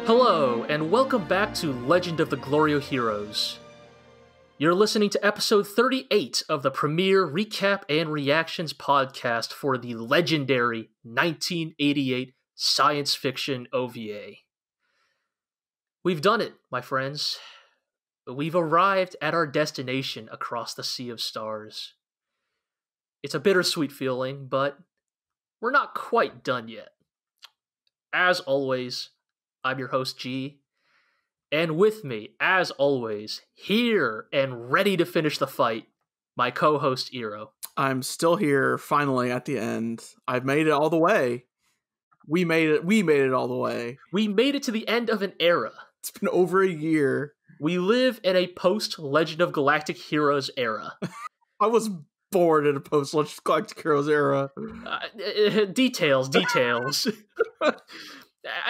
Hello, and welcome back to Legend of the GLORIO Heroes. You're listening to episode 38 of the premiere recap and reactions podcast for the legendary 1988 science fiction OVA. We've done it, my friends. We've arrived at our destination across the sea of stars. It's a bittersweet feeling, but we're not quite done yet. As always, I'm your host, G, and with me, as always, here and ready to finish the fight, my co-host, Iro. I'm still here, finally, at the end. I've made it all the way. We made it all the way. We made it to the end of an era. It's been over a year. We live in a post-Legend of Galactic Heroes era. I was born in a post-Legend of Galactic Heroes era. Details.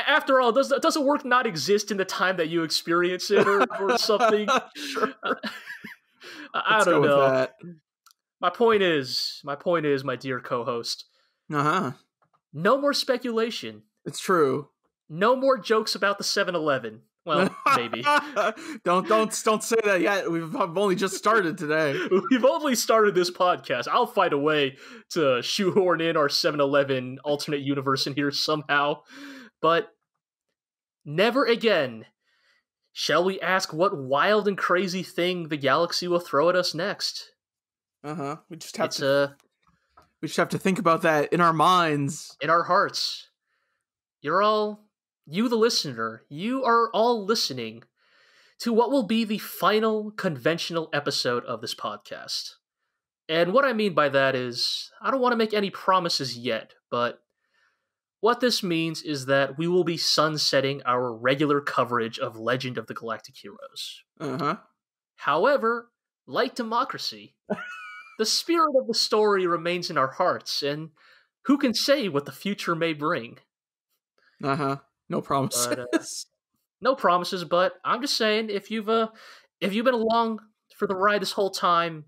After all, doesn't work not exist in the time that you experience it or something? Sure. I don't know. That. My point is, my dear co-host. No more speculation. It's true. No more jokes about the 7-Eleven. Well, maybe. Don't say that yet. I've only just started today. We've only started this podcast. I'll find a way to shoehorn in our 7-Eleven alternate universe in here somehow. But never again shall we ask what wild and crazy thing the galaxy will throw at us next. We just have to think about that in our minds, in our hearts. You the listener, you are all listening to what will be the final conventional episode of this podcast. And what I mean by that is, I don't want to make any promises yet, but what this means is that we will be sunsetting our regular coverage of Legend of the Galactic Heroes. However, like democracy, the spirit of the story remains in our hearts, and who can say what the future may bring? No promises. No promises, but I'm just saying, if you've been along for the ride this whole time,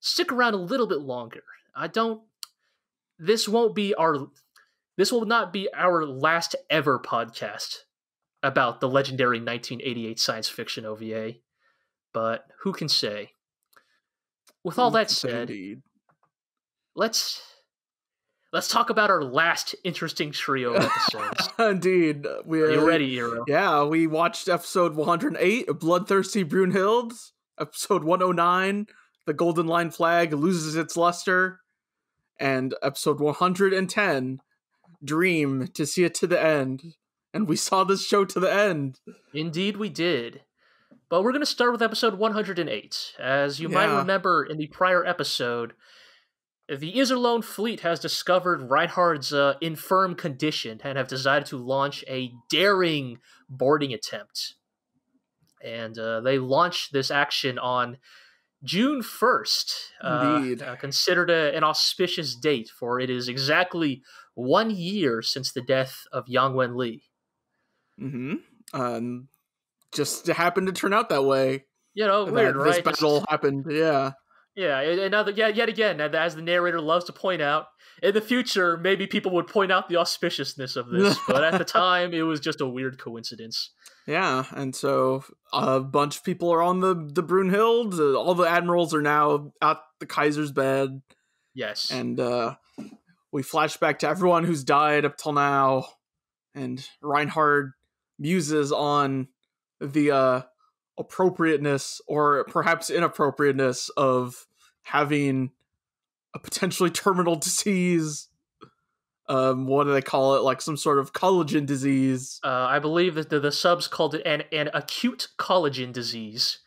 stick around a little bit longer. This will not be our last ever podcast about the legendary 1988 science fiction OVA, but who can say? With all that said, let's talk about our last interesting trio of episodes. Indeed. Are you ready, Iro? Yeah, we watched episode 108, Bloodthirsty Brunhilde, episode 109, The Golden Line Flag Loses Its Luster, and episode 110, Dream to See It to the End. And we saw this show to the end. Indeed we did. But we're going to start with episode 108. As you might remember in the prior episode, the Iserlohn fleet has discovered Reinhard's infirm condition and have decided to launch a daring boarding attempt. And they launched this action on June 1st. Indeed. Considered an auspicious date, for it is exactly 1 year since the death of Yang Wenli. Just happened to turn out that way. Weird, right? This battle happened, yeah. Yeah, and yet again, as the narrator loves to point out, in the future, maybe people would point out the auspiciousness of this, but at the time, it was just a weird coincidence. Yeah, and so a bunch of people are on the Brunhilde. All the admirals are now at the Kaiser's bed. Yes. And we flash back to everyone who's died up till now, and Reinhard muses on the appropriateness or perhaps inappropriateness of having a potentially terminal disease. What do they call it? Like some sort of collagen disease. I believe that the subs called it an acute collagen disease.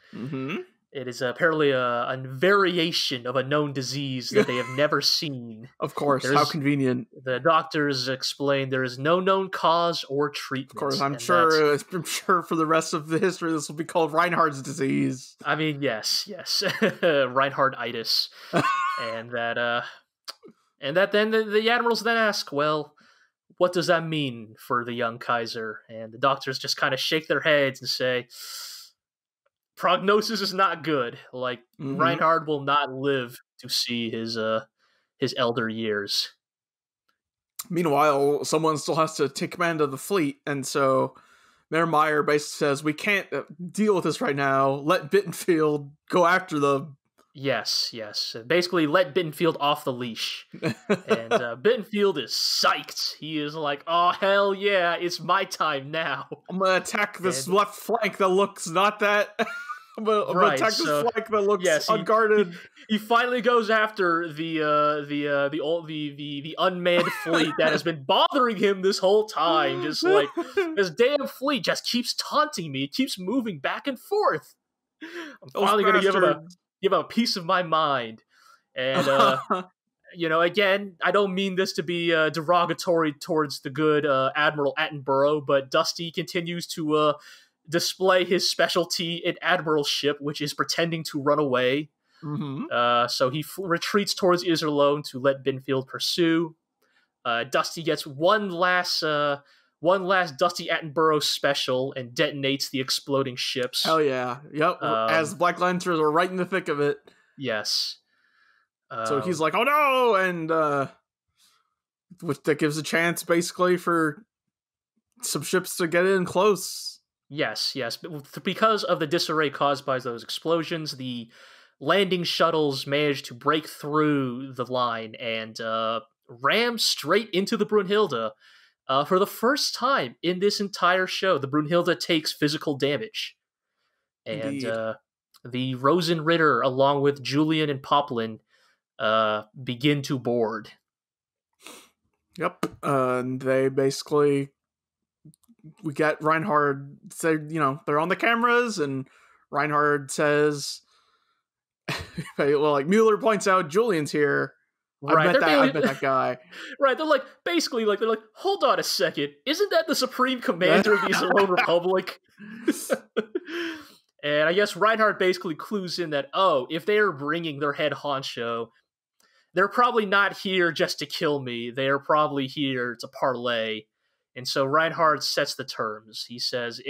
It is apparently a variation of a known disease that they have never seen. Of course, how convenient. The doctors explain there is no known cause or treatment. Of course, I'm sure for the rest of the history this will be called Reinhard's disease. I mean, yes. Reinharditis. and that then the admirals then ask, well, what does that mean for the young Kaiser? And the doctors just kind of shake their heads and say, prognosis is not good. Reinhard will not live to see his elder years. Meanwhile, someone still has to take command of the fleet, and so Meyer basically says, we can't deal with this right now. Let Bittenfeld go after them. Yes. Basically, let Bittenfeld off the leash. And Bittenfeld is psyched. He is like, oh, hell yeah, it's my time now. I'm going to attack this left flank that looks not that... I'm gonna attack this flank that looks unguarded. He finally goes after the unmanned fleet that has been bothering him this whole time. Just like, this damn fleet just keeps taunting me. It keeps moving back and forth. I'm finally gonna give him a piece of my mind. And again, I don't mean this to be derogatory towards the good Admiral Attenborough, but Dusty continues to display his specialty in admiralship, which is pretending to run away. Mm-hmm. So he retreats towards Iserlohn to let Bittenfeld pursue. Dusty gets one last Dusty Attenborough special and detonates the exploding ships. Hell yeah. Yep. As Black Lanterns are right in the thick of it. Yes. So he's like, oh no! And which that gives a chance basically for some ships to get in close. Yes. Because of the disarray caused by those explosions, the landing shuttles managed to break through the line and ram straight into the Brunhilde. For the first time in this entire show, the Brunhilde takes physical damage. And the Rosenritter, along with Julian and Poplin, begin to board. Yep. They basically... We got Reinhard said, they're on the cameras, and Reinhard says, well, like Mueller points out, Julian's here. Right. I met that guy. Right. They're like, hold on a second. Isn't that the Supreme Commander of the Iserlohn Republic? And I guess Reinhard basically clues in that, if they're bringing their head honcho, they're probably not here just to kill me. They're probably here to parlay. And so Reinhard sets the terms. He says,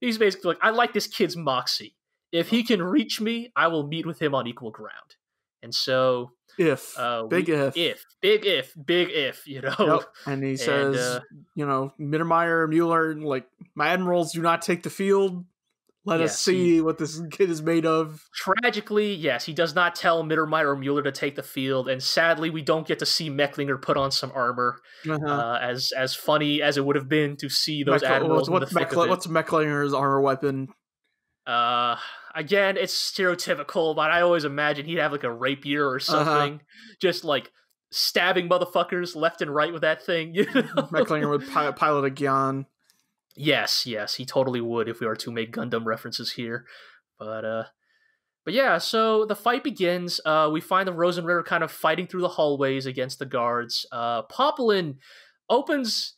he's basically like, I like this kid's moxie. If he can reach me, I will meet with him on equal ground. And so... Big if. Yep. And he says, Mittermeier, Mueller, like, my admirals do not take the field. Let us see what this kid is made of. Tragically, yes, he does not tell Mittermeier or Mueller to take the field, and sadly, we don't get to see Mecklinger put on some armor. As funny as it would have been to see those admirals. What's Mecklinger's armor weapon? Again, it's stereotypical, but I always imagine he'd have like a rapier or something, just like stabbing motherfuckers left and right with that thing. Mecklinger would pilot a Gyan. Yes, he totally would if we were to make Gundam references here. But yeah, so the fight begins. We find the Rosenritter kind of fighting through the hallways against the guards. Poplin opens,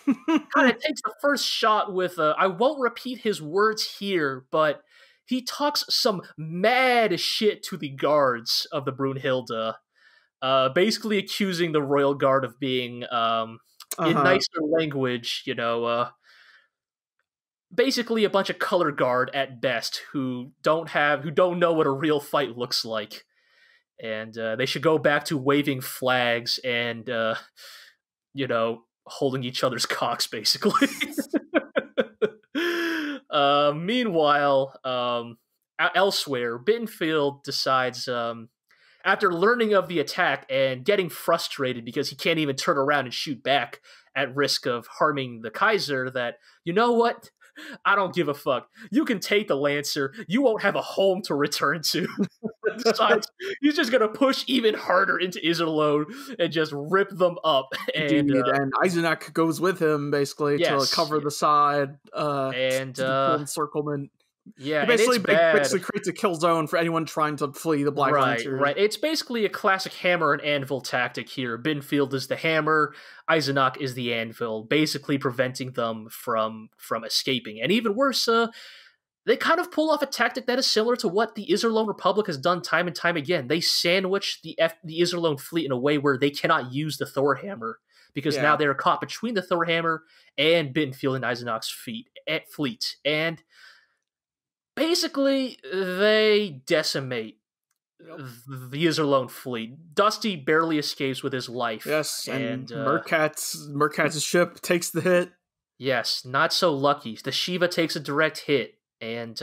kind of takes the first shot with, I won't repeat his words here, but he talks some mad shit to the guards of the Brunhilde, basically accusing the Royal Guard of being, in nicer language, basically a bunch of color guard at best who don't know what a real fight looks like, and they should go back to waving flags and holding each other's cocks basically. Meanwhile, elsewhere, Bittenfeld decides, after learning of the attack and getting frustrated because he can't even turn around and shoot back at risk of harming the Kaiser, that, you know what? I don't give a fuck. You can take the Lancer. You won't have a home to return to. Besides, he's just going to push even harder into Iserlohn and just rip them up. And Eisenach goes with him, basically, to cover the side. And encirclement. Yeah, he basically creates a kill zone for anyone trying to flee the Black Lancer. Right. It's basically a classic hammer and anvil tactic here. Bittenfeld is the hammer, Eisenach is the anvil, basically preventing them from escaping. And even worse, they kind of pull off a tactic that is similar to what the Iserlohn Republic has done time and time again. They sandwich the Iserlohn fleet in a way where they cannot use the Thor hammer, because now they're caught between the Thor hammer and Bittenfeld and Eisenach's fleet. And basically, they decimate the Iserlohn fleet. Dusty barely escapes with his life. Yes, and Merkatz's ship takes the hit. Yes, not so lucky. The Shiva takes a direct hit, and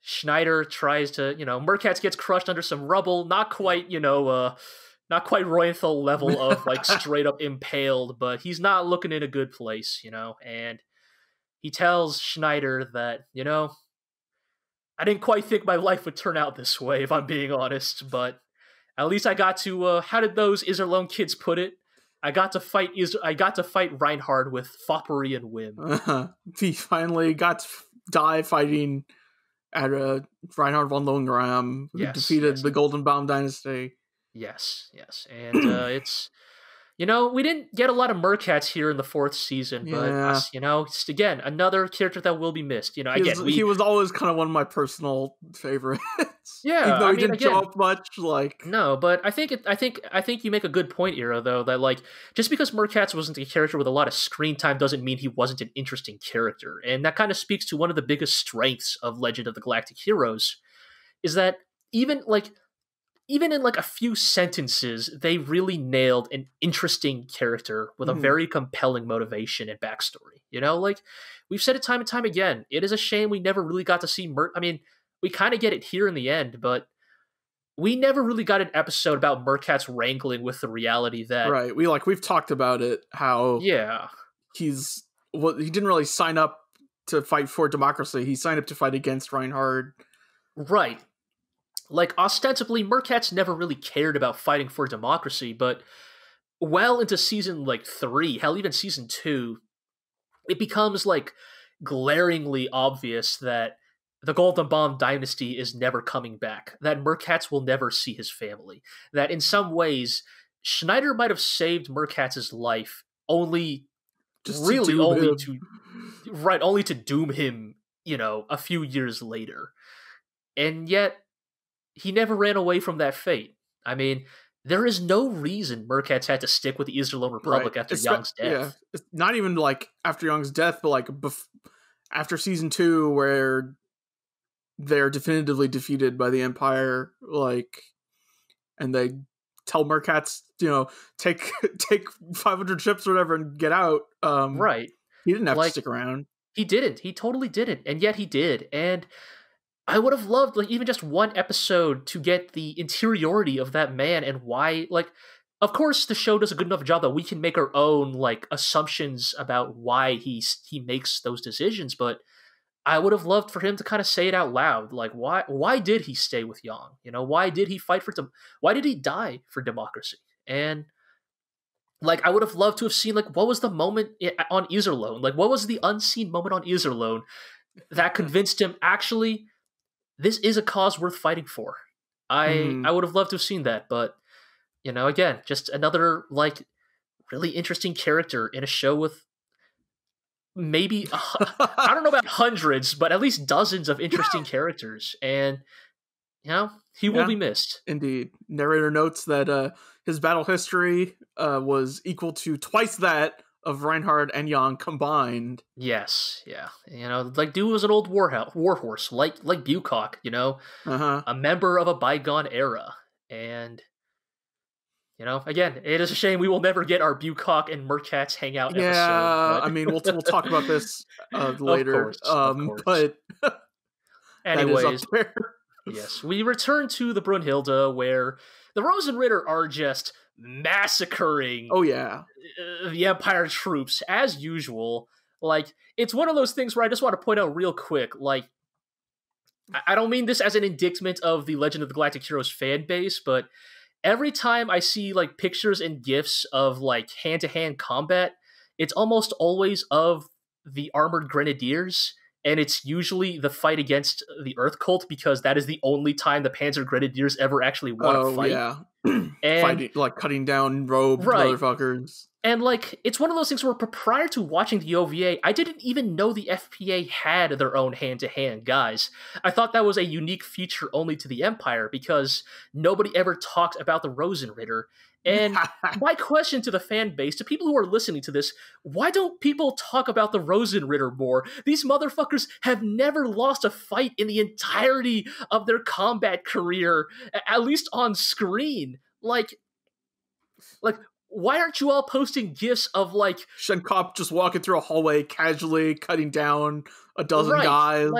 Schneider tries to, Merkatz gets crushed under some rubble. Not quite, not quite Royenthal level of like straight up impaled, but he's not looking in a good place, And he tells Schneider that, I didn't quite think my life would turn out this way, if I'm being honest, but at least I got to. How did those Iserlohn kids put it? I got to fight Reinhard with foppery and whim. He finally got to die fighting at Reinhard von Lohengram, who defeated the Golden Baum dynasty. Yes, and it's. We didn't get a lot of Merkatz here in the 4th season, but again, another character that will be missed. He was always kind of one of my personal favorites. Yeah, even though he didn't show up much. No, but I think you make a good point, Iro, though, that just because Merkatz wasn't a character with a lot of screen time doesn't mean he wasn't an interesting character, and that kind of speaks to one of the biggest strengths of Legend of the Galactic Heroes, is that even in a few sentences, they really nailed an interesting character with a very compelling motivation and backstory. We've said it time and time again. It is a shame we never really got to see we kind of get it here in the end, but we never really got an episode about Merkatz wrangling with the reality that... Right. We've talked about it, how... Yeah. He didn't really sign up to fight for democracy. He signed up to fight against Reinhard. Right. Ostensibly, Merkatz never really cared about fighting for democracy, but well into season, 3, hell, even season 2, it becomes, glaringly obvious that the Golden Baum dynasty is never coming back, that Merkatz will never see his family, that in some ways, Schneider might have saved Merkatz's life only to doom him, a few years later. And yet, he never ran away from that fate. There is no reason Merkatz had to stick with the Iserlohn Republic after Young's death. Yeah. It's not even after Young's death, but after season 2, where they're definitively defeated by the Empire, and they tell Merkatz, take 500 ships or whatever and get out. Right. He didn't have to stick around. He didn't. He totally didn't. And yet he did. And I would have loved, even just one episode to get the interiority of that man and why, of course the show does a good enough job that we can make our own, assumptions about why he makes those decisions, but I would have loved for him to kind of say it out loud. Why did he stay with Yang? Why did he fight why did he die for democracy? And, I would have loved to have seen, what was the moment on Iserlohn? What was the unseen moment on Iserlohn that convinced him, actually, this is a cause worth fighting for? I would have loved to have seen that, but, again, just another, really interesting character in a show with maybe, I don't know about hundreds, but at least dozens of interesting characters. And, he will be missed. Indeed. Narrator notes that his battle history was equal to twice that of Reinhard and Yang combined. Yes, yeah. Dude was an old warhorse, like Bucock, a member of a bygone era. And, again, it is a shame we will never get our Bucock and Merkatz hangout episode. Yeah, we'll talk about this later. Of course. But anyways, that is up there. Yes, we return to the Brunhilde, where the Rosenritter are just massacring the Empire troops, as usual. It's one of those things where I just want to point out real quick, I don't mean this as an indictment of the Legend of the Galactic Heroes fan base, but every time I see, pictures and GIFs of, hand-to-hand combat, it's almost always of the Armored Grenadiers, and it's usually the fight against the Earth Cult, because that is the only time the Panzer Grenadiers ever actually want to fight. Yeah. And fighting, cutting down rogue motherfuckers. And, it's one of those things where prior to watching the OVA, I didn't even know the FPA had their own hand-to-hand guys. I thought that was a unique feature only to the Empire, because nobody ever talked about the Rosenritter. And my question to the fan base, to people who are listening to this, why don't people talk about the Rosenritter more? These motherfuckers have never lost a fight in the entirety of their combat career, at least on screen. why aren't you all posting gifs of like Shenkop just walking through a hallway casually, cutting down a dozen guys,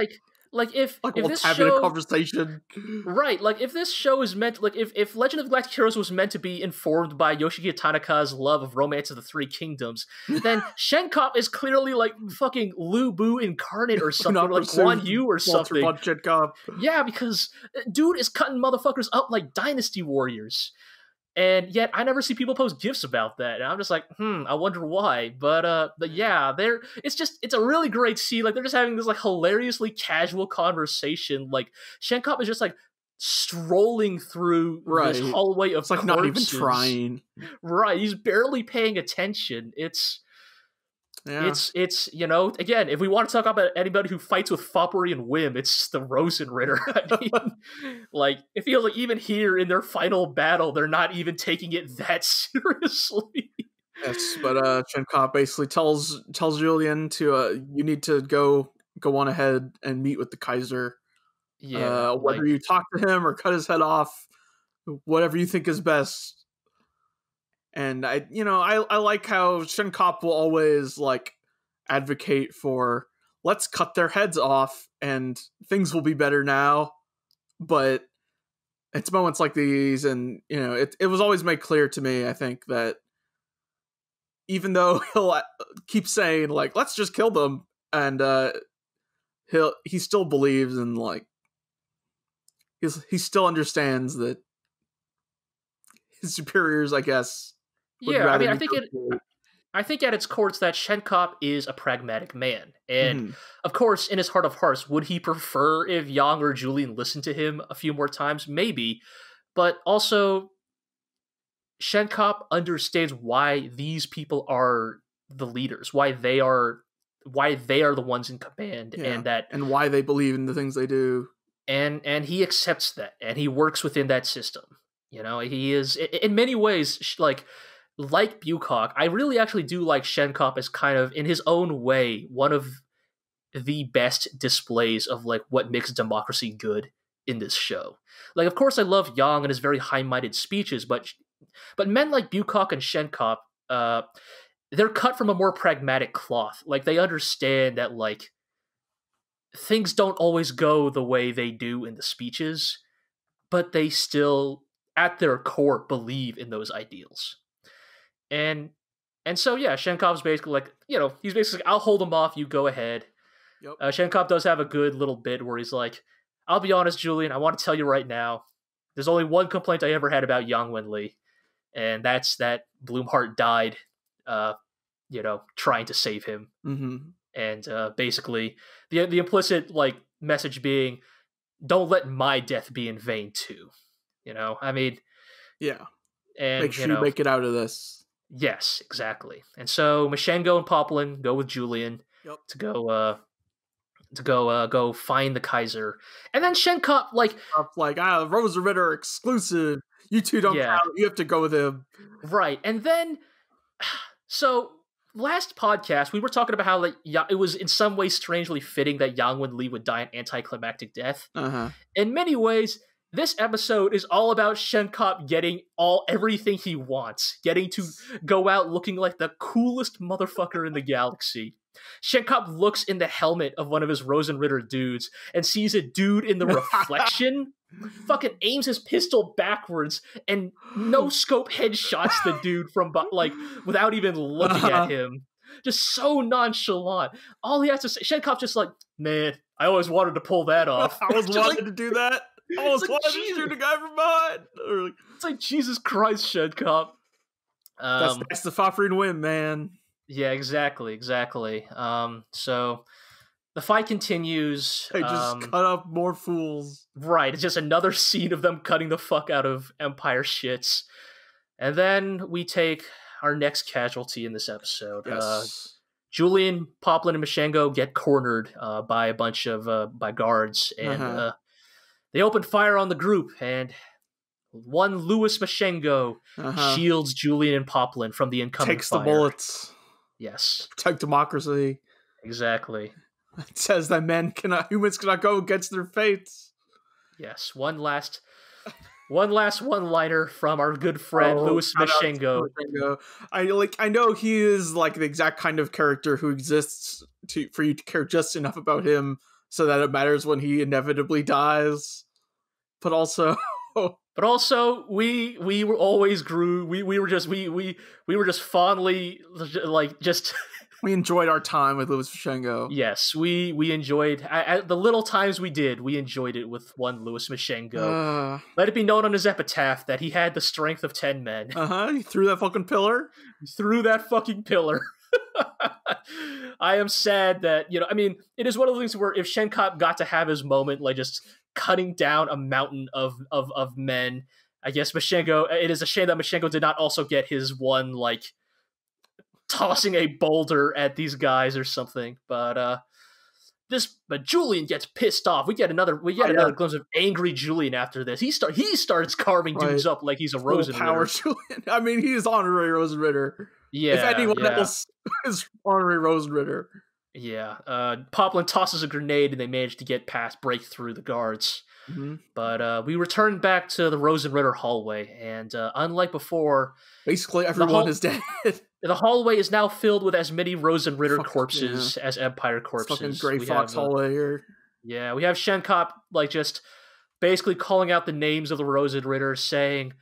like if while this having a show conversation. Right, like if this show is meant, like if Legend of the Galactic Heroes was meant to be informed by Yoshiki Tanaka's love of Romance of the Three Kingdoms, then Shenkop is clearly like fucking Lu Bu incarnate or something, or like Guan Yu or something. Yeah, because dude is cutting motherfuckers up like Dynasty Warriors. And yet I never see people post gifs about that. And I'm just like, I wonder why. But yeah, it's a really great scene. Like they're just having this like hilariously casual conversation. Like Shenkop is just like strolling through this hallway of corpses. Not even trying. Right. He's barely paying attention. It's again, if we want to talk about anybody who fights with foppery and whim, it's the Rosenritter. I mean, like, it feels like even here in their final battle, they're not even taking it that seriously. Yes, but Shenkop basically tells Julian to you need to go on ahead and meet with the Kaiser. Yeah, whether you talk to him or cut his head off, whatever you think is best. And I like how Shenkop will always like advocate for let's cut their heads off and things will be better now. But it's moments like these, and it was always made clear to me, I think, that even though he'll keep saying like let's just kill them, and he still believes in like he still understands that his superiors, I guess. Yeah, I mean, I think at its core it's that Shenkop is a pragmatic man. And of course, in his heart of hearts, would he prefer if Yang or Julian listened to him a few more times? Maybe. But also, Shenkop understands why these people are the leaders, why they are the ones in command, and why they believe in the things they do. And he accepts that, and he works within that system. He is, in many ways, like Bucock, I really actually do like Shenkop as kind of, in his own way, one of the best displays of like what makes democracy good in this show. Like, of course, I love Yang and his very high-minded speeches, but men like Bucock and Shenkop, they're cut from a more pragmatic cloth. Like, they understand that like things don't always go the way they do in the speeches, but they still, at their core, believe in those ideals. And so, yeah, Shenkop's basically like, he's basically, I'll hold him off, you go ahead. Yep. Shenkop does have a good little bit where he's like, I'll be honest, Julian, I want to tell you right now, there's only one complaint I ever had about Yang Wenli, and that's that Bloomheart died, trying to save him. Mm-hmm. And basically, the implicit like message being, don't let my death be in vain too. I mean, yeah. And make sure you make it out of this. Yes, exactly. And so Mashengo and Poplin go with Julian to go find the Kaiser. And then Shenkop Rosenritter exclusive. You two don't count. You have to go with him. Right. And then so last podcast we were talking about how like it was in some ways strangely fitting that Yang Wenli would die an anticlimactic death. Uh-huh. In many ways, this episode is all about Shenkop getting everything he wants, getting to go out looking like the coolest motherfucker in the galaxy. Shenkop looks in the helmet of one of his Rosenritter dudes and sees a dude in the reflection, fucking aims his pistol backwards and no-scope headshots the dude from like without even looking at him. Just so nonchalant. All he has to say, Shenkop's just like, man, I always wanted to pull that off. I always wanted to do that. I always wanted to shoot a guy from behind. It's like, Jesus Christ, Shenkop. That's the foppery and whim, man. Yeah, exactly. So the fight continues. They just cut up more fools. Right, it's just another scene of them cutting the fuck out of Empire shits. And then we take our next casualty in this episode. Yes. Julian, Poplin, and Mashengo get cornered by a bunch of by guards, and they open fire on the group, and one Louis Mashengo shields Julian and Poplin from the incoming Takes fire. The bullets. Yes. Protect democracy. Exactly. It says that humans cannot go against their fates. Yes. One last One last one-liner from our good friend Louis Maschengo. I know he is like the exact kind of character who exists for you to care just enough about him so that it matters when he inevitably dies. But also we were always grew. We were just fondly like just. We enjoyed our time with Louis Maschengo. Yes, we enjoyed the little times we did. We enjoyed it with one Louis Maschengo. Let it be known on his epitaph that he had the strength of 10 men. He threw that fucking pillar. He threw that fucking pillar. I am sad that I mean, it is one of the things where if Shenkop got to have his moment, like just cutting down a mountain of men, I guess Maschengo. It is a shame that Maschengo did not also get his one like. Tossing a boulder at these guys or something, but Julian gets pissed off. We get another glimpse of angry Julian after this. He starts carving dudes up like he's a Rosenritter. Julian. I mean, he is honorary Rosenritter. Yeah, if anyone else is honorary Rosenritter. Yeah, Poplin tosses a grenade and they manage to break through the guards. Mm-hmm. But we return back to the Rosenritter hallway, and unlike before, basically everyone is dead. The hallway is now filled with as many Rosenritter corpses as Empire corpses. It's fucking Grey Fox hallway here. Yeah, we have Shenkop like just basically calling out the names of the Rosenritter, saying,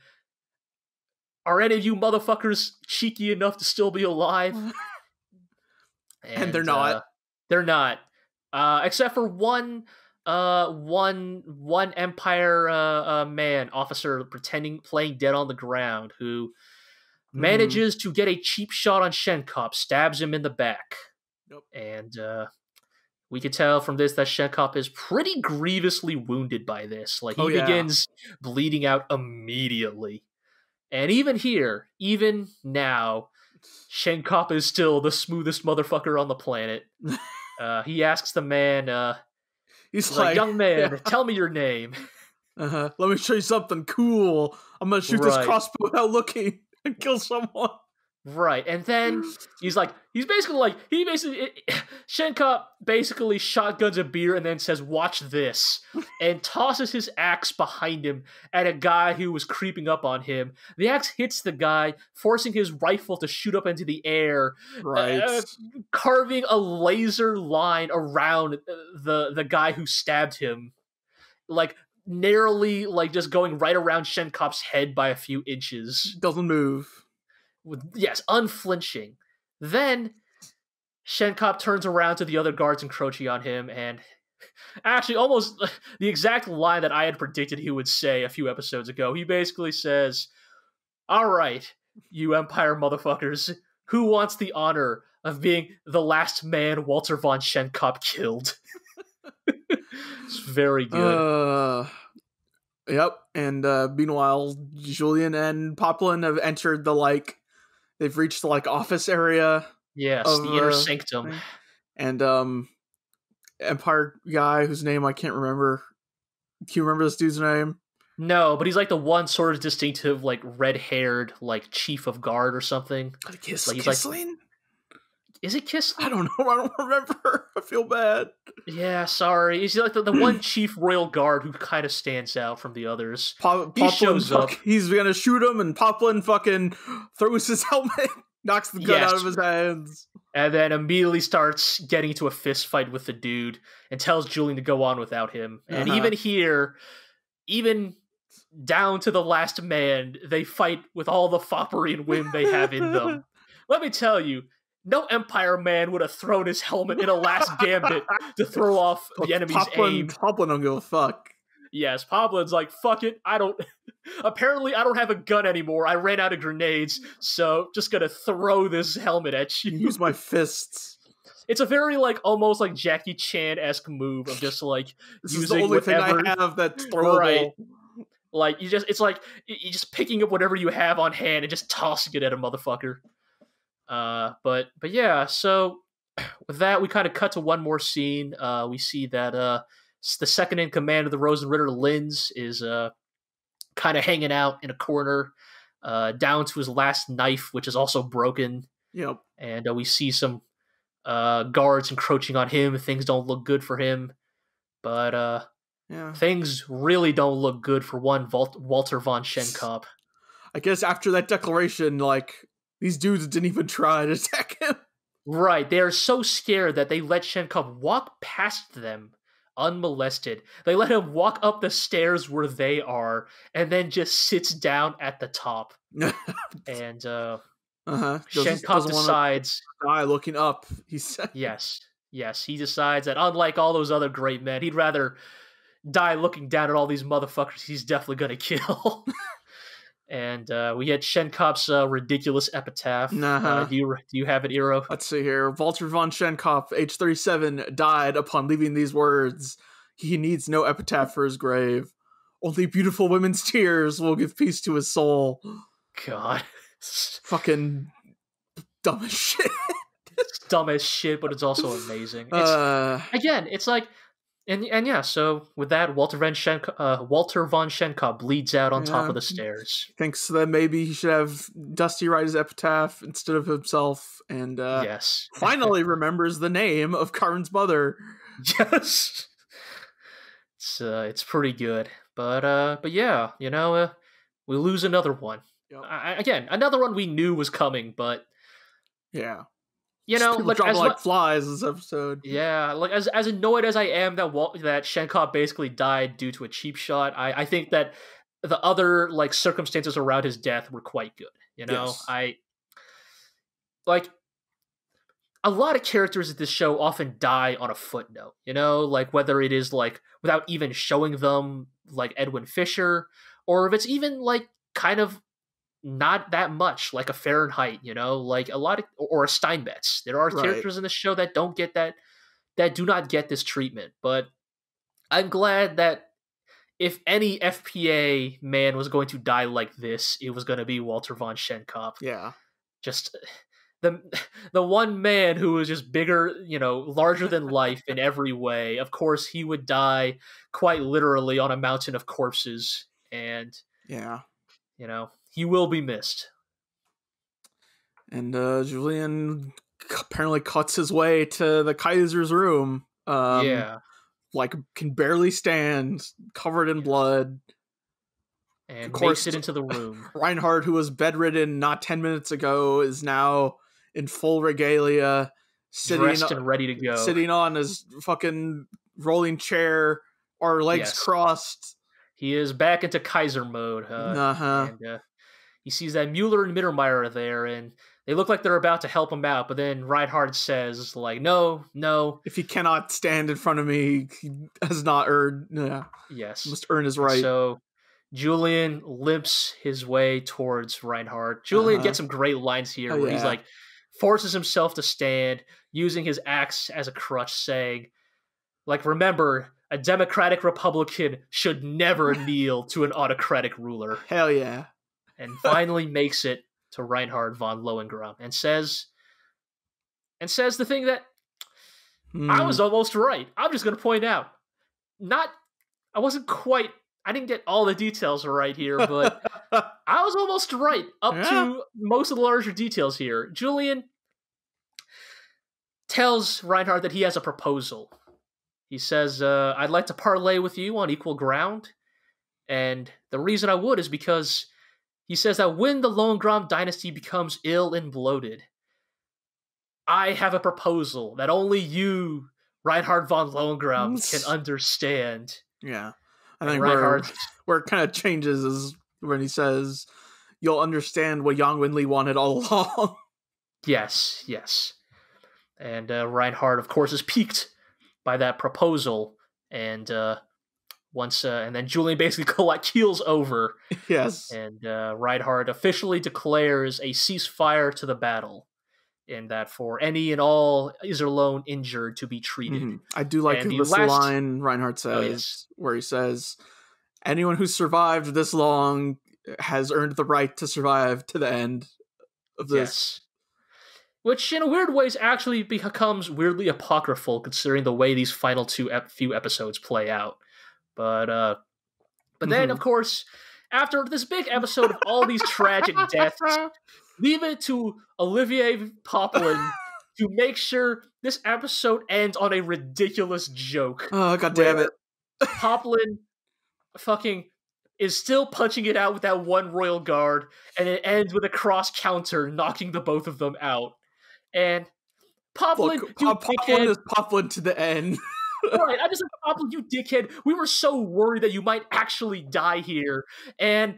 "Are any of you motherfuckers cheeky enough to still be alive?" And they're not. They're not. Except for one Empire man, officer, playing dead on the ground, who manages to get a cheap shot on Shenkop, stabs him in the back. Nope. And we can tell from this that Shenkop is pretty grievously wounded by this. Like, he begins bleeding out immediately. And even now, Shenkop is still the smoothest motherfucker on the planet. He asks the man, he's like, "Young man, tell me your name." Let me show you something cool. I'm gonna shoot this crossbow without looking and kill someone. Right, and then Shenkop basically shotguns a beer and then says, "Watch this," and tosses his axe behind him at a guy who was creeping up on him. The axe hits the guy, forcing his rifle to shoot up into the air, carving a laser line around the guy who stabbed him, like narrowly, like just going right around Shenkop's head by a few inches. Doesn't move. Yes, unflinching. Then Shenkop turns around to the other guards encroaching on him, and actually almost the exact line that I had predicted he would say a few episodes ago. He basically says, "All right, you Empire motherfuckers, who wants the honor of being the last man Walter von Shenkop killed?" It's very good. Yep, and meanwhile, Julian and Poplin have entered they've reached the office area. Yes, the inner sanctum. And Empire guy whose name I can't remember. Can you remember this dude's name? No, but he's like the one sort of distinctive, like red-haired, like chief of guard or something. Kisling? Is it Kisling? I don't know. I don't remember. I feel bad. Yeah, sorry. He's like the one chief royal guard who kind of stands out from the others. He shows up. He's gonna shoot him, and Poplin fucking throws his helmet, knocks the gun out of his hands, and then immediately starts getting into a fist fight with the dude, and tells Julian to go on without him. And even here, even down to the last man, they fight with all the foppery and whim they have in them. Let me tell you, no Empire man would have thrown his helmet in a last gambit to throw off the enemy's aim. Poplin don't give a fuck. Yes, Poplin's like, fuck it, apparently I don't have a gun anymore. I ran out of grenades, so just gonna throw this helmet at you. Use my fists. It's a very, almost like Jackie Chan-esque move of just, this using is the only thing I have that's throwable. Right. Like, you're just picking up whatever you have on hand and just tossing it at a motherfucker. But yeah, so with that, we kind of cut to one more scene. We see that the second in command of the Rosenritter, Linz, is kind of hanging out in a corner, down to his last knife, which is also broken. Yep. And we see some guards encroaching on him. Things don't look good for him. But Yeah. Things really don't look good for one Walter von Schenkop. I guess after that declaration, like, these dudes didn't even try to attack him. Right, they are so scared that they let Schenkop walk past them unmolested. They let him walk up the stairs where they are, and then just sits down at the top. And Schenkop decides... Die looking up, he said. Yes, he decides that unlike all those other great men, he'd rather die looking down at all these motherfuckers he's definitely gonna kill. And we get Schenkop's ridiculous epitaph. Do you have it, Iro? Let's see here. Walter von Schenkop, age 37, died upon leaving these words. He needs no epitaph for his grave. Only beautiful women's tears will give peace to his soul. God. Fucking dumb as shit. It's dumb as shit, but it's also amazing. It's like... And yeah, so with that, Walter von Schenkop bleeds out on top of the stairs. Thinks that maybe he should have Dusty write his epitaph instead of himself, and yes, finally remembers the name of Karin's mother. Yes, it's pretty good, but yeah, we lose another one. Yep. Again, another one we knew was coming, but yeah. Like flies this episode. Yeah, like as annoyed as I am that Schenkop basically died due to a cheap shot, I think that the other like circumstances around his death were quite good. Yes. I like a lot of characters in this show often die on a footnote. Like whether it is like without even showing them, like Edwin Fisher, or if it's even like kind of not that much, like a Fahrenheit, like a lot of, or a Steinmetz. There are characters in the show that don't get that do not get this treatment. But I'm glad that if any FPA man was going to die like this, it was going to be Walter von Schenkop. Yeah, just the one man who was just bigger, larger than life in every way. Of course, he would die quite literally on a mountain of corpses, and yeah, he will be missed. And Julian apparently cuts his way to the Kaiser's room. Like, can barely stand, covered in blood. And makes it into the room. Reinhard, who was bedridden not 10 minutes ago, is now in full regalia. Dressed and ready to go. Sitting on his fucking rolling chair, our legs crossed. He is back into Kaiser mode. And, he sees that Mueller and Mittermeier are there, and they look like they're about to help him out, but then Reinhard says, like, no. If he cannot stand in front of me, he has not earned... Yes. Must earn his right. So Julian limps his way towards Reinhard. Julian gets some great lines here where he's like, forces himself to stand, using his axe as a crutch, saying, like, remember, a democratic Republican should never kneel to an autocratic ruler. Hell yeah. And finally makes it to Reinhard von Lohengrin and says the thing that I was almost right. I'm just going to point out. I didn't get all the details right here, but I was almost right up to most of the larger details here. Julian tells Reinhard that he has a proposal. He says, I'd like to parlay with you on equal ground. And the reason I would is because he says that when the Lohengrin dynasty becomes ill and bloated, I have a proposal that only you, Reinhard von Lohengrin, can understand. Yeah. I think where it kind of changes is when he says, you'll understand what Yang Wenli wanted all along. Yes. And Reinhard, of course, is piqued by that proposal, and and then Julian basically keels over. Yes. And Reinhard officially declares a ceasefire to the battle, and that for any and all Iserlohn injured to be treated. Mm-hmm. I do like this line Reinhard says, where he says, anyone who's survived this long has earned the right to survive to the end of this. Yes. Which, in a weird ways, actually becomes weirdly apocryphal, considering the way these final few episodes play out. But then, of course, after this big episode of all these tragic deaths, leave it to Olivier Poplin to make sure this episode ends on a ridiculous joke. Oh, God damn it. Poplin fucking is still punching it out with that one royal guard, and it ends with a cross counter, knocking the both of them out. And Poplin, Look, you Poplin dickhead. is Poplin to the end. Right, I'm just like, Poplin, you dickhead. We were so worried that you might actually die here, and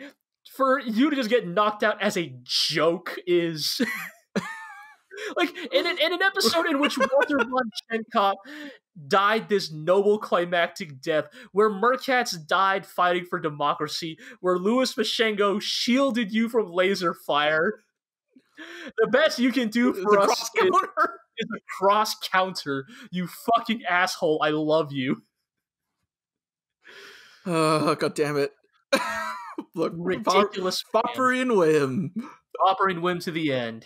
for you to just get knocked out as a joke is... Like, in an episode in which Walter von Chenkop died this noble climactic death, where Merkatz died fighting for democracy, where Louis Mashengo shielded you from laser fire, the best you can do for us is a cross counter, you fucking asshole. I love you. God damn it. Look, Ridiculous. Foppery and Whim. Foppery and Whim to the end.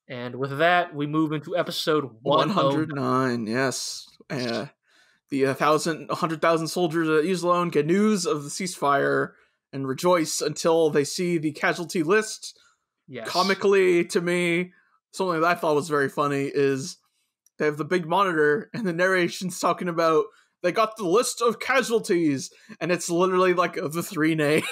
And with that, we move into episode 109. Yes. The 100,000 soldiers at Iserlohn get news of the ceasefire and rejoice until they see the casualty list. Yes. Comically, to me, something that I thought was very funny is they have the big monitor and the narration's talking about they got the list of casualties, and it's literally like the 3 names.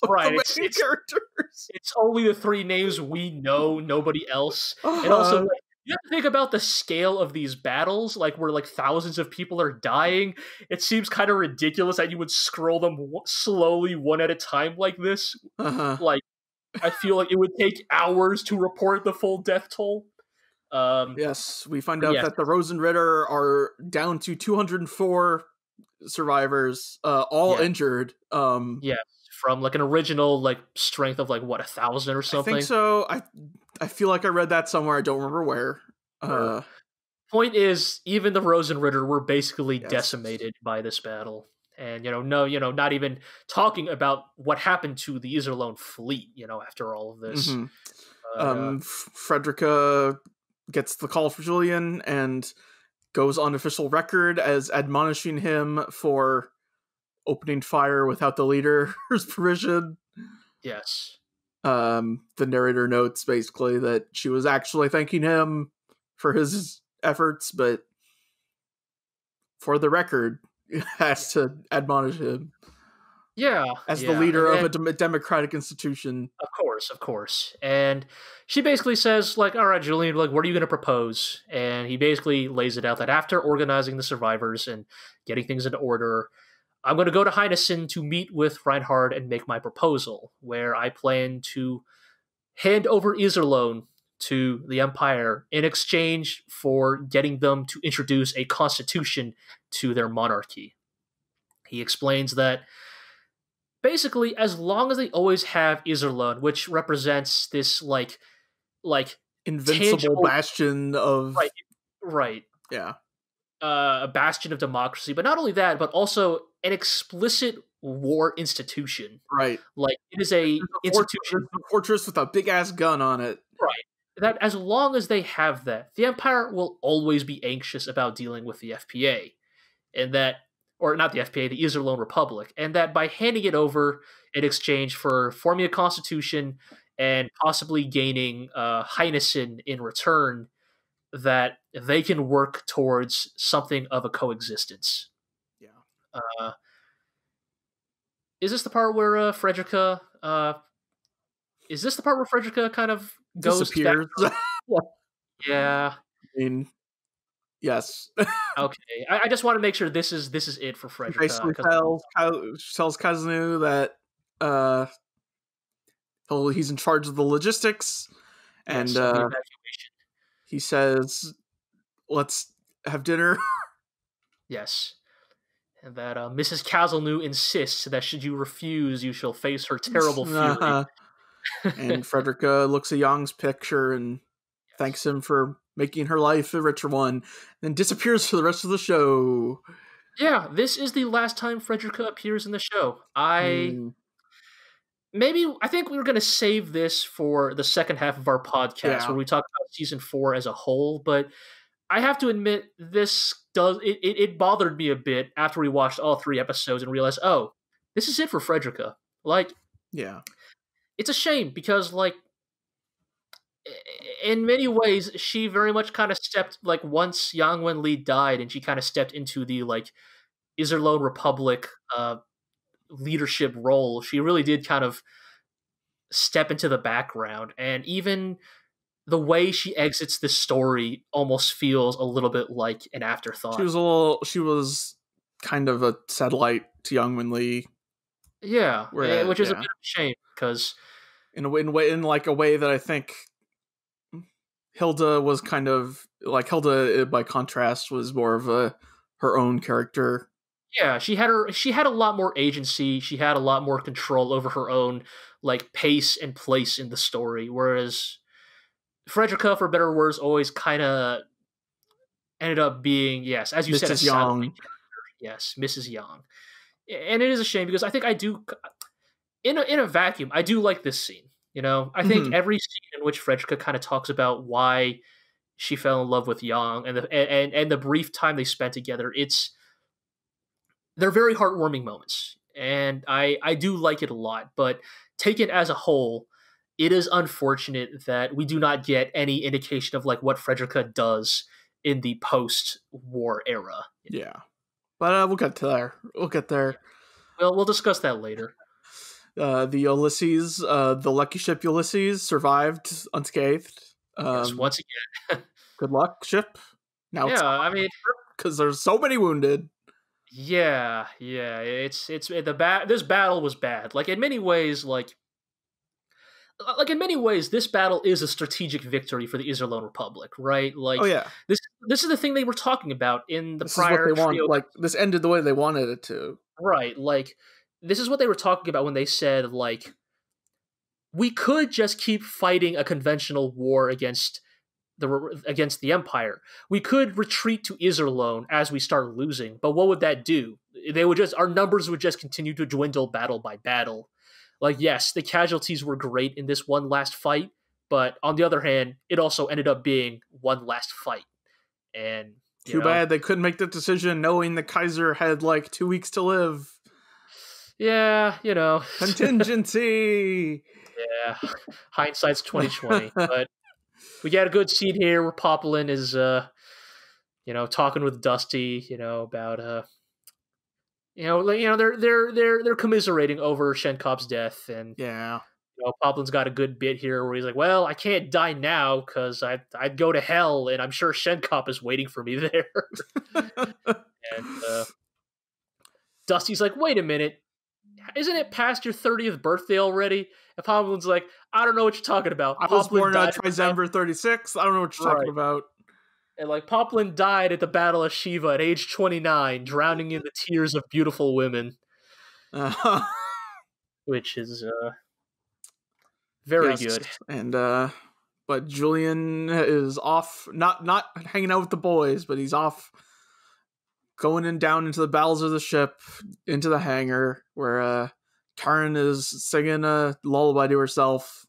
Right, it's characters. It's only the 3 names we know, nobody else. And also, like, you have to think about the scale of these battles, like where like thousands of people are dying. It seems kind of ridiculous that you would scroll them slowly one at a time like this. Like, I feel like it would take hours to report the full death toll. Yes, we find out that the Rosenritter are down to 204 survivors, all injured. From like an original like strength of like what, 1,000 or something. I think so. I feel like I read that somewhere. I don't remember where. Point is, even the Rosenritter were basically decimated by this battle, and not even talking about what happened to the Iserlohn fleet. After all of this, Frederica gets the call for Julian and goes on official record as admonishing him for opening fire without the leader's permission. Yes. The narrator notes basically that she was actually thanking him for his efforts, but for the record, has to admonish him. Yeah. As the leader of a democratic institution. Of course. And she basically says, like, all right, Julian, like, what are you going to propose? And he basically lays it out that after organizing the survivors and getting things in order, I'm going to go to Heinessen to meet with Reinhard and make my proposal, where I plan to hand over Iserlohn to the Empire in exchange for getting them to introduce a constitution to their monarchy. He explains that basically, as long as they always have Iserlohn, which represents this like invincible tangible bastion of right, yeah, a bastion of democracy, but not only that, but also an explicit war institution. Right, like it is a institution, fortress with a big ass gun on it. Right, that as long as they have that, the Empire will always be anxious about dealing with the FPA, and that. Or not the FPA, the Iserlohn Republic, and that by handing it over in exchange for forming a constitution and possibly gaining Heinessen in return, that they can work towards something of a coexistence. Yeah. Is this the part where Frederica? Is this the part where Frederica kind of disappears? Yeah. I mean, yes. Okay. I just want to make sure this is it for Frederica. Basically tells Kazanu that he's in charge of the logistics, and he says, "Let's have dinner." Yes. And that Mrs. Kazanu insists that should you refuse, you shall face her terrible fury. And Frederica looks at Young's picture and thanks him for making her life a richer one, then disappears for the rest of the show. Yeah, this is the last time Frederica appears in the show. I think we were going to save this for the second half of our podcast where we talk about season 4 as a whole, but I have to admit it bothered me a bit after we watched all 3 episodes and realized, oh, this is it for Frederica. Like, yeah, it's a shame because, like, in many ways, she very much kind of stepped, like, once Yang Wen Li died, and she kind of stepped into the, like, Iserlohn Republic leadership role, she really did kind of step into the background. And even the way she exits this story almost feels a little bit like an afterthought. She was kind of a satellite to Young Min Lee. Yeah, which is a bit of a shame, because in a way that I think Hilda was kind of like, Hilda by contrast was more of her own character. Yeah, she had a lot more agency. She had a lot more control over her own like pace and place in the story, whereas Frederica, for better or worse, always kind of ended up being, yes, as you said, a satellite character. Yes, Mrs. Young. And it is a shame, because I think I do, in a vacuum, I do like this scene. You know, I think every scene in which Frederica kind of talks about why she fell in love with Young and the brief time they spent together, they're very heartwarming moments, and I do like it a lot. But taken as a whole, it is unfortunate that we do not get any indication of like what Frederica does in the post-war era. Yeah, but we'll get to there. We'll get there. Well, we'll discuss that later. The Ulysses, the lucky ship Ulysses, survived unscathed. Yes, once again. Good luck, ship. Now, I mean, because there's so many wounded. Yeah. This battle was bad. Like in many ways, this battle is a strategic victory for the Iserlohn Republic, right? Like, this is the thing they were talking about in the prior trio. Like, this ended the way they wanted it to. Right. Like, this is what they were talking about when they said, like, we could just keep fighting a conventional war against the Empire. We could retreat to Iserlohn as we start losing, but what would that do? Our numbers would just continue to dwindle battle by battle. Like, yes, the casualties were great in this one last fight, but on the other hand, it also ended up being one last fight. And too bad they couldn't make the decision knowing the Kaiser had like 2 weeks to live. Yeah, contingency. Yeah, hindsight's 2020. But we got a good scene here where Poplin is, talking with Dusty, about, they're commiserating over Shenkop's death, and Poplin's got a good bit here where he's like, "Well, I can't die now because I'd go to hell, and I'm sure Shenkop is waiting for me there." And Dusty's like, "Wait a minute. Isn't it past your 30th birthday already?" And Poplin's like, "I don't know what you're talking about. I was born on December 36. I don't know what you're talking about." And like, Poplin died at the Battle of Shiva at age 29, drowning in the tears of beautiful women. Which is very good. And but Julian is off, not hanging out with the boys, but he's off going down into the bowels of the ship, into the hangar, where Karin is singing a lullaby to herself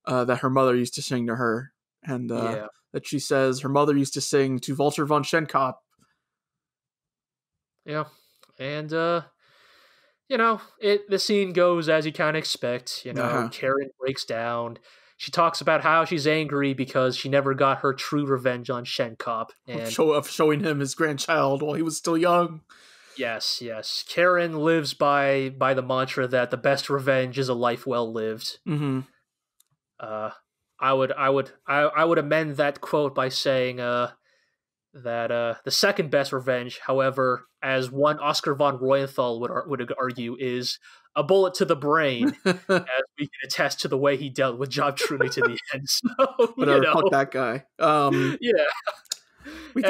that her mother used to sing to her, and that she says her mother used to sing to Walter von Shenkop. Yeah, and the scene goes as you kind of expect. Karin breaks down. She talks about how she's angry because she never got her true revenge on Shenkop. And of showing him his grandchild while he was still young. Yes. Karin lives by the mantra that the best revenge is a life well lived. Mm-hmm. I would amend that quote by saying that the second best revenge, however, as one Oscar von Royenthal would argue, is a bullet to the brain, as we can attest to the way he dealt with Job Truni to the end. So, fuck that guy. We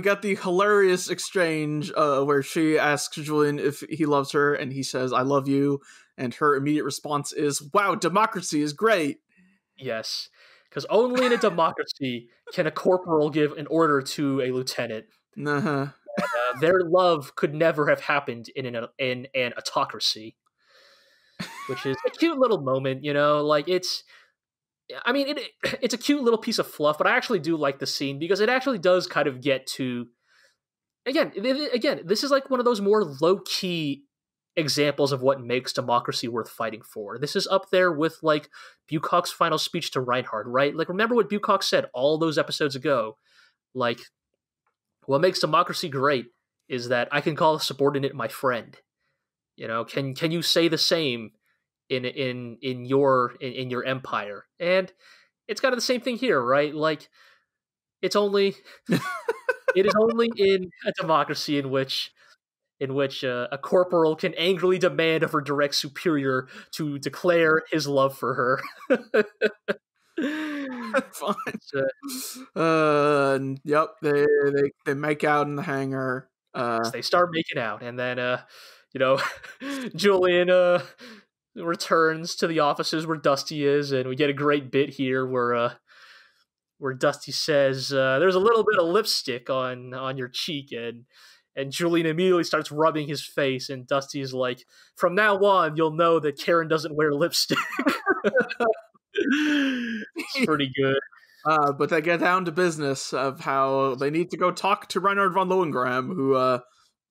got the hilarious exchange where she asks Julian if he loves her, and he says, "I love you," and her immediate response is, "Wow, democracy is great." Yes, because only in a democracy can a corporal give an order to a lieutenant. And, their love could never have happened in an autocracy, which is a cute little moment. Like it's a cute little piece of fluff, but I actually do like the scene because it actually does kind of get to again. This is like one of those more low key examples of what makes democracy worth fighting for. This is up there with like Bucock's final speech to Reinhard, right? Like, remember what Bucock said all those episodes ago? Like, what makes democracy great is that I can call a subordinate my friend. You know, can you say the same in your empire? And it's kind of the same thing here, right? Like, it's only it is only in a democracy in which a corporal can angrily demand of her direct superior to declare his love for her. Fine. Yep. They make out in the hangar. They start making out, and then you know, Julian returns to the offices where Dusty is, and we get a great bit here where Dusty says, "There's a little bit of lipstick on your cheek," and Julian immediately starts rubbing his face, and Dusty is like, "From now on, you'll know that Karin doesn't wear lipstick." It's pretty good. But they get down to business of how they need to go talk to Reinhard von Lohengrin, who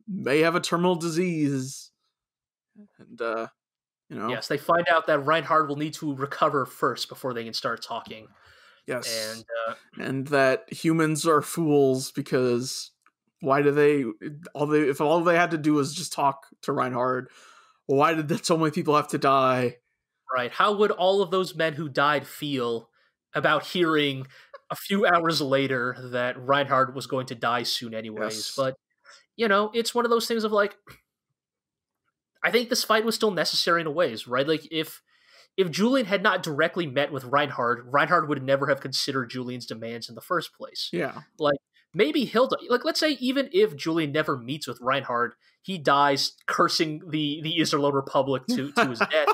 may have a terminal disease. And, you know. Yes, they find out that Reinhard will need to recover first before they can start talking. Yes. And that humans are fools because why do if all they had to do was just talk to Reinhard, why did so many people have to die? Right. How would all of those men who died feel about hearing a few hours later that Reinhard was going to die soon anyways? Yes. But, you know, it's one of those things of like, I think this fight was still necessary in a ways, right? Like, if Julian had not directly met with Reinhard would never have considered Julian's demands in the first place. Yeah. Like, maybe Hilda, like, let's say even if Julian never meets with Reinhard, he dies cursing the Iserlohn Republic to his death.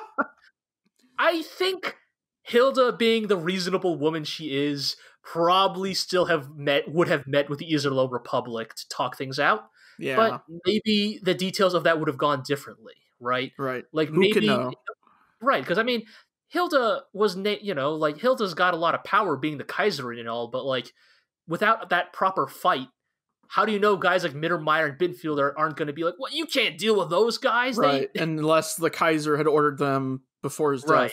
I think Hilda, being the reasonable woman she is, probably still would have met with the Iserlohn Republic to talk things out. Yeah. But maybe the details of that would have gone differently, right? Right. Like, who can know? Right, because I mean, Hilda was, like, Hilda's got a lot of power being the Kaiser and all, but like, without that proper fight, how do you know guys like Mittermeier and Bittenfeld aren't going to be like, well, you can't deal with those guys? Right, unless the Kaiser had ordered them before his death. Right.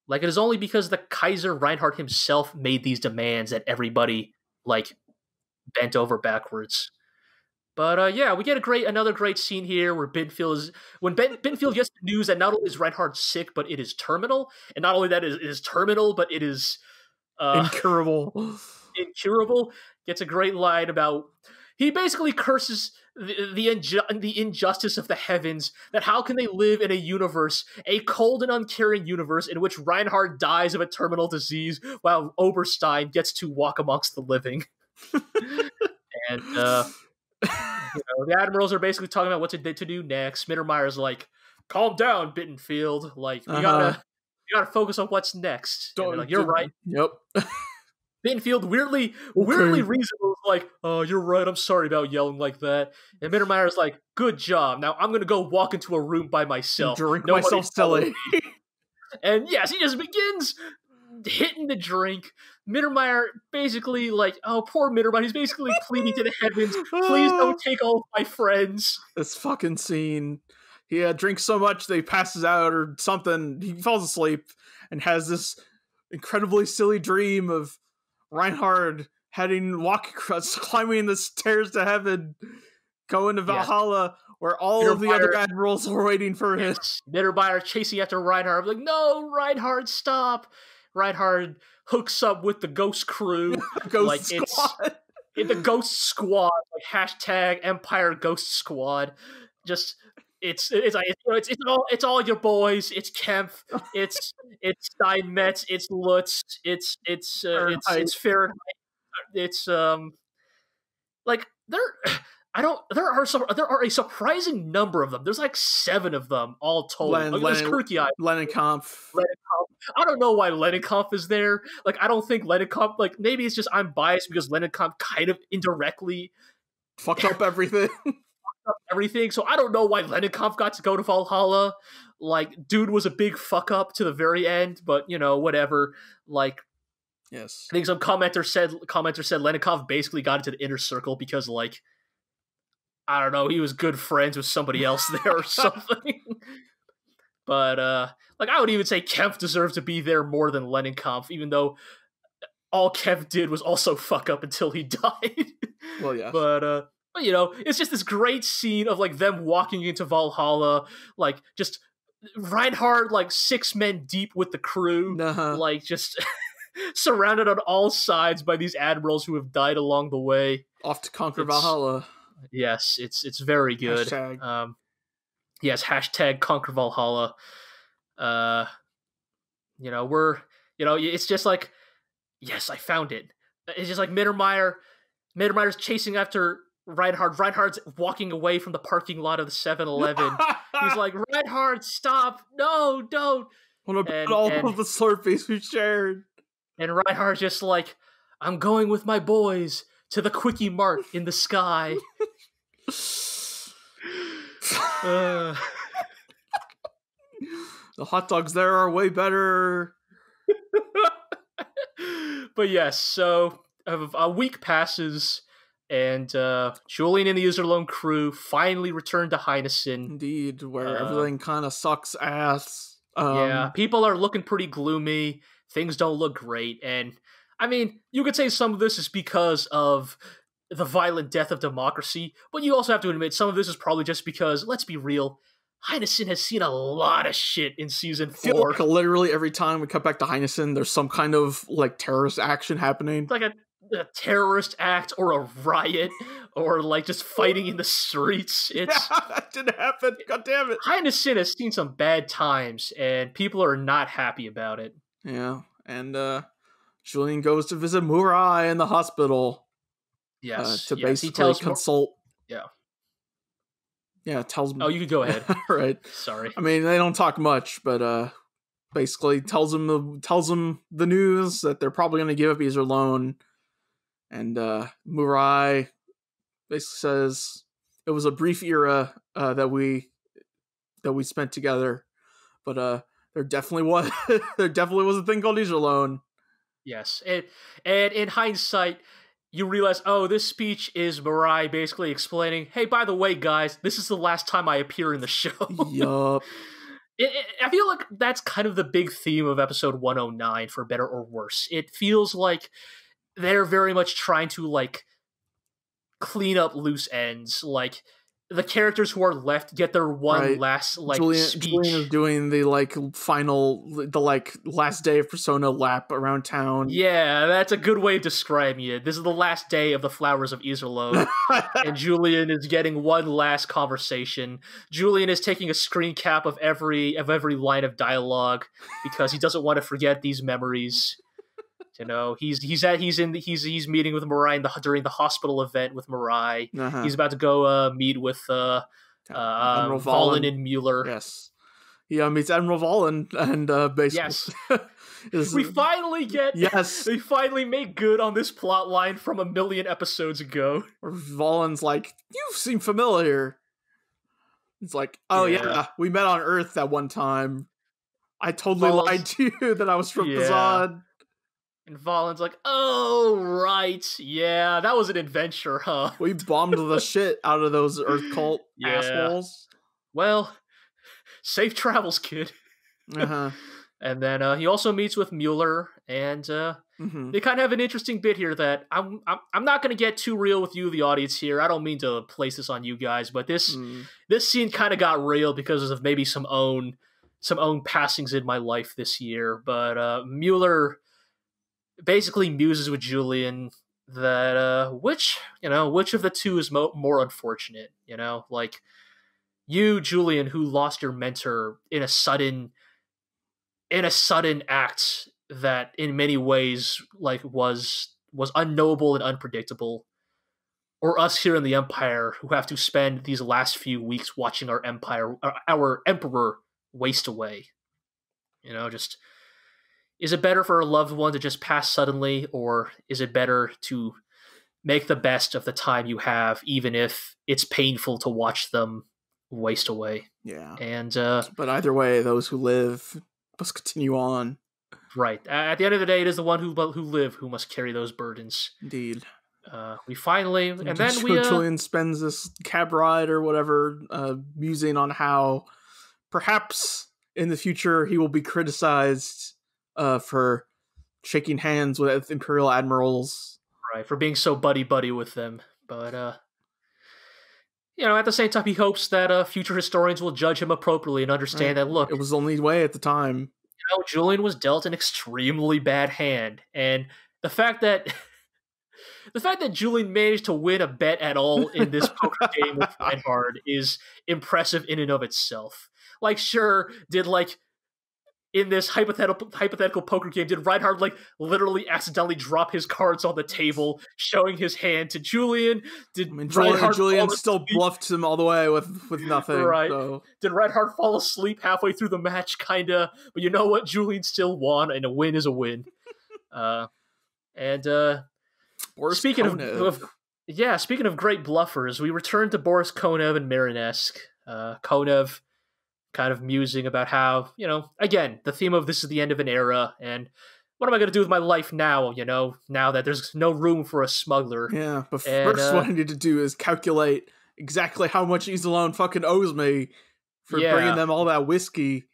Like, it is only because the Kaiser Reinhard himself made these demands that everybody, like, bent over backwards. But yeah, we get another great scene here where Bittenfeld gets the news that not only is Reinhard sick, but it is terminal, and not only that it is terminal, but it is incurable. Incurable. Gets a great line about, he basically curses the injustice of the heavens, that how can they live in a cold and uncaring universe in which Reinhard dies of a terminal disease while Oberstein gets to walk amongst the living. And the admirals are basically talking about what to do next. Mittermeier's like, calm down, Bittenfeld. Like, you gotta focus on what's next. Like, you're right. Yep. Bittenfeld weirdly reasonable, like, oh, you're right, I'm sorry about yelling like that. And Mittermeier's like, good job. Now I'm gonna go walk into a room by myself. Drink myself silly. And yes, he just begins hitting the drink. Mittermeier basically like, oh, poor Mittermeier, he's basically pleading to the heavens, please don't take all of my friends. This fucking scene. He drinks so much that he passes out or something. He falls asleep and has this incredibly silly dream of Reinhard climbing the stairs to heaven, going to Valhalla, where all of the other admirals are waiting for him. Mittermeier chasing after Reinhard, like, no, Reinhard, stop. Reinhard hooks up with the Ghost crew. Ghost Squad. The Ghost Squad, like hashtag Empire Ghost Squad. Just it's all your boys. It's Kempf. It's Steinmetz. It's Lutz. It's Fahrenheit. It's like there are a surprising number of them. There's like 7 of them all told. There's Lennenkampf. I don't know why Lennenkampf is there. Like, I don't think Lennenkampf, like, maybe it's just I'm biased because Lennenkampf kind of indirectly fucked up everything. So I don't know why Lennenkampf got to go to Valhalla. Like, dude was a big fuck up to the very end, but whatever. Like, yes, I think some commenter said Lennenkampf basically got into the inner circle because, like, I don't know, he was good friends with somebody else there or something. But like, I would even say Kempf deserves to be there more than Lennenkampf, even though all Kempf did was also fuck up until he died. Well, yeah. But But, it's just this great scene of, like, them walking into Valhalla, like, just Reinhard, like, 6 men deep with the crew, like, just surrounded on all sides by these admirals who have died along the way. Off to conquer Valhalla. Yes, it's very good. Hashtag. Yes, hashtag conquer Valhalla. It's just like, yes, I found it. It's just like Mittermeier's chasing after Reinhard. Reinhard's walking away from the parking lot of the 7-Eleven. He's like, Reinhard, stop! No, don't! What about all of the Slurpees we shared? And Reinhard's just like, I'm going with my boys to the Quickie Mart in the sky. The hot dogs there are way better. But yes, so a week passes, and Julian and the Iserlohn crew finally return to Heinessen. Indeed, where everything kind of sucks ass. Yeah, people are looking pretty gloomy. Things don't look great. And, I mean, you could say some of this is because of the violent death of democracy, but you also have to admit some of this is probably just because, let's be real, Heinessen has seen a lot of shit in season 4. I feel like literally every time we cut back to Heinessen, there's some kind of, like, terrorist action happening. It's like a terrorist act or a riot or, like, just fighting in the streets. That didn't happen. God damn it. Heinessen has seen some bad times, and people are not happy about it. Yeah, and Julian goes to visit Murai in the hospital. Yes. To basically consult. Yeah, tells him. Oh, you could go ahead. Right. Sorry. I mean, they don't talk much, but basically tells him the news that they're probably going to give up Iserlohn, and Murai basically says it was a brief era that we spent together, but there definitely was a thing called Iserlohn. Yes, and in hindsight, you realize, oh, this speech is Murai basically explaining, hey, by the way, guys, this is the last time I appear in the show. Yup. I feel like that's kind of the big theme of episode 109, for better or worse. It feels like they're very much trying to, like, clean up loose ends. Like, the characters who are left get their one last, like, speech. Julian is doing the, like, last day of Persona lap around town. Yeah, that's a good way of describing it. This is the last day of the Flowers of Iserlohn, and Julian is getting one last conversation. Julian is taking a screen cap of every line of dialogue because he doesn't want to forget these memories. He's meeting with Murai during the hospital event with Murai. He's about to go meet with Admiral Valen and Mueller. Yes, he meets Admiral Valen, and basically, yes, we finally make good on this plot line from a million episodes ago. Where Valen's like, "You seem familiar." It's like, "Oh yeah, we met on Earth that one time. I totally lied to you that I was from Kazan." And Valen's like, oh, right. Yeah, that was an adventure, huh? We bombed the shit out of those Earth cult assholes. Well, safe travels, kid. And then he also meets with Mueller, and they kind of have an interesting bit here that I'm not going to get too real with you, the audience here. I don't mean to place this on you guys, but this scene kind of got real because of maybe some own passings in my life this year. But Mueller basically muses with Julian that which of the two is more unfortunate, like you, Julian, who lost your mentor in a sudden act that in many ways like was unknowable and unpredictable, or us here in the Empire who have to spend these last few weeks watching our emperor waste away. Just, is it better for a loved one to just pass suddenly, or is it better to make the best of the time you have, even if it's painful to watch them waste away? Yeah. And but either way, those who live must continue on. Right. At the end of the day, it is the one who live who must carry those burdens. Indeed. We finally, and then Julian spends this cab ride or whatever, musing on how perhaps in the future he will be criticized for shaking hands with Imperial admirals. Right, for being so buddy-buddy with them. But at the same time, he hopes that future historians will judge him appropriately and understand that, look, it was the only way at the time. Julian was dealt an extremely bad hand, and the fact that Julian managed to win a bet at all in this poker game with Reinhard is impressive in and of itself. Like, sure, did in this hypothetical poker game, did Reinhard literally accidentally drop his cards on the table, showing his hand to Julian? Julian still bluffed him all the way with nothing. Right? So. Did Reinhard fall asleep halfway through the match? Kinda, but you know what? Julian still won, and a win is a win. Boris speaking Konev. speaking of great bluffers, we return to Boris Konev and Marinesk. Konev kind of musing about how, again, the theme of this is the end of an era, and what am I going to do with my life now, now that there's no room for a smuggler. Yeah, but first what I need to do is calculate exactly how much Iserlohn fucking owes me for bringing them all that whiskey.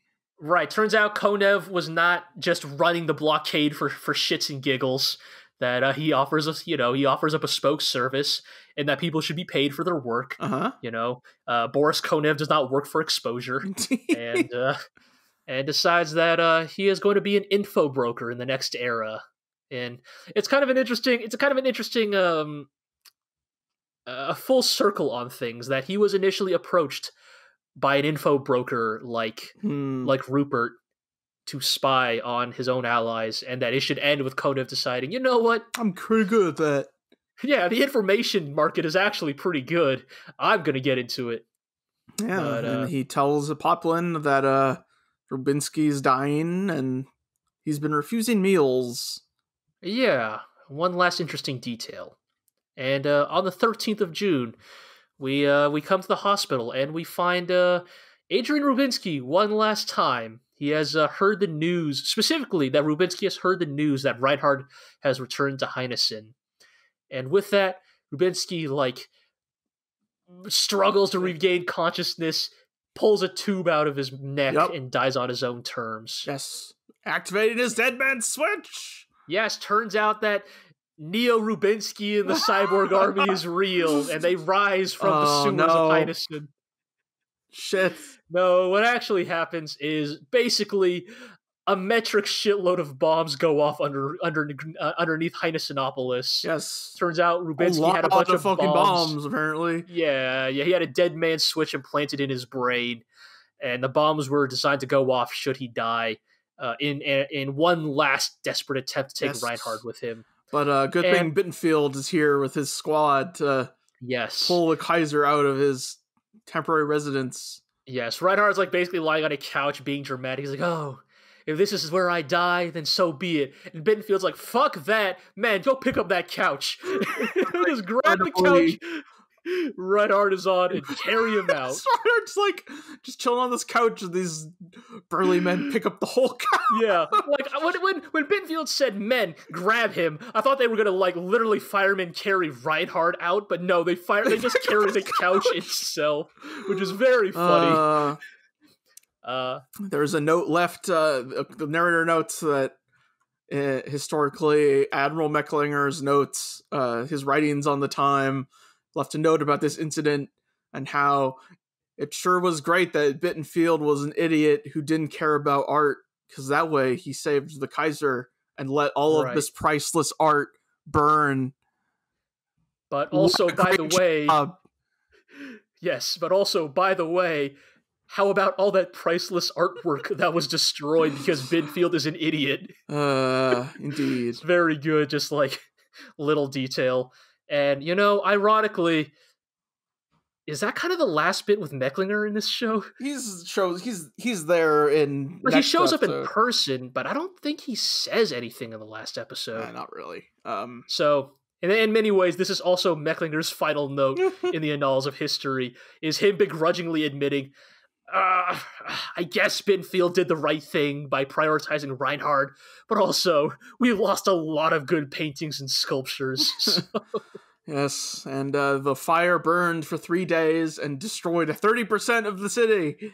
Right, turns out Konev was not just running the blockade for shits and giggles, that he offers us, he offers a bespoke service, and that people should be paid for their work. Boris Konev does not work for exposure, and decides that he is going to be an info broker in the next era. And it's kind of an interesting, a full circle on things, that he was initially approached by an info broker like Rupert to spy on his own allies, and that it should end with Konev deciding, you know what? I'm pretty good at that. Yeah, the information market is actually pretty good. I'm going to get into it. Yeah, and he tells Poplin that Rubinsky's dying, and he's been refusing meals. Yeah, one last interesting detail. And on the 13th of June, we come to the hospital, and we find Adrian Rubinsky one last time. He has heard the news, specifically that Rubinsky has heard the news that Reinhard has returned to Heinessen. And with that, Rubinsky, struggles to regain consciousness, pulls a tube out of his neck, and dies on his own terms. Yes. Activated his dead man switch! Yes, turns out that Neo Rubinsky and the cyborg army is real, and they rise from the sewers of Heinessen. Shit. No, what actually happens is basically a metric shitload of bombs go off underneath Heinesenopolis. Yes. Turns out Rubinsky had a bunch of fucking bombs, apparently. Yeah, he had a dead man switch implanted in his brain, and the bombs were designed to go off should he die in one last desperate attempt to take Reinhard with him. But good thing Bittenfeld is here with his squad to pull the Kaiser out of his temporary residence. Yes, Reinhard's basically lying on a couch being dramatic. He's like, oh, if this is where I die, then so be it. And Bittenfeld's like, fuck that. Man, go pick up that couch. Just grab the couch. Reinhard is on and carry him out. Reinhard's just chilling on this couch and these burly men pick up the whole couch. Yeah. When Bittenfeld said men, grab him, I thought they were gonna literally firemen carry Reinhard out, but no, they just carry the couch itself, which is very funny. There's a note left, the narrator notes that historically Admiral Mecklinger's notes, his writings on the time, left a note about this incident and how it sure was great that Bittenfeld was an idiot who didn't care about art, because that way he saved the Kaiser and let all of this priceless art burn. But also, by the way, how about all that priceless artwork that was destroyed because Bittenfeld is an idiot? Indeed. It's very good, just little detail. And, ironically, is that kind of the last bit with Mecklinger in this show? He's there in he shows up in person, but I don't think he says anything in the last episode. Not really. So, in many ways, this is also Mecklinger's final note in the annals of history, is him begrudgingly admitting, I guess Bittenfeld did the right thing by prioritizing Reinhard, but also, we lost a lot of good paintings and sculptures. So. Yes, and the fire burned for 3 days and destroyed 30% of the city.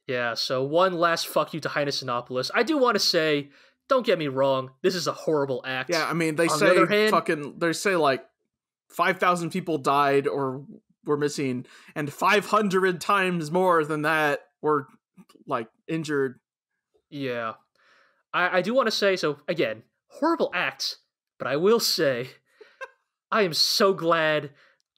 Yeah, so one last fuck you to Heinesenopolis. I do want to say, don't get me wrong, this is a horrible act. Yeah, I mean, they say 5,000 people died or were missing, and 500 times more than that were like injured. Yeah. I do want to say, so again, horrible act, but I will say, I am so glad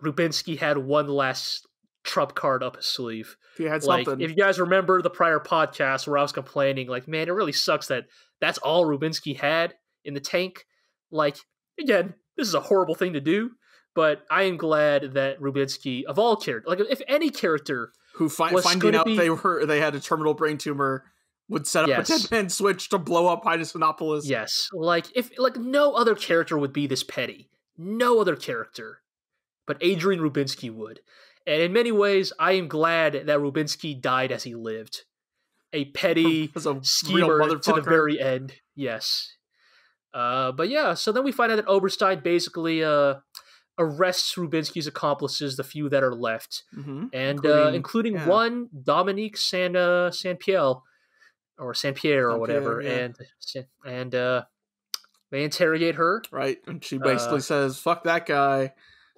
Rubinsky had one last trump card up his sleeve. He had Like, something. if you guys remember the prior podcast where I was complaining, like, man, it really sucks that that's all Rubinsky had in the tank. Like, again, this is a horrible thing to do, but I am glad that Rubinsky, of all characters, like, if any character who finding out they had a terminal brain tumor would set up a 10-man switch to blow up Hydesinopolis. Yes, like, if no other character would be this petty. No other character. But Adrian Rubinsky would. And in many ways, I am glad that Rubinsky died as he lived. A petty schemer to the very end. Yes. But yeah, so then we find out that Oberstein basically arrests Rubinsky's accomplices, the few that are left. Mm-hmm. And including one, Dominique Saint-Pierre, or Saint-Pierre or whatever. Yeah. And they interrogate her. Right. And she basically says, fuck that guy.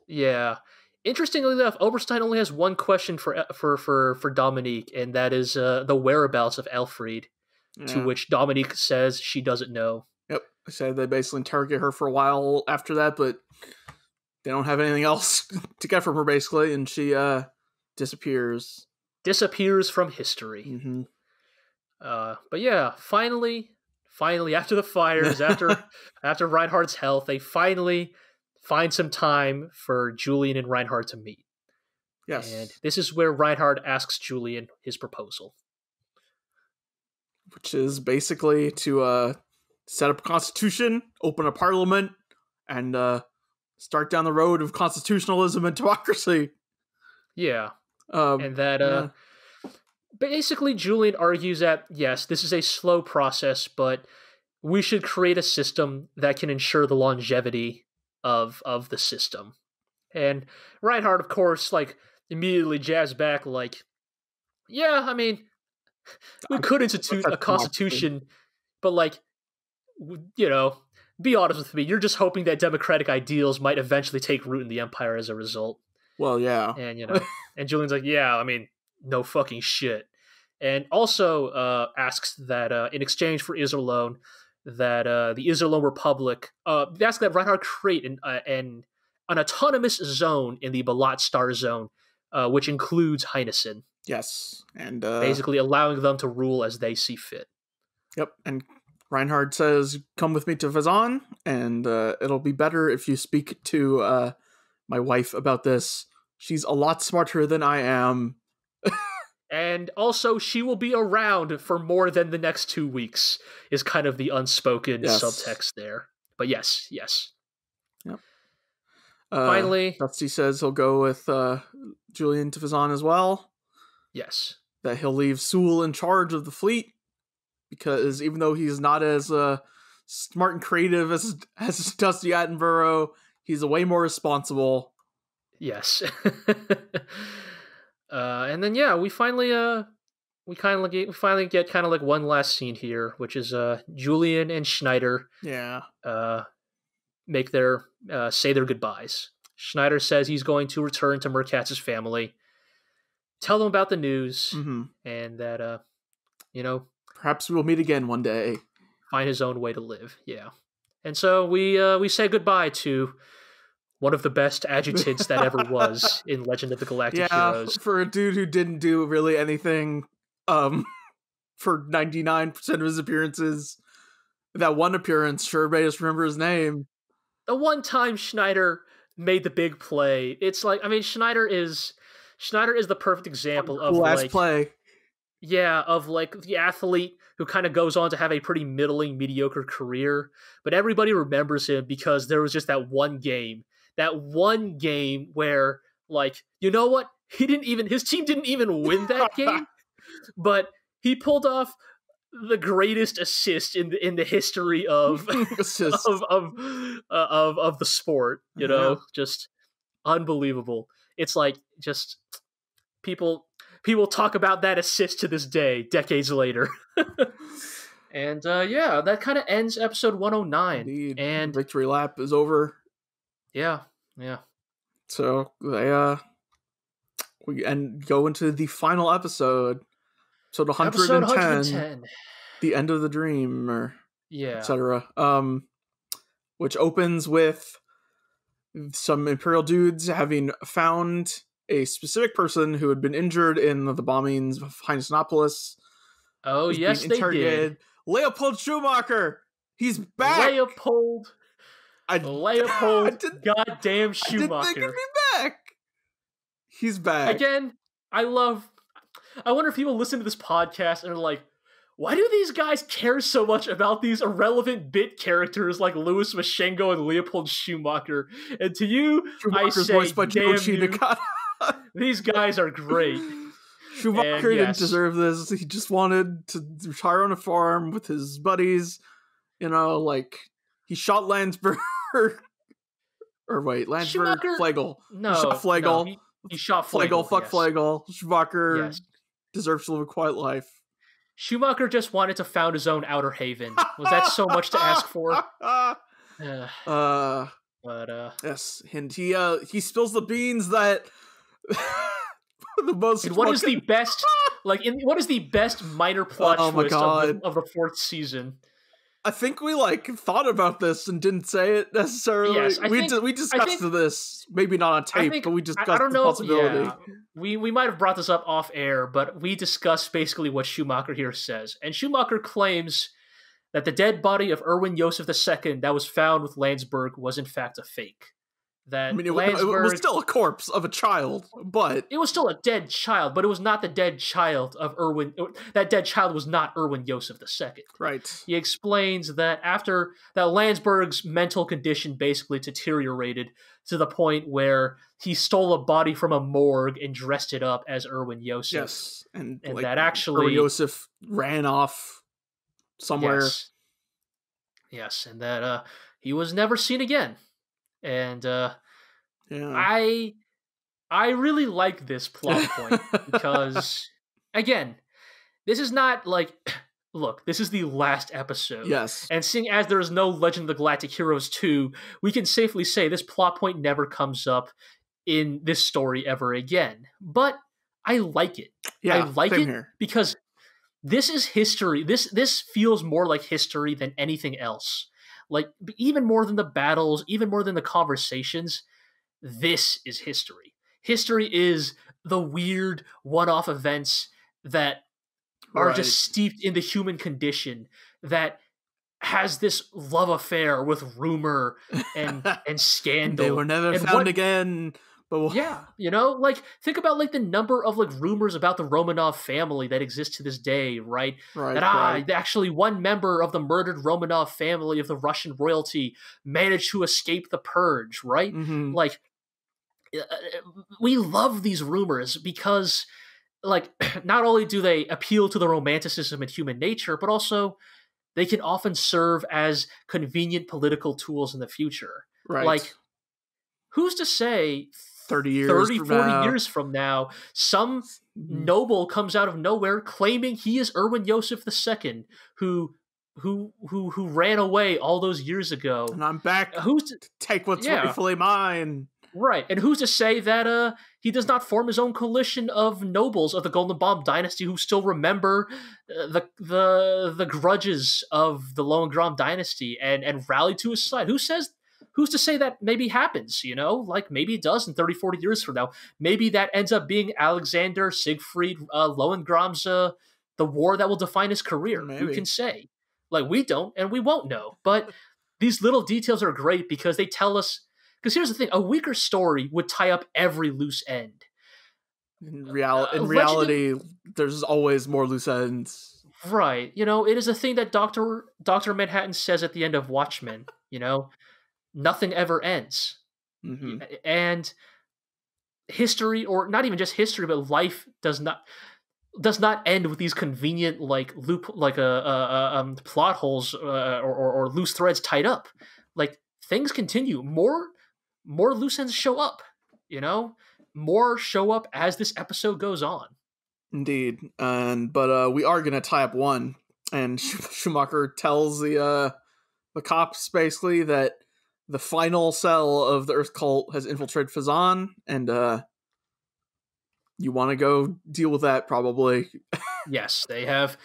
Yeah. Interestingly enough, Oberstein only has one question for Dominique, and that is the whereabouts of Alfred, to which Dominique says she doesn't know. Yep. They say they basically interrogate her for a while after that, but they don't have anything else to get from her, basically, and she disappears. Disappears from history. Mm-hmm. But yeah, finally, after the fires, after Reinhard's health, they finally find some time for Julian and Reinhard to meet. Yes. And this is where Reinhard asks Julian his proposal. Which is basically to set up a constitution, open a parliament, and start down the road of constitutionalism and democracy. Yeah. And that... Basically, Julian argues that, yes, this is a slow process, but we should create a system that can ensure the longevity of the system. And Reinhard, of course, like, immediately jabs back, like, yeah, I mean, we could institute a constitution, but, like, you know, be honest with me, you're just hoping that democratic ideals might eventually take root in the empire as a result. Well, yeah. And, you know, and Julian's like, yeah, I mean, no fucking shit. And also asks that in exchange for Iserlohn, that the Iserlohn Republic, they ask that Reinhard create an autonomous zone in the Balat Star Zone, which includes Heinessen. Yes, and basically allowing them to rule as they see fit. Yep, and Reinhard says, come with me to Vazan, and it'll be better if you speak to my wife about this. She's a lot smarter than I am. And also, she will be around for more than the next 2 weeks, is kind of the unspoken subtext there. But yes. Yep. Finally, Dusty says he'll go with Julian to Vazan as well. Yes. That he'll leave Sewell in charge of the fleet, because even though he's not as smart and creative as Dusty Attenborough, he's way more responsible. Yes. And then we finally get kind of like one last scene here, which is Julian and Schneider make their say their goodbyes. Schneider says he's going to return to Merkatz's family, tell them about the news, and that perhaps we'll meet again one day. Find his own way to live. Yeah. And so we say goodbye to one of the best adjutants that ever was in Legend of the Galactic Heroes. For a dude who didn't do really anything for 99% of his appearances. That one appearance, sure everybody just remember his name. The one time Schneider made the big play. It's like, I mean, Schneider is the perfect example of like play. Yeah, of like the athlete who kind of goes on to have a pretty middling, mediocre career, but everybody remembers him because there was just that one game where, like, you know what? His team didn't even win that game, but he pulled off the greatest assist in the history of of the sport. You know, just unbelievable. It's like just people talk about that assist to this day, decades later. And that kind of ends episode 109. Indeed. And victory lap is over. Yeah. So they we go into the final episode. So the Episode 110, the end of the dream, or etc. Which opens with some Imperial dudes having found a specific person who had been injured in the bombings of Heinsonopolis. Oh, yes, they did. Leopold Schumacher! He's back! Leopold goddamn Schumacher. I didn't think he'd be back! He's back. Again, I wonder if people listen to this podcast and are like, why do these guys care so much about these irrelevant bit characters like Louis Maschengo and Leopold Schumacher? And to you, Schumacher's I say, voiced by damn you, these guys are great. Schumacher didn't deserve this. He just wanted to retire on a farm with his buddies. You know, like, he shot Landsberg. Or wait, Landsberg? Flegel. No. He shot Flegel. No, he shot Flegel. Fuck Flegel. Schumacher deserves to live a quiet life. Schumacher just wanted to found his own outer haven. Was that so much to ask for? Yes, and he spills the beans that the most. And what is the best? What is the best minor plot twist of the fourth season? I think we thought about this and didn't say it necessarily. Yes, we discussed this, maybe not on tape, but we discussed the possibility. Yeah. We might have brought this up off air, but we discussed basically what Schumacher here says. And Schumacher claims that the dead body of Erwin Joseph II that was found with Landsberg was in fact a fake. That it was still a corpse of a child, but it was still a dead child, but it was not the dead child of Erwin. That dead child was not Erwin Joseph II. Right. He explains that after that, Landsberg's mental condition basically deteriorated to the point where he stole a body from a morgue and dressed it up as Erwin Joseph. Yes, and that actually Erwin Joseph ran off somewhere. Yes, and that he was never seen again. And I really like this plot point because, again, this is not look, this is the last episode. Yes. And seeing as there is no Legend of the Galactic Heroes 2, we can safely say this plot point never comes up in this story ever again. But I like it. Yeah, I like it here. because this is history. This feels more like history than anything else. Even more than the battles, even more than the conversations, this is history. History is the weird one-off events that are just steeped in the human condition, that has this love affair with rumor and scandal. They were never found again. But yeah, think about the number of rumors about the Romanov family that exist to this day, right? That actually one member of the murdered Romanov family of the Russian royalty managed to escape the purge, right? Mm-hmm. We love these rumors because not only do they appeal to the romanticism and human nature, but also they can often serve as convenient political tools in the future. Right. Who's to say 40 years from now, some noble comes out of nowhere claiming he is Erwin Joseph II, who ran away all those years ago. And I'm back to take what's rightfully mine. Right. And who's to say that he does not form his own coalition of nobles of the Golden Bomb dynasty who still remember the grudges of the Lohengrin dynasty and rally to his side? Who's to say that maybe happens, maybe it does in 30, 40 years from now. Maybe that ends up being Alexander Siegfried Lohengrin's, the war that will define his career. Maybe. Who can say? We don't, and we won't know. But these little details are great because they tell us, because here's the thing, a weaker story would tie up every loose end. In reality, there's always more loose ends. Right. It is a thing that Dr. Manhattan says at the end of Watchmen, nothing ever ends. Mm-hmm. And history, or not even just history, but life does not end with these convenient plot holes or loose threads tied up. Things continue. More loose ends show up. More show up as this episode goes on. Indeed. But we are gonna tie up one, and Schumacher tells the cops basically that the final cell of the Earth cult has infiltrated Fazan, and you want to go deal with that, probably. Yes, they have.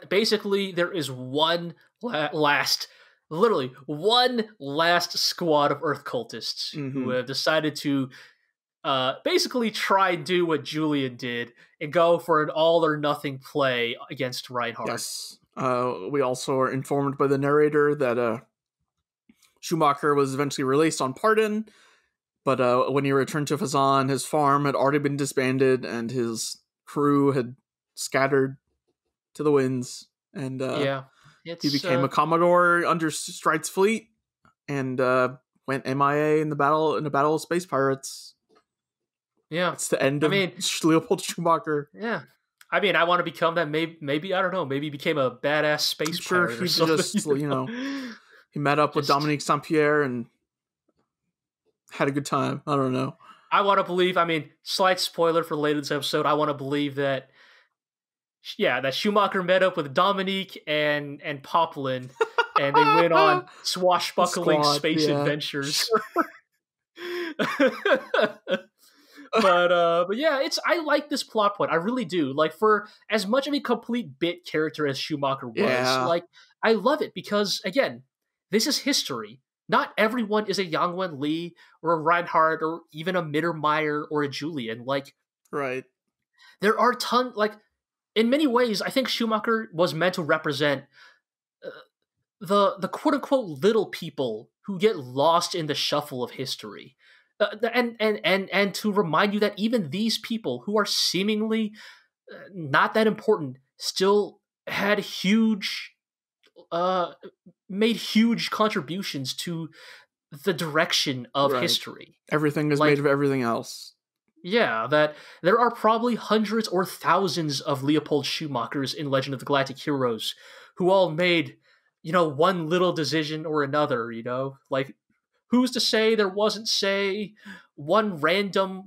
Basically, there is one last, literally one last squad of Earth cultists who have decided to basically try and do what Julian did and go for an all or nothing play against Reinhard. Yes. We also are informed by the narrator that Schumacher was eventually released on pardon, but when he returned to Fazan, his farm had already been disbanded and his crew had scattered to the winds, and he became a commodore under Stride's fleet and went MIA in the battle of space pirates. Yeah, it's the end of Leopold Schumacher. Yeah, I mean, I want to become that. Maybe I don't know. Maybe he became a badass space pirate or something. Just he met up with Dominique Saint-Pierre and had a good time. I don't know. I want to believe. I mean, slight spoiler for later this episode. I want to believe that. Yeah, that Schumacher met up with Dominique and Poplin, and they went on swashbuckling space adventures. But yeah, I like this plot point. I really do. Like, for as much of a complete bit character as Schumacher was, like, I love it because, again, this is history. Not everyone is a Yang Wen Li or a Reinhard or even a Mittermeier or a Julian. Like, right. There are in many ways, I think Schumacher was meant to represent the quote unquote little people who get lost in the shuffle of history, and to remind you that even these people who are seemingly not that important still had made huge contributions to the direction of history. Everything is made of everything else. Yeah, that there are probably hundreds or thousands of Leopold Schumachers in Legend of the Galactic Heroes who all made, one little decision or another, Like, who's to say there wasn't, say, one random,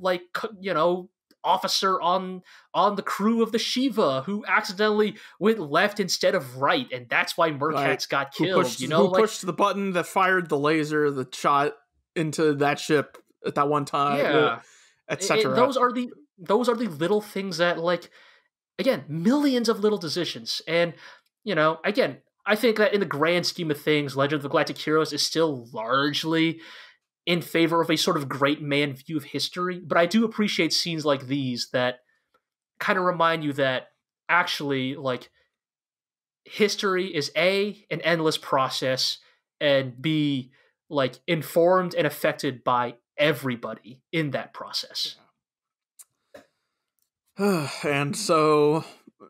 officer on the crew of the Shiva who accidentally went left instead of right, and that's why Merkatz got killed, Who pushed the button that fired the laser that shot into that ship at that one time. Yeah. Etc. Those are the little things that, like, again, millions of little decisions. And, again, I think that in the grand scheme of things, Legend of the Galactic Heroes is still largely in favor of a sort of great man view of history. But I do appreciate scenes like these that kind of remind you that actually, like, history is A, an endless process, and B, like, informed and affected by everybody in that process. And so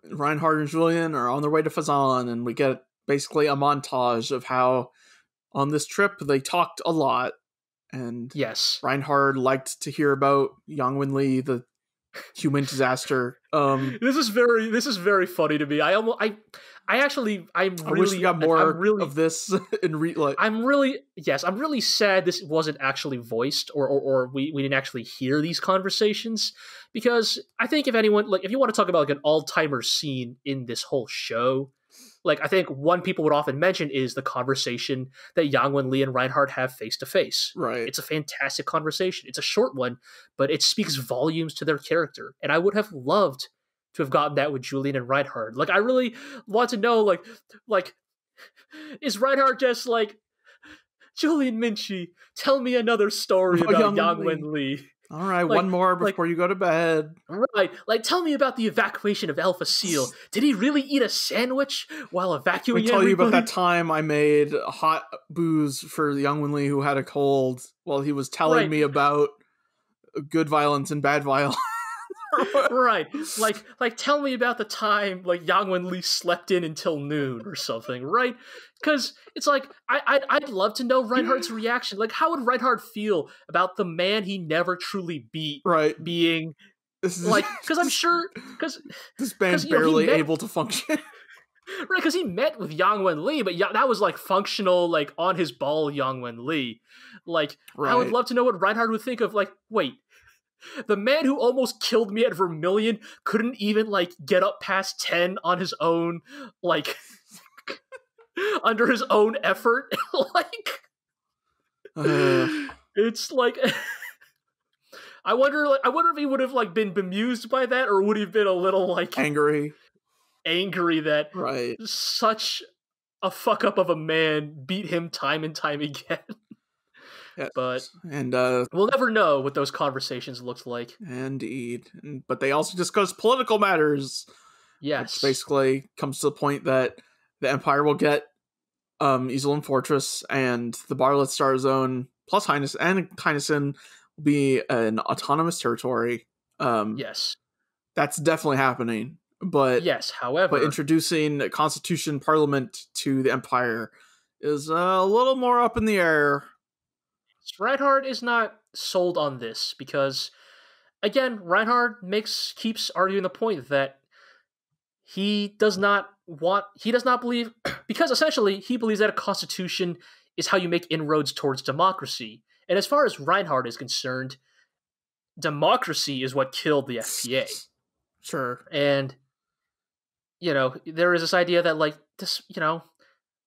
Reinhard and Julian are on their way to Fazan, and we get basically a montage of how on this trip they talked a lot, and Reinhard liked to hear about Yang Wen Li, the human disaster. This is very funny to me. I wish we got more of this in I'm really sad this wasn't actually voiced or we didn't actually hear these conversations, because I think if anyone, like, if you want to talk about like an all-timer scene in this whole show, like, I think one people would often mention is the conversation that Yang Wen Li and Reinhard have face to face. Right. It's a fantastic conversation. It's a short one, but it speaks volumes to their character. And I would have loved to have gotten that with Julian and Reinhard. Like, I really want to know, like, is Reinhard just like, Julian Minchie, tell me another story about Yang Wen Li. All right, one more before you go to bed. Right, like, tell me about the evacuation of Alpha Seal. Did he really eat a sandwich while evacuating everybody? Let me tell you about that everybody? time I made hot booze for Yang Wen Li who had a cold while he was telling me about good violence and bad violence. Right, like tell me about the time like Yang Wen Li slept in until noon or something, right? Because it's like I'd love to know Reinhard's reaction. Like, how would Reinhard feel about the man he never truly beat, right, being like, because I'm sure because this band's barely able to function. Right, because he met with Yang Wen Li, but that was like functional, like on his ball Yang Wen Li. Like, I would love to know what Reinhard would think of, like, wait, the man who almost killed me at Vermilion couldn't even, like, get up past 10 on his own, like, under his own effort. Like, it's like, I wonder if he would have like been bemused by that, or would he have been a little like angry that right. such a fuck up of a man beat him time and time again. Yes. But and we'll never know what those conversations looked like. Indeed. But they also discuss political matters. Yes. Which basically comes to the point that the Empire will get Iserlohn Fortress, and the Barlet Star Zone plus Highness and Heinesen will be an autonomous territory. Yes. That's definitely happening. But yes, however, introducing a constitution parliament to the Empire is a little more up in the air. Reinhard is not sold on this because, again, Reinhard keeps arguing the point that he does not believe, because essentially he believes that a constitution is how you make inroads towards democracy. And as far as Reinhard is concerned, democracy is what killed the FPA. Sure. And, there is this idea that, like, this,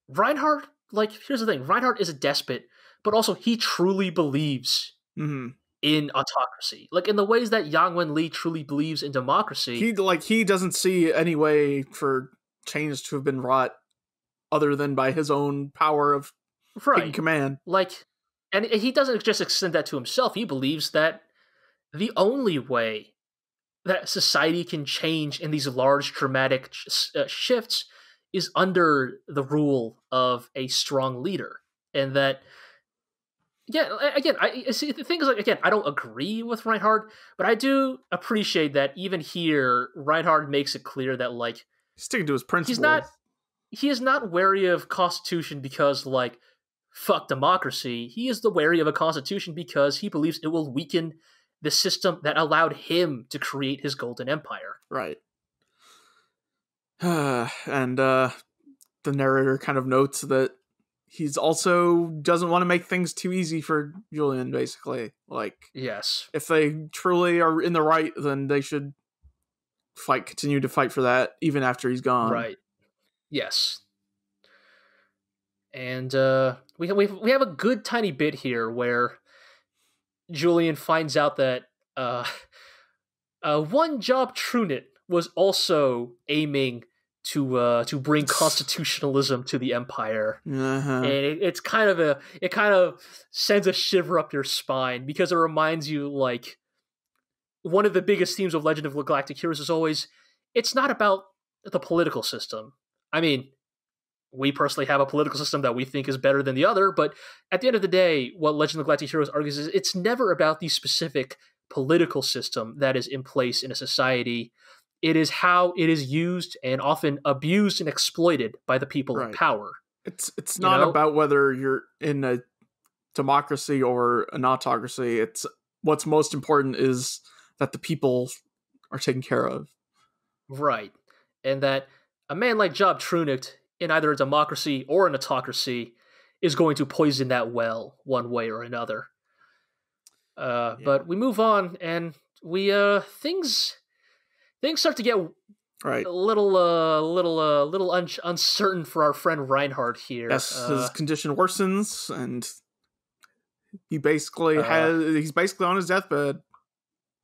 Reinhard, like, here's the thing. Reinhard is a despot, but also he truly believes in autocracy. Like, in the ways that Yang Wen-li truly believes in democracy. He doesn't see any way for change to have been wrought other than by his own power of taking command. Like, and he doesn't just extend that to himself. He believes that the only way that society can change in these large dramatic shifts is under the rule of a strong leader. And that, again, I see the thing is, like, again, I don't agree with Reinhard, but I do appreciate that even here, Reinhard makes it clear that, like, he's sticking to his principles. He is not wary of constitution because, like, fuck democracy. He is wary of a constitution because he believes it will weaken the system that allowed him to create his golden empire. Right. And the narrator kind of notes that he's also doesn't want to make things too easy for Julian, basically. Like, yes, if they truly are in the right, then they should continue to fight for that, even after he's gone. Right. Yes. And we have a good tiny bit here where Julian finds out that one Job Trunit was also aiming to bring constitutionalism to the Empire, and it kind of sends a shiver up your spine because it reminds you, like, one of the biggest themes of Legend of the Galactic Heroes is always, it's not about the political system. I mean, we personally have a political system that we think is better than the other, but at the end of the day, what Legend of the Galactic Heroes argues is it's never about the specific political system that is in place in a society. It is how it is used and often abused and exploited by the people in power. It's not about whether you're in a democracy or an autocracy. It's what's most important is that the people are taken care of. Right. And that a man like Job Trunit, in either a democracy or an autocracy, is going to poison that well one way or another. But we move on, and we things start to get a little uncertain for our friend Reinhard here. Yes, his condition worsens, and he's basically on his deathbed.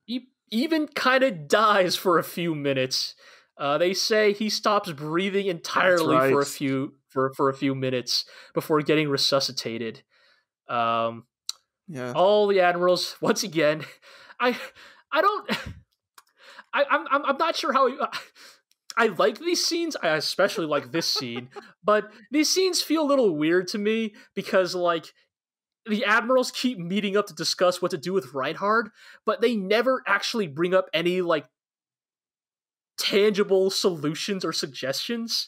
He even kind of dies for a few minutes. They say he stops breathing entirely for a few minutes before getting resuscitated. All the admirals, once again, I'm not sure how. I like these scenes. I especially like this scene, but these scenes feel a little weird to me because, like, the admirals keep meeting up to discuss what to do with Reinhard, but they never actually bring up any, like, tangible solutions or suggestions.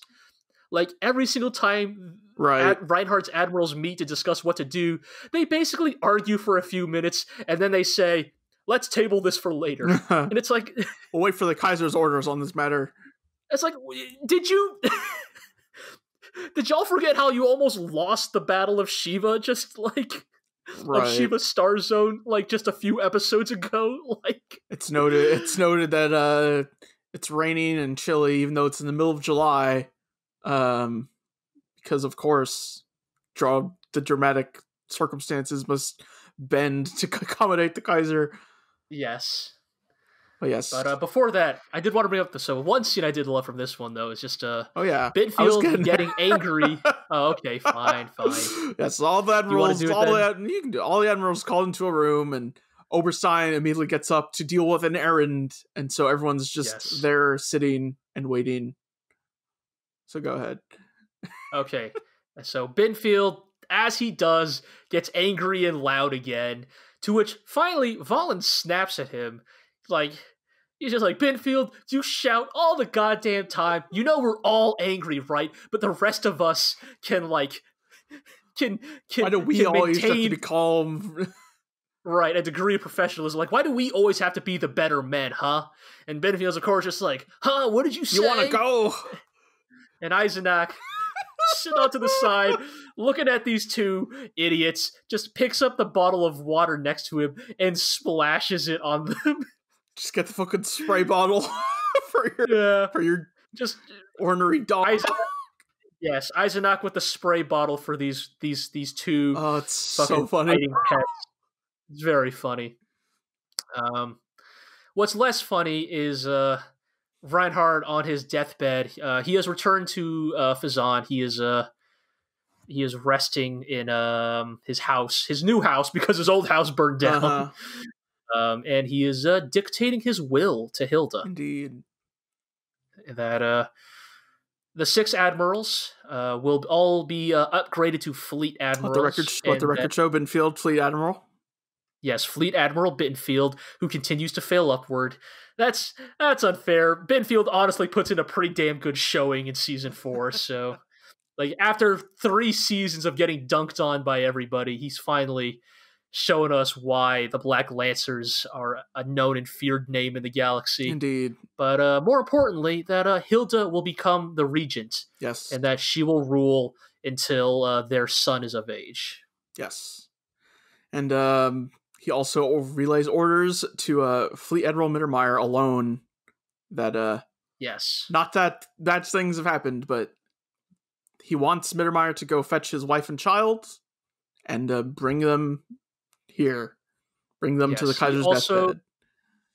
Like, every single time Reinhard's admirals meet to discuss what to do, they basically argue for a few minutes, and then they say, let's table this for later. And it's like, we'll wait for the Kaiser's orders on this matter. It's like, did y'all forget how you almost lost the Battle of Shiva, just like of Shiva Star Zone, like just a few episodes ago? Like, it's noted that it's raining and chilly, even though it's in the middle of July, because of course, the dramatic circumstances must bend to accommodate the Kaiser. Yes. Oh, yes. But before that, I did want to bring up so one scene I did love from this one, though, is just oh, yeah. Bittenfeld getting angry. Oh, okay, fine. Yes, all the admirals, all the admirals called into a room, and Oberstein immediately gets up to deal with an errand, and so everyone's just there sitting and waiting. So go ahead. Okay, so Bittenfeld, as he does, gets angry and loud again, to which finally Valen snaps at him. He's just like, Bittenfeld, you shout all the goddamn time. You know we're all angry, right? But the rest of us can why do we always have to be calm? Right, a degree of professionalism. Like, why do we always have to be the better men, huh? And Bittenfeld's, of course, just like, huh, what did you say? You want to go? And Eisenach, sitting out to the side, looking at these two idiots, just picks up the bottle of water next to him and splashes it on them. Just get the fucking spray bottle for your just ornery dog. Yes, Eisenach with the spray bottle for these two. Oh, it's so funny. Pets. It's very funny. What's less funny is Reinhard on his deathbed. He has returned to Fazan. He is resting in his house, his new house, because his old house burned down. And he is dictating his will to Hilda. Indeed. That the 6 admirals will all be upgraded to fleet admirals. Let the record show Bittenfeld, fleet admiral. Yes, Fleet Admiral Bittenfeld, who continues to fail upward. That's unfair. Bittenfeld honestly puts in a pretty damn good showing in season 4. So, after 3 seasons of getting dunked on by everybody, he's finally showing us why the Black Lancers are a known and feared name in the galaxy. Indeed. But more importantly, that Hilda will become the regent. Yes. And that she will rule until their son is of age. Yes. And he also relays orders to Fleet Admiral Mittermeier alone that yes. Not that things have happened, but he wants Mittermeier to go fetch his wife and child and bring them here. Bring them to the Kaiser's deathbed.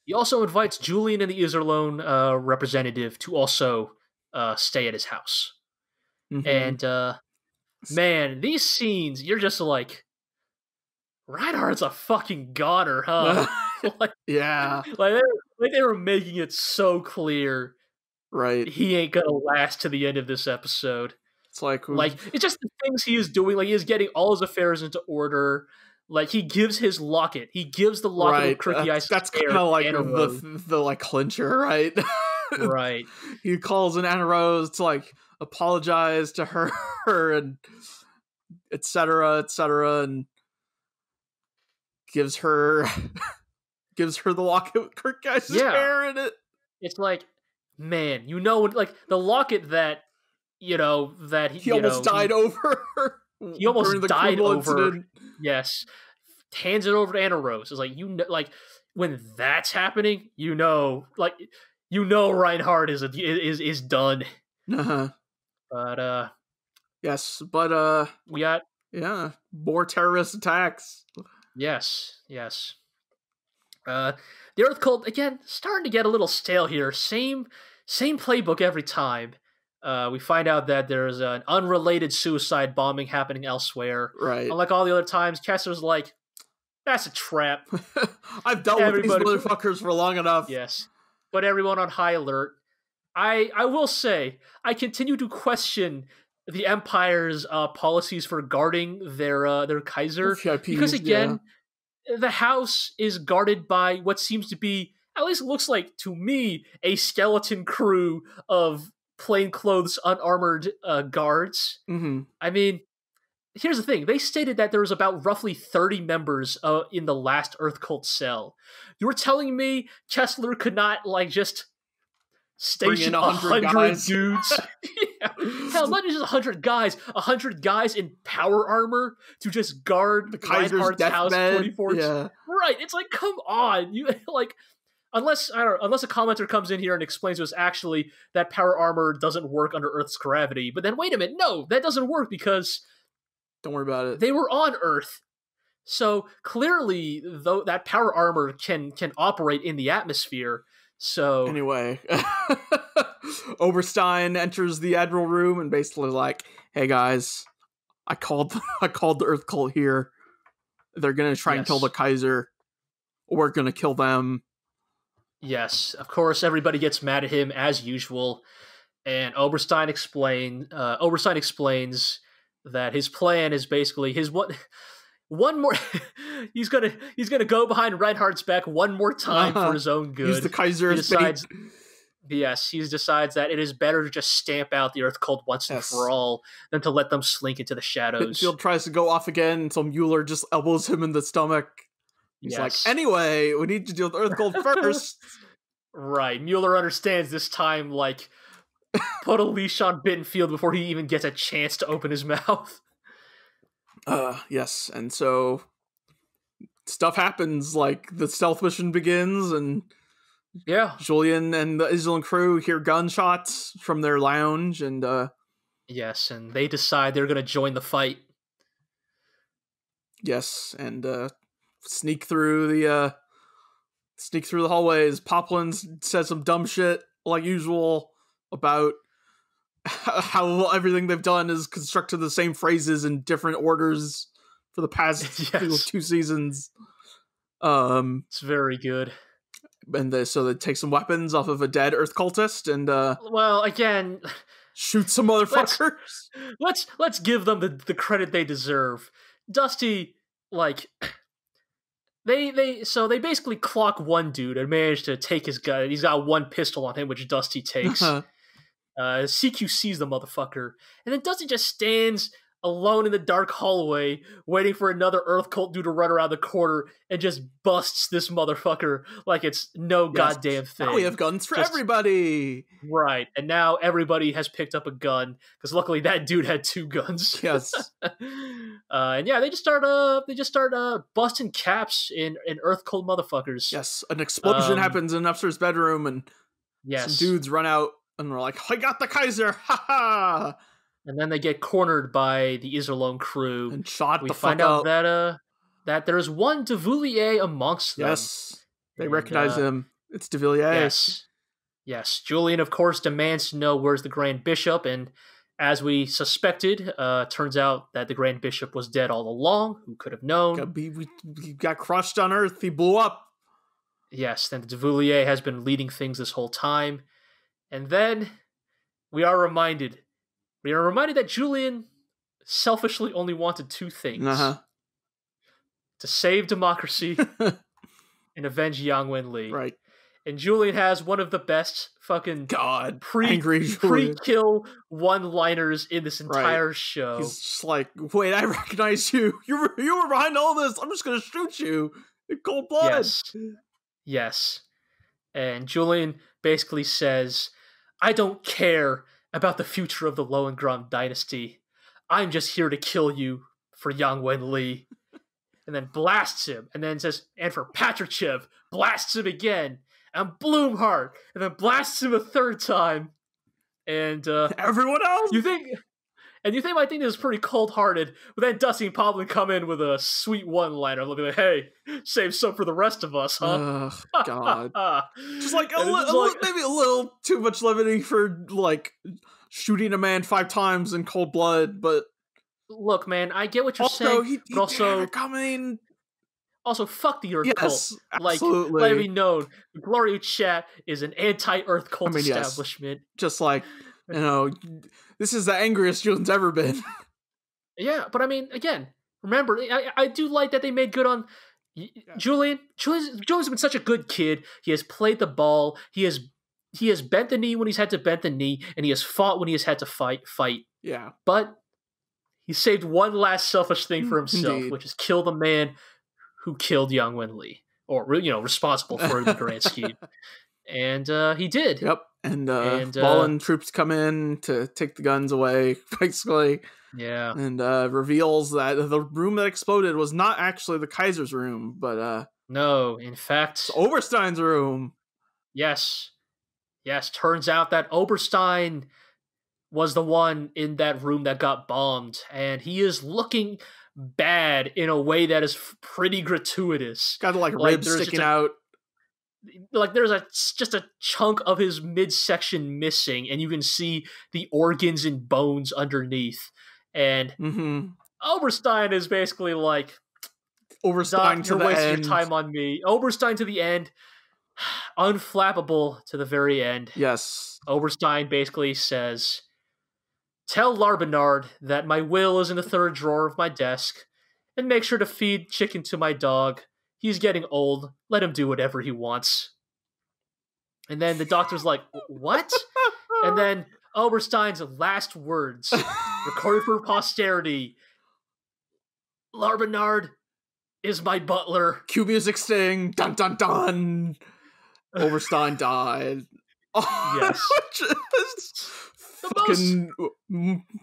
He also invites Julian and the Iserlohn representative to also stay at his house. Mm-hmm. And man, these scenes, you're just like, Reinhard's a fucking goner, huh? Yeah. They were making it so clear. Right. He ain't gonna last to the end of this episode. It's like it's just the things he is doing. He is getting all his affairs into order. He gives his locket. He gives the locket of Crooked Ice. That's kind of like the clincher, right? Right. He calls in Anna Rose to apologize to her and etc. and gives her the locket with Kirk Geis's hair in it. It's man, the locket that that he almost died over. He almost died over. Incident. Yes, hands it over to Anna Rose. It's when that's happening, Reinhard is done. Uh-huh. But yes, but we got more terrorist attacks. Yes. The Earth Cult, again, starting to get a little stale here. Same playbook every time. We find out that there's an unrelated suicide bombing happening elsewhere. Right. Unlike all the other times, Kessler's like, that's a trap. I've dealt with these motherfuckers for long enough. Yes. Put everyone on high alert. I will say, I continue to question the Empire's policies for guarding their Kaiser. VIPs, because again, the house is guarded by what seems to be, at least it looks like to me, a skeleton crew of plainclothes, unarmored guards. Mm-hmm. I mean, here's the thing. They stated that there was about roughly 30 members in the last Earth Cult cell. You were telling me Kessler could not just station 100 dudes? Yeah. Hell, not just 100 guys. 100 guys in power armor to just guard the Kaiser's house 24. Yeah. Right. It's come on. You unless a commenter comes in here and explains to us actually that power armor doesn't work under Earth's gravity. But then wait a minute, no, that doesn't work because don't worry about it. They were on Earth. So clearly, though, that power armor can operate in the atmosphere. So anyway, Oberstein enters the Admiral room and basically like, "Hey guys, I called the Earth cult here. They're gonna try and kill the Kaiser. We're gonna kill them." Yes, of course. Everybody gets mad at him as usual, and Oberstein explains that his plan is basically his one more. he's gonna go behind Reinhard's back one more time for his own good. Use the Kaiser as bait. Yes, he decides that it is better to just stamp out the Earth Cult once and for all than to let them slink into the shadows. Bittenfeld tries to go off again until Mueller just elbows him in the stomach. He's like, anyway, we need to deal with Earth Cult first. Right. Mueller understands this time, like, put a leash on Bittenfeld before he even gets a chance to open his mouth. Yes, and so stuff happens, like the stealth mission begins, and Julian and the Israel crew hear gunshots from their lounge, and yes, and they decide they're gonna join the fight. Yes, and sneak through the hallways. Poplin says some dumb shit like usual about how everything they've done is constructed the same phrases in different orders for the past 2 seasons. It's very good. And so they take some weapons off of a dead Earth cultist and well, again, shoot some motherfuckers. Let's give them the credit they deserve. Dusty, like, they basically clock one dude and manage to take his gun. He's got one pistol on him, which Dusty takes. CQ sees the motherfucker, and then Dusty just stands alone in the dark hallway, waiting for another Earth Cult dude to run around the corner and just busts this motherfucker like it's no goddamn thing. Now we have guns for everybody! Right, and now everybody has picked up a gun, because luckily that dude had 2 guns. Yes. And yeah, they just start busting caps in Earth Cult motherfuckers. Yes, an explosion happens in an upstairs bedroom, and some dudes run out, and we're like, I got the Kaiser! Ha ha! And then they get cornered by the Iserlohn crew. And shot we the find fuck out up. that there's one de Villiers amongst them. Yes, they recognize him. It's de Villiers. Yes. Julian, of course, demands to know where's the Grand Bishop, and as we suspected, turns out that the Grand Bishop was dead all along. Who could have known? He got crushed on Earth. He blew up. Yes, then de Villiers has been leading things this whole time. And then we are reminded that Julian selfishly only wanted 2 things. To save democracy and avenge Yang Wen-li. Right. And Julian has one of the best fucking pre-kill one-liners in this entire show. He's just like, wait, I recognize you. You were behind all this. I'm just going to shoot you in cold blood. Yes. And Julian basically says, I don't care about the future of the Lohengrin dynasty. I'm just here to kill you for Yang Wen-li. And then blasts him, and then says, and for Patrushev, blasts him again, and Blumhardt, and then blasts him a 3rd time. And everyone else? You think might think this is pretty cold-hearted, but then Dusty and Poplin come in with a sweet one-liner. They'll be like, hey, save some for the rest of us, huh? God. Just like maybe a little too much levity for, like, shooting a man 5 times in cold blood, but... Look, man, I get what you're saying, but also... Also, fuck the Earth Cult. Absolutely. Like, let it be known, GLORIO Chat is an anti-Earth Cult establishment. Yes. Just like, this is the angriest Julian's ever been. Yeah, but I mean, again, remember, I do like that they made good on Julian. Julian's been such a good kid. He has played the ball. He has bent the knee when he's had to bend the knee, and he has fought when he has had to fight. Yeah. But he saved one last selfish thing for himself, which is kill the man who killed Yang Wen-li, or responsible for the grand scheme. And he did. Yep. And Balin troops come in to take the guns away, basically. Yeah. And reveals that the room that exploded was not actually the Kaiser's room, but no, in fact, it's Oberstein's room. Yes. Turns out that Oberstein was the one in that room that got bombed, and he is looking bad in a way that is pretty gratuitous. Got like ribs sticking out. Like there's just a chunk of his midsection missing, and you can see the organs and bones underneath. And Oberstein is basically like, Oberstein to the end. You're wasting your time on me. Oberstein to the end. Unflappable to the very end. Yes. Oberstein basically says, tell Larbinard that my will is in the third drawer of my desk, and make sure to feed chicken to my dog. He's getting old. Let him do whatever he wants. And then the doctor's like, what? And then Oberstein's last words, recorded for posterity. Larbinard is my butler. Cue music sting. Dun dun dun. Oberstein died. Yes. Fucking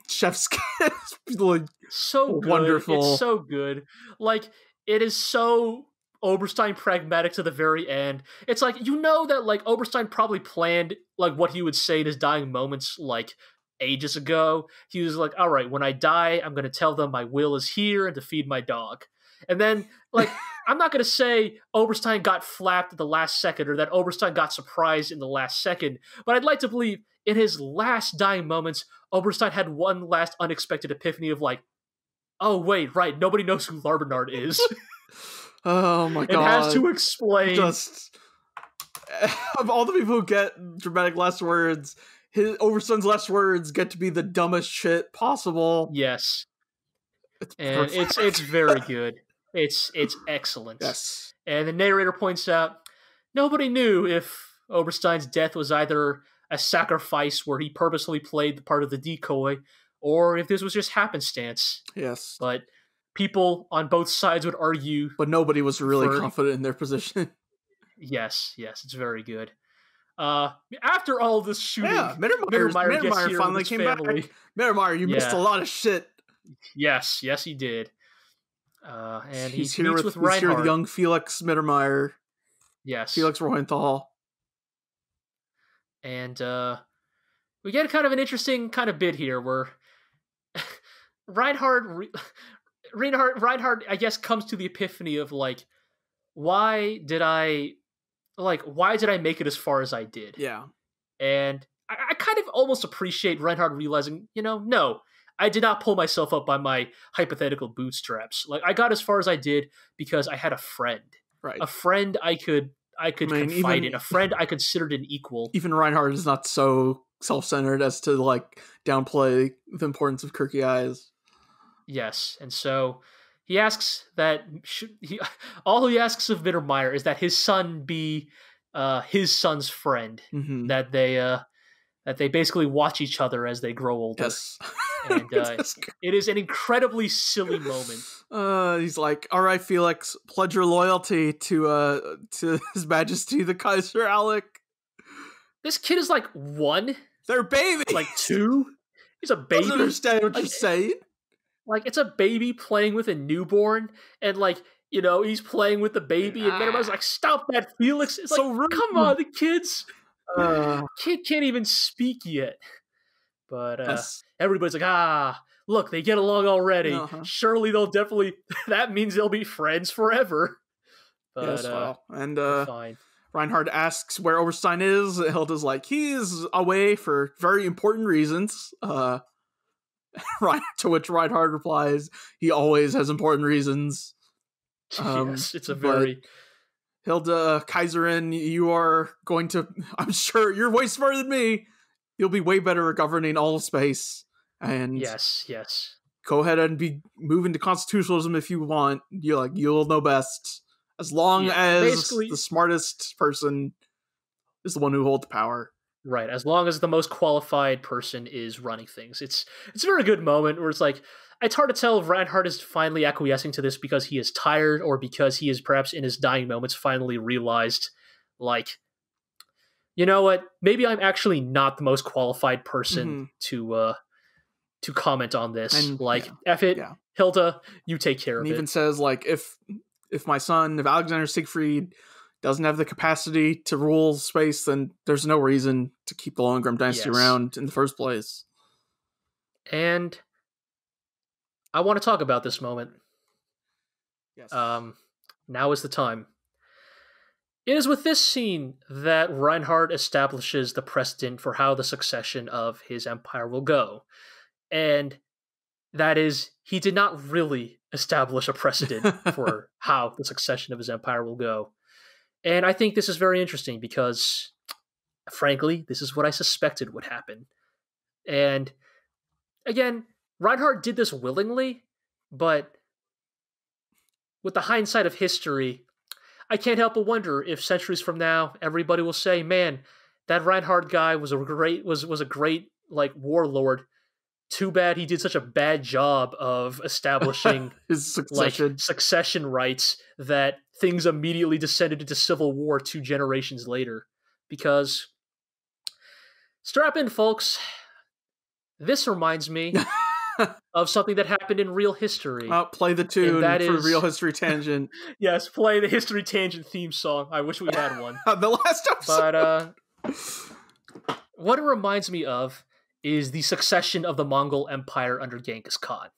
chef's kiss. Like, so good. Wonderful. It's so good. Like, it is so Oberstein pragmatic to the very end. It's like, you know that like Oberstein probably planned like what he would say in his dying moments like ages ago. He was like, all right, when I die, I'm going to tell them my will is here and to feed my dog. And then like, I'm not going to say Oberstein got flapped at the last second or that Oberstein got surprised in the last second, but I'd like to believe in his last dying moments, Oberstein had one last unexpected epiphany of like, oh wait, right, nobody knows who Larbinard is. Oh my god. It has to explain. Just, of all the people who get dramatic last words, Oberstein's last words get to be the dumbest shit possible. Yes. It's very good. It's excellent. Yes. And the narrator points out, nobody knew if Oberstein's death was either a sacrifice where he purposely played the part of the decoy, or if this was just happenstance. Yes. But people on both sides would argue. But nobody was really confident in their position. Yes, it's very good. After all this shooting, Mittermeier finally came back. Mittermeier, you missed a lot of shit. Yes, he did. And he's he here meets with Reinhard. He's here with young Felix Mittermeier. Yes. Felix Rohenthal. And we get kind of an interesting kind of bit here where Reinhard, I guess, comes to the epiphany of like, why did I make it as far as I did? Yeah. And I kind of almost appreciate Reinhard realizing, no, I did not pull myself up by my hypothetical bootstraps. Like, I got as far as I did because I had a friend. Right. A friend I could confide in. A friend I considered an equal. Even Reinhard is not so self-centered as to, like, downplay the importance of Kirky Eyes. Yes, and so he asks that... all he asks of Mittermeier is that his son be his son's friend. Mm-hmm. That they basically watch each other as they grow older. Yes. And it is an incredibly silly moment. He's like, all right, Felix, pledge your loyalty to His Majesty the Kaiser, Alec. This kid is like 1. They're babies. Like 2. He's a baby. I don't understand what you're saying. Like, it's a baby playing with a newborn, and like, he's playing with the baby, and everybody's like, stop that, Felix. It's so like, rude. Come on, the kid can't even speak yet. But everybody's like, look, they get along already. Uh-huh. Surely they'll definitely, that means they'll be friends forever. But, yes, well, and fine. Reinhard asks where Oberstein is. Hilda's like, he's away for very important reasons. To which Reinhard replies, he always has important reasons. Yes, it's a very... Hilda, Kaiserin, you are going to... I'm sure you're way smarter than me. You'll be way better at governing all of space. And yes. Go ahead and move into constitutionalism if you want. You'll know best. As long as the smartest person is the one who holds power. Right, as long as the most qualified person is running things. It's a very good moment where it's like, it's hard to tell if Reinhard is finally acquiescing to this because he is tired or because he is perhaps in his dying moments finally realized, like, you know what, maybe I'm actually not the most qualified person to comment on this. And, F it, Hilda, you take care of it. And even says, like, if my son, if Alexander Siegfried doesn't have the capacity to rule space, then there's no reason to keep the Lohengrin dynasty around in the first place. And I want to talk about this moment. Yes. Now is the time. It is with this scene that Reinhard establishes the precedent for how the succession of his empire will go. And that is, he did not really establish a precedent for how the succession of his empire will go. And I think this is very interesting because, frankly, this is what I suspected would happen. And again, Reinhard did this willingly, but with the hindsight of history, I can't help but wonder if centuries from now, everybody will say, "Man, that Reinhard guy was a great like warlord. Too bad he did such a bad job of establishing his succession. Like succession rights that things immediately descended into civil war 2 generations later." Because strap in, folks. This reminds me of something that happened in real history. Play the tune for Real History Tangent. Yes, play the History Tangent theme song. I wish we had one. The last episode. But what it reminds me of is the succession of the Mongol Empire under Genghis Khan.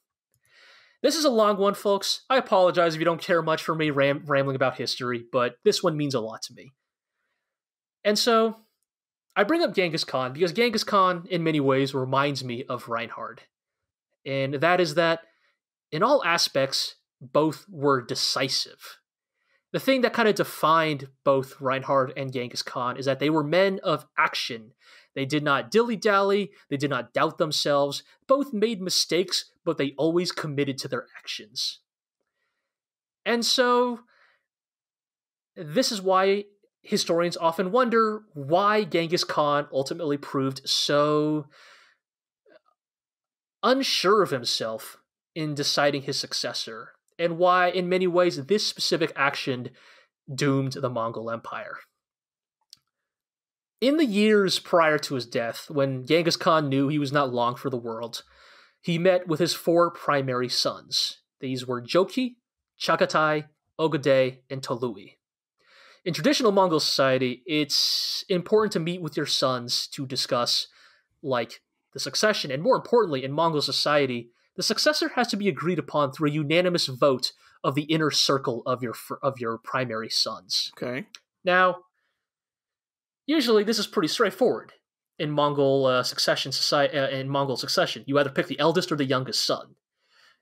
This is a long one, folks. I apologize if you don't care much for me rambling about history, but this one means a lot to me. And so, I bring up Genghis Khan because Genghis Khan, in many ways, reminds me of Reinhard. And that is that, in all aspects, both were decisive. The thing that kind of defined both Reinhard and Genghis Khan is that they were men of action. They did not dilly-dally, they did not doubt themselves. Both made mistakes, but they always committed to their actions. And so, this is why historians often wonder why Genghis Khan ultimately proved so unsure of himself in deciding his successor, and why, in many ways, this specific action doomed the Mongol Empire. In the years prior to his death, when Genghis Khan knew he was not long for the world, he met with his 4 primary sons. These were Jochi, Chagatai, Ogadai, and Tolui. In traditional Mongol society, it's important to meet with your sons to discuss, like, the succession, and more importantly, in Mongol society, the successor has to be agreed upon through a unanimous vote of the inner circle of your primary sons. Okay. Now, usually this is pretty straightforward in Mongol succession. You either pick the eldest or the youngest son.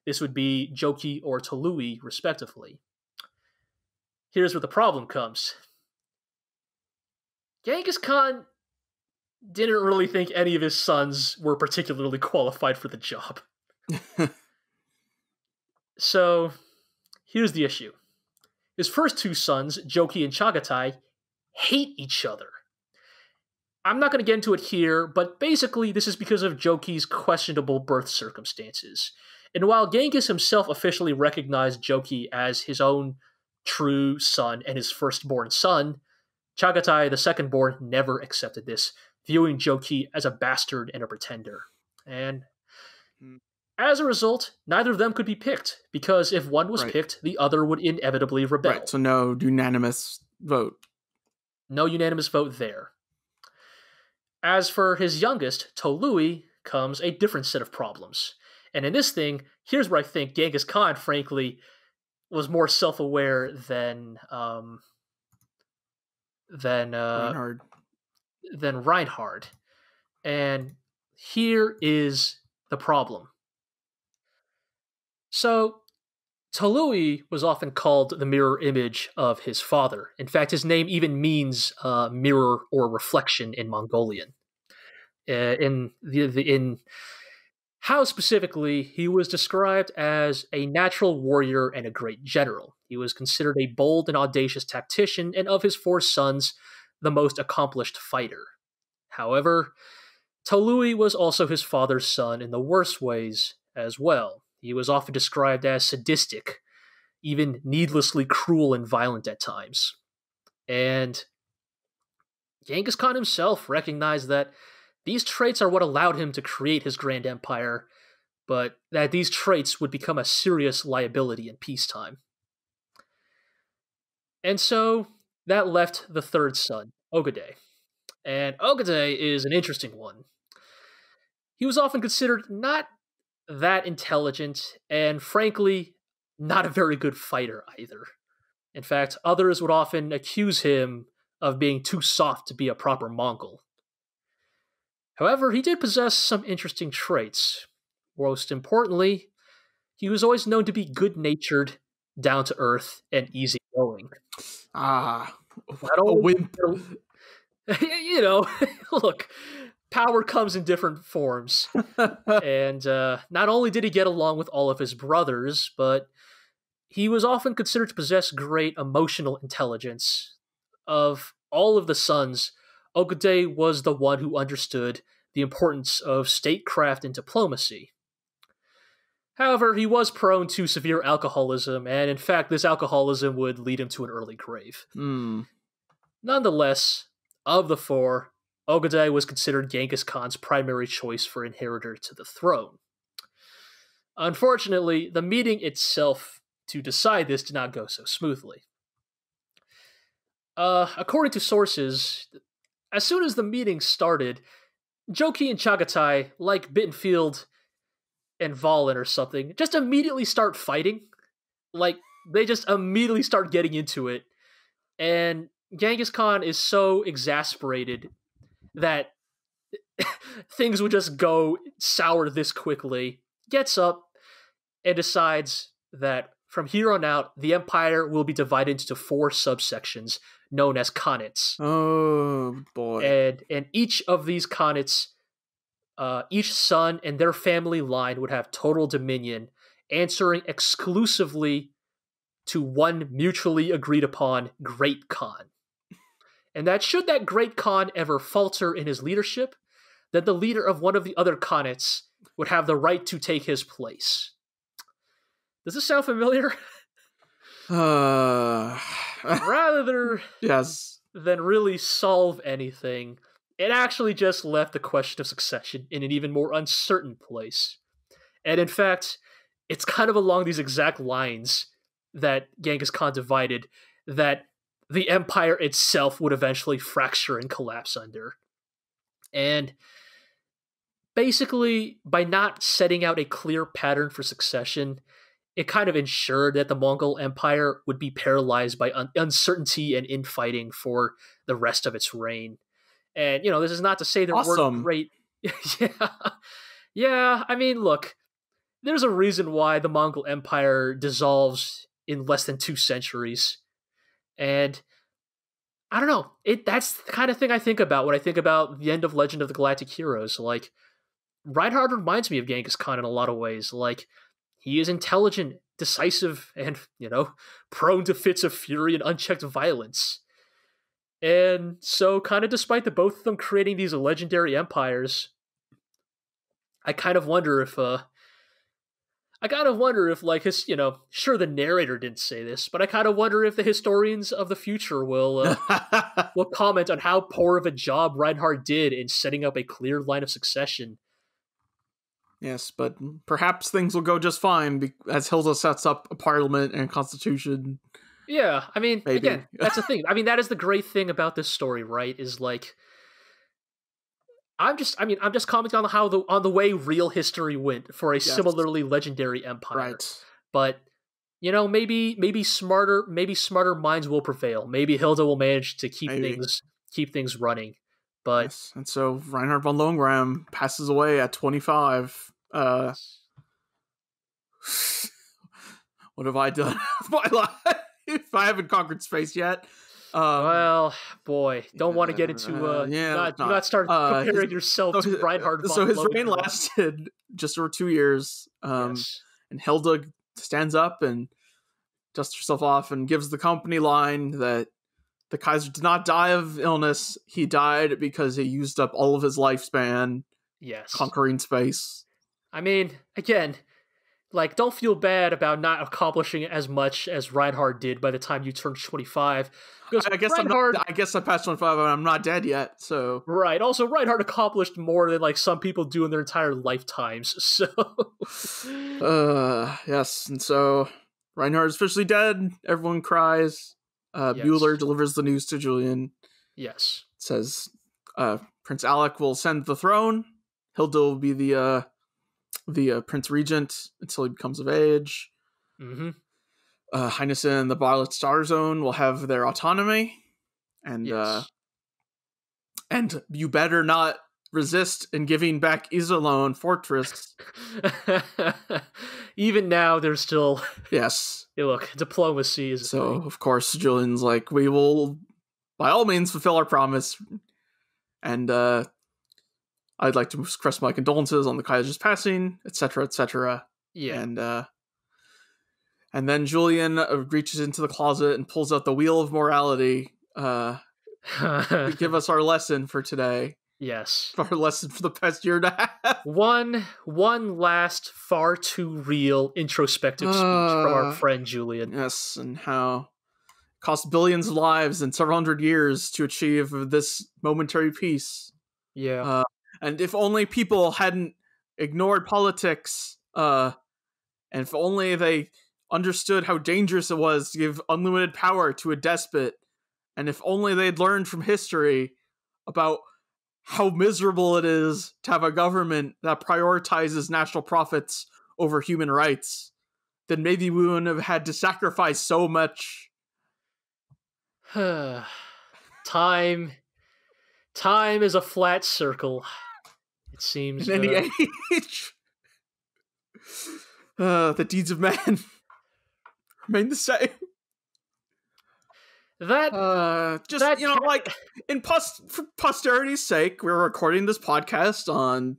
This would be Jochi or Tolui, respectively. Here's where the problem comes. Genghis Khan didn't really think any of his sons were particularly qualified for the job. So, here's the issue. His first 2 sons, Jochi and Chagatai, hate each other. I'm not going to get into it here, but basically this is because of Jochi's questionable birth circumstances. And while Genghis himself officially recognized Jochi as his own true son and his firstborn son, Chagatai, the second-born, never accepted this, viewing Jochi as a bastard and a pretender. And as a result, neither of them could be picked, because if one was picked, the other would inevitably rebel. Right, so no unanimous vote. No unanimous vote there. As for his youngest, Tolui, comes a different set of problems. And in this thing, here's where I think Genghis Khan, frankly, was more self-aware than Reinhard. And here is the problem. So, Tolui was often called the mirror image of his father. In fact, his name even means mirror or reflection in Mongolian. In how specifically, he was described as a natural warrior and a great general. He was considered a bold and audacious tactician, and of his 4 sons, the most accomplished fighter. However, Tolui was also his father's son in the worst ways as well. He was often described as sadistic, even needlessly cruel and violent at times. And Genghis Khan himself recognized that these traits are what allowed him to create his grand empire, but that these traits would become a serious liability in peacetime. And so, that left the 3rd son, Ogadai. And Ogadai is an interesting one. He was often considered not that intelligent, and frankly, not a very good fighter either. In fact, others would often accuse him of being too soft to be a proper Mongol. However, he did possess some interesting traits. Most importantly, he was always known to be good-natured, down-to-earth, and easygoing. Ah, Not a only, wimp. Look, power comes in different forms. And not only did he get along with all of his brothers, but he was often considered to possess great emotional intelligence. Of all of the sons, Ogedei was the one who understood the importance of statecraft and diplomacy. However, he was prone to severe alcoholism, and in fact, this alcoholism would lead him to an early grave. Nonetheless, of the four, Ogedei was considered Genghis Khan's primary choice for inheritor to the throne. Unfortunately, the meeting itself to decide this did not go so smoothly. According to sources, as soon as the meeting started, Joki and Chagatai, like Bittenfeld and Valen or something, just immediately start fighting. Like, they just immediately start getting into it. And Genghis Khan is so exasperated that things would just go sour this quickly, gets up, and decides that from here on out, the empire will be divided into 4 subsections known as khanates. Oh, boy. And each of these khanates, each son and their family line would have total dominion, answering exclusively to one mutually agreed upon Great Khan. And that should that Great Khan ever falter in his leadership, then the leader of one of the other khanates would have the right to take his place. Does this sound familiar? Rather yes. than really solve anything, it actually just left the question of succession in an even more uncertain place. And in fact, it's kind of along these exact lines that Genghis Khan divided that the empire itself would eventually fracture and collapse under. And basically, by not setting out a clear pattern for succession, it kind of ensured that the Mongol Empire would be paralyzed by uncertainty and infighting for the rest of its reign. And, this is not to say there weren't great... Yeah, I mean, look, there's a reason why the Mongol Empire dissolves in less than 2 centuries. And I don't know, that's the kind of thing I think about when I think about the end of Legend of the Galactic Heroes. Like, Reinhard reminds me of Genghis Khan in a lot of ways. Like, he is intelligent, decisive, and, prone to fits of fury and unchecked violence. And so, kind of despite the both of them creating these legendary empires, I kind of wonder if, like, his, sure, the narrator didn't say this, but I kind of wonder if the historians of the future will comment on how poor of a job Reinhard did in setting up a clear line of succession. Yes, but perhaps things will go just fine as Hilda sets up a parliament and a constitution. Yeah, I mean, maybe. Again, that's the thing. I mean, that is the great thing about this story, right? Is like, I'm just commenting on the way real history went for a similarly legendary empire. Right. But maybe smarter minds will prevail. Maybe Hilda will manage to keep things running. But yes. And so Reinhard von Lohengrin passes away at 25. What have I done with my life? I haven't conquered space yet. Well, boy, don't want to get into not start comparing yourself to Reinhard von Lohengrin. So his reign lasted just over 2 years. And Hilda stands up and dusts herself off and gives the company line that the Kaiser did not die of illness. He died because he used up all of his lifespan conquering space. I mean, again, like, don't feel bad about not accomplishing as much as Reinhard did by the time you turned 25. Because I guess I passed 25 and I'm not dead yet, so... Right. Also, Reinhard accomplished more than, like, some people do in their entire lifetimes, so... yes, and so Reinhard is officially dead. Everyone cries. Bueller delivers the news to Julian. Yes. Says Prince Alec will ascend the throne. Hilda will be the Prince Regent until he becomes of age. Mm-hmm. Heinesen and the Violet Star Zone will have their autonomy, and Yes. and you better not resist in giving back Iserlohn Fortress. Even now, there's still Yes. look, diplomacy is a So thing. of course Julian's like, we will by all means fulfill our promise, and I'd like to express my condolences on the Kaiser's passing, etc., etc. Yeah. And then Julian reaches into the closet and pulls out the Wheel of Morality to give us our lesson for today. Yes. Our lesson for the past year and a half. One last far too real introspective speech from our friend Julian. Yes, and how it cost billions of lives and several hundred years to achieve this momentary peace. Yeah. And if only people hadn't ignored politics, and if only they understood how dangerous it was to give unlimited power to a despot, and if only they'd learned from history about how miserable it is to have a government that prioritizes national profits over human rights, then maybe we wouldn't have had to sacrifice so much. Time is a flat circle. It seems. In any age, the deeds of man remain the same. Like for posterity's sake, we're recording this podcast on,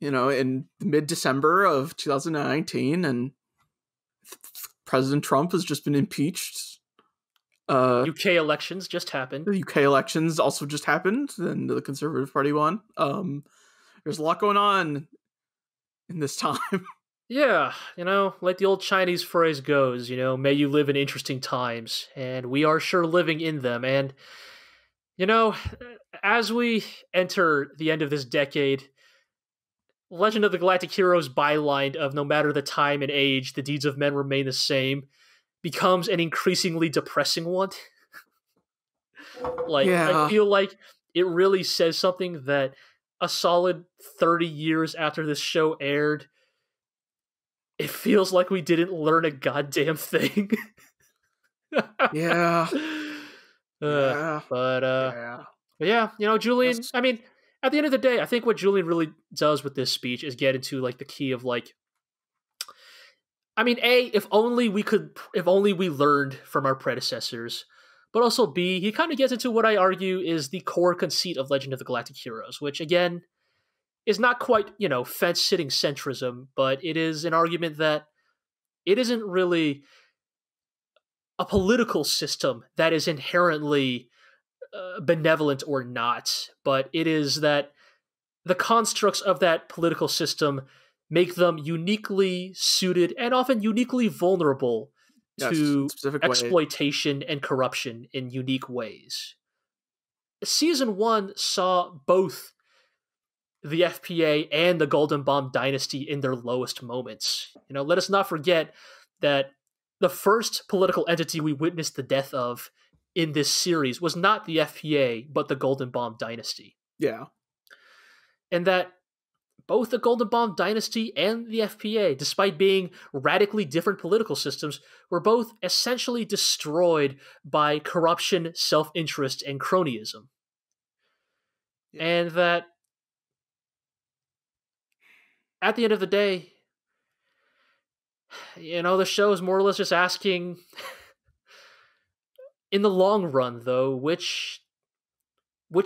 in mid-December of 2019, and President Trump has just been impeached. UK elections just happened. The UK elections also just happened, and the Conservative Party won. There's a lot going on in this time. Yeah, like the old Chinese phrase goes, may you live in interesting times, and we are sure living in them. And, as we enter the end of this decade, Legend of the Galactic Heroes byline of no matter the time and age, the deeds of men remain the same, becomes an increasingly depressing one. I feel like it really says something that a solid 30 years after this show aired, it feels like we didn't learn a goddamn thing. Yeah. But yeah, Julian, I mean, at the end of the day, I think what Julian really does with this speech is get into the key of if only we learned from our predecessors, but also B, he kind of gets into what I argue is the core conceit of Legend of the Galactic Heroes, which again is not quite, fence-sitting centrism, but it is an argument that it isn't really a political system that is inherently benevolent or not, but it is that the constructs of that political system make them uniquely suited and often uniquely vulnerable to exploitation and corruption in unique ways. Season 1 saw both the FPA and the Golden Bomb dynasty in their lowest moments. Let us not forget that the first political entity we witnessed the death of in this series was not the FPA, but the Golden Bomb dynasty. Yeah. And that both the Golden Bomb dynasty and the FPA, despite being radically different political systems, were both essentially destroyed by corruption, self-interest, and cronyism. Yeah. And that at the end of the day, the show is more or less just asking, in the long run, though, which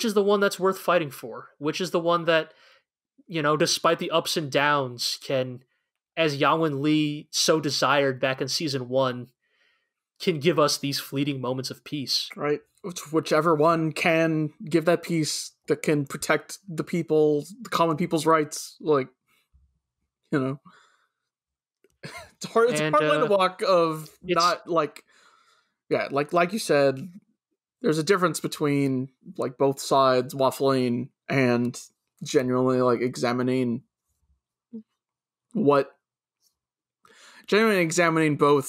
is the one that's worth fighting for? Which is the one that, despite the ups and downs, can, as Yang Lee so desired back in season 1, can give us these fleeting moments of peace. Right. Whichever one can give that peace that can protect the people, the common people's rights, it's a hard line to walk of not like you said, there's a difference between both sides waffling and genuinely examining both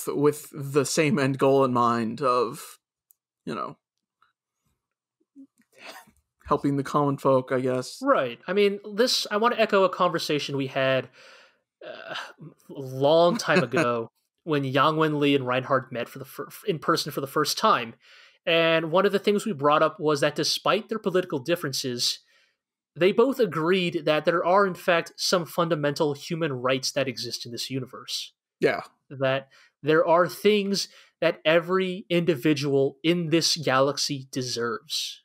with the same end goal in mind of, helping the common folk, I guess. Right. I mean, I want to echo a conversation we had a long time ago when Yang Wen-li and Reinhard met in person for the first time. And one of the things we brought up was that despite their political differences, they both agreed that there are, in fact, some fundamental human rights that exist in this universe. Yeah. That there are things that every individual in this galaxy deserves.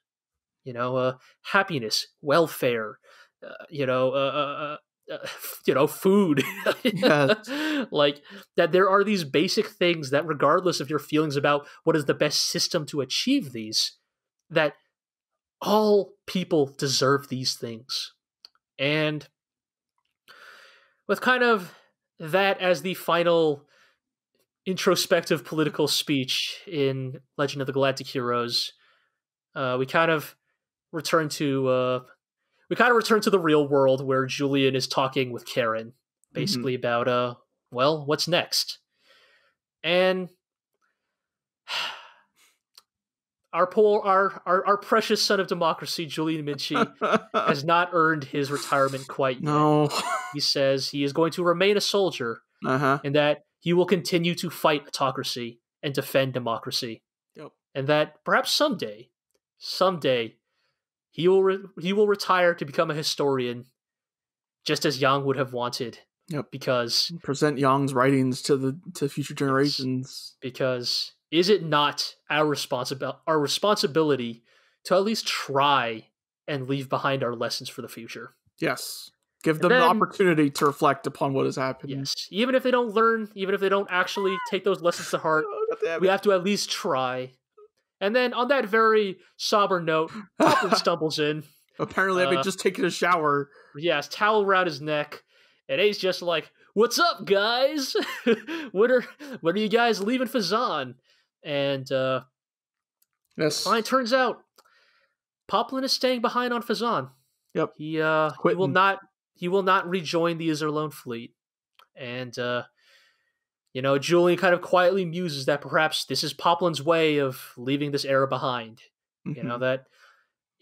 Happiness, welfare, food. Yes. Like, that there are these basic things that, regardless of your feelings about what is the best system to achieve these, that all people deserve these things. And with kind of that as the final introspective political speech in Legend of the Galactic Heroes, we kind of return to the real world, where Julian is talking with Karin, basically about what's next. And our precious son of democracy, Julian Minchie, has not earned his retirement quite yet. No. He says he is going to remain a soldier, and that he will continue to fight autocracy and defend democracy. Yep. And that perhaps someday, he will retire to become a historian, just as Yang would have wanted. Yep. Because present Yang's writings to future generations. Because is it not our responsibility to at least try and leave behind our lessons for the future? Yes. Give them the opportunity to reflect upon what has happened. Yes. Even if they don't learn, even if they don't actually take those lessons to heart, we have to at least try. And then on that very somber note, Poplin stumbles in. Apparently, I've just taken a shower. Yes, towel around his neck. And he's just like, "What's up, guys? When are you guys leaving Fazan?" And yes, it turns out Poplin is staying behind on Fazan. Yep. He will not rejoin the Izerlone fleet. And Julian kind of quietly muses that perhaps this is Poplin's way of leaving this era behind. That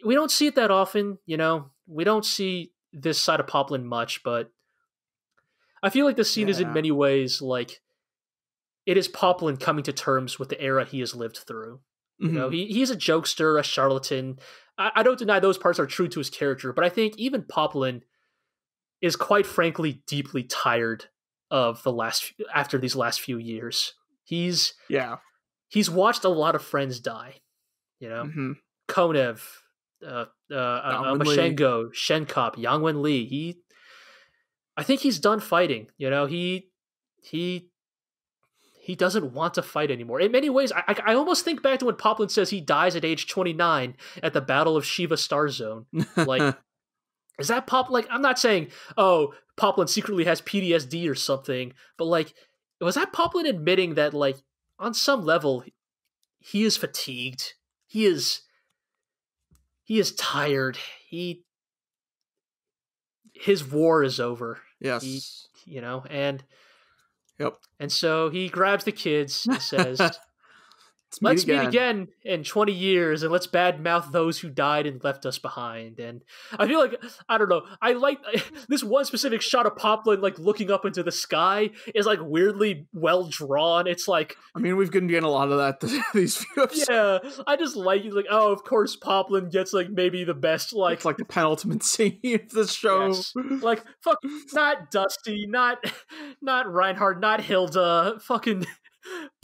we don't see it that often. We don't see this side of Poplin much, but I feel like the scene is in many ways like it is Poplin coming to terms with the era he has lived through. He's a jokester, a charlatan. I don't deny those parts are true to his character, but I think even Poplin is quite frankly deeply tired of after these last few years. He's watched a lot of friends die. Konev, Mashengo, Shenkop, Yang Wen-li. I think he's done fighting. He doesn't want to fight anymore. In many ways, I almost think back to when Poplin says he dies at age 29 at the Battle of Shiva Star Zone. Like, is that Poplin? Like, I'm not saying, oh, Poplin secretly has PTSD or something, but like, was that Poplin admitting that, like, on some level, he is fatigued. He is tired. His war is over. Yes. And yep. And so he grabs the kids and says, "Let's meet again in 20 years, and let's badmouth those who died and left us behind." And I feel like, I don't know, I like this one specific shot of Poplin, like, looking up into the sky is, like, weirdly well drawn. It's like, I mean, we've been getting a lot of that these few episodes. Yeah, I just like, oh, of course Poplin gets, like, maybe the best, like... It's like the penultimate scene of the show. Yes. Like, fuck, not Dusty, not Reinhard, not Hilda, fucking...